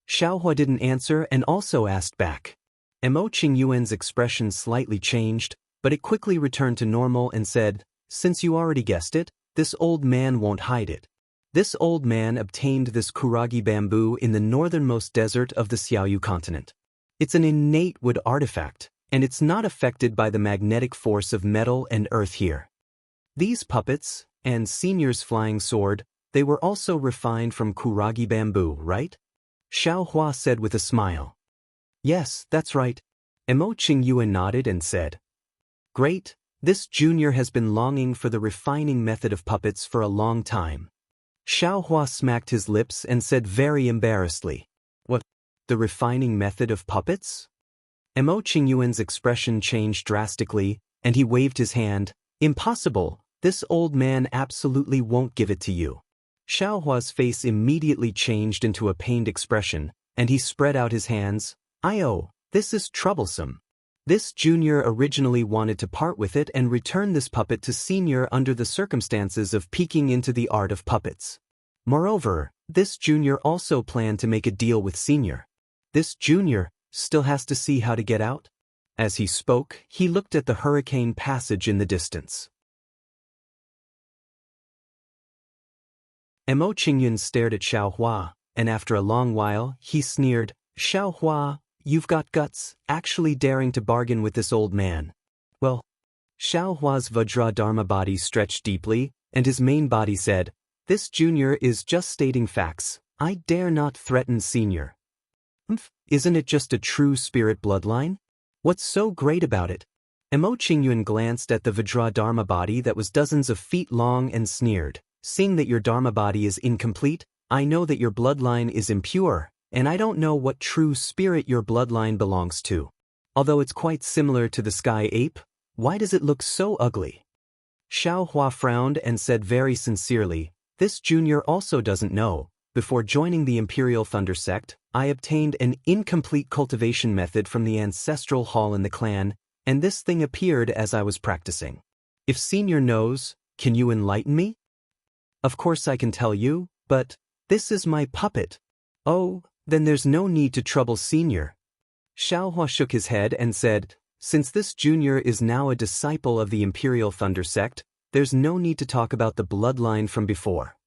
Xiaohua didn't answer and also asked back. Emoching Yuan's expression slightly changed, but it quickly returned to normal and said, "Since you already guessed it, this old man won't hide it. This old man obtained this kuragi bamboo in the northernmost desert of the Xiaoyu continent. It's an innate wood artifact, and it's not affected by the magnetic force of metal and earth here. These puppets, and Senior's flying sword, they were also refined from kuragi bamboo, right?" Xiaohua said with a smile. "Yes, that's right." Emoching Yuan nodded and said, "Great, This junior has been longing for the refining method of puppets for a long time. Xiaohua smacked his lips and said very embarrassedly, "What? The refining method of puppets?" Mo Qingyuan's expression changed drastically, and he waved his hand. "Impossible, this old man absolutely won't give it to you." Xiaohua's face immediately changed into a pained expression, and he spread out his hands. "Oh, this is troublesome. This junior originally wanted to part with it and return this puppet to senior under the circumstances of peeking into the art of puppets. Moreover, this junior also planned to make a deal with senior. This junior still has to see how to get out." As he spoke, he looked at the hurricane passage in the distance. Mo Qingyun stared at Xiaohua, and after a long while, he sneered, "Xiaohua, you've got guts, actually daring to bargain with this old man." Well, Xiaohua's Vajra Dharma body stretched deeply, and his main body said, "This junior is just stating facts. I dare not threaten senior." Isn't it just a true spirit bloodline? What's so great about it? Mo Qingyun glanced at the Vajra Dharma body that was dozens of feet long and sneered, "Seeing that your Dharma body is incomplete, I know that your bloodline is impure, and I don't know what true spirit your bloodline belongs to. Although it's quite similar to the sky ape, why does it look so ugly?" Xiaohua frowned and said very sincerely, "This junior also doesn't know. Before joining the Imperial Thunder sect, I obtained an incomplete cultivation method from the ancestral hall in the clan, and this thing appeared as I was practicing. If senior knows, can you enlighten me?" "Of course I can tell you, but this is my puppet." "Oh, then there's no need to trouble senior." Xiaohua shook his head and said, "Since this junior is now a disciple of the Imperial Thunder sect, there's no need to talk about the bloodline from before."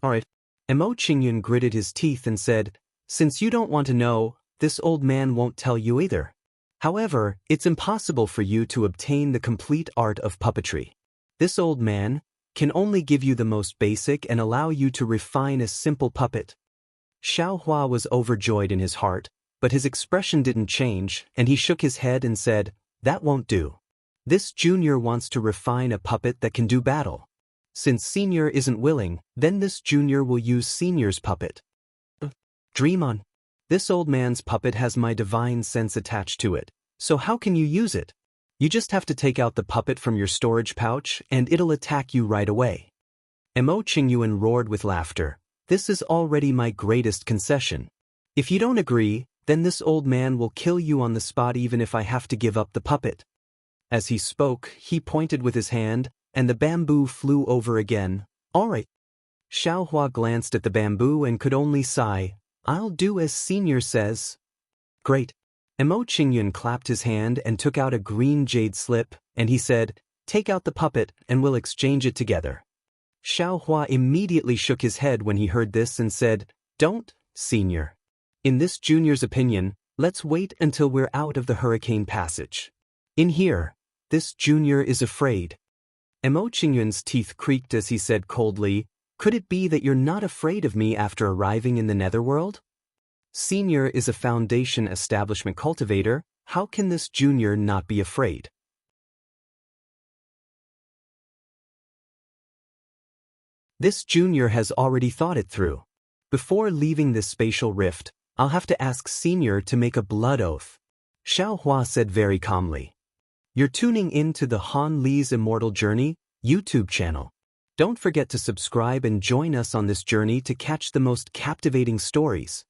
"All right." Mo Qingyun gritted his teeth and said, "Since you don't want to know, this old man won't tell you either. However, it's impossible for you to obtain the complete art of puppetry. This old man can only give you the most basic and allow you to refine a simple puppet." Xiaohua was overjoyed in his heart, but his expression didn't change, and he shook his head and said, "That won't do. This junior wants to refine a puppet that can do battle. Since senior isn't willing, then this junior will use senior's puppet." "Dream on. This old man's puppet has my divine sense attached to it, so how can you use it? You just have to take out the puppet from your storage pouch and it'll attack you right away." Mo Qingyuan roared with laughter. "This is already my greatest concession. If you don't agree, then this old man will kill you on the spot even if I have to give up the puppet." As he spoke, he pointed with his hand, and the bamboo flew over again. "All right." Xiaohua glanced at the bamboo and could only sigh, "I'll do as senior says." "Great." Mo Qingyun clapped his hand and took out a green jade slip, and he said, "Take out the puppet and we'll exchange it together." Xiaohua immediately shook his head when he heard this and said, "Don't, senior. In this junior's opinion, let's wait until we're out of the hurricane passage. In here, this junior is afraid." Mo Qingyun's teeth creaked as he said coldly, "Could it be that you're not afraid of me after arriving in the netherworld? Senior is a foundation establishment cultivator, how can this junior not be afraid?" This junior has already thought it through. Before leaving this spatial rift, I'll have to ask senior to make a blood oath. Xiaohua said very calmly. You're tuning in to the Han Li's Immortal Journey YouTube channel. Don't forget to subscribe and join us on this journey to catch the most captivating stories.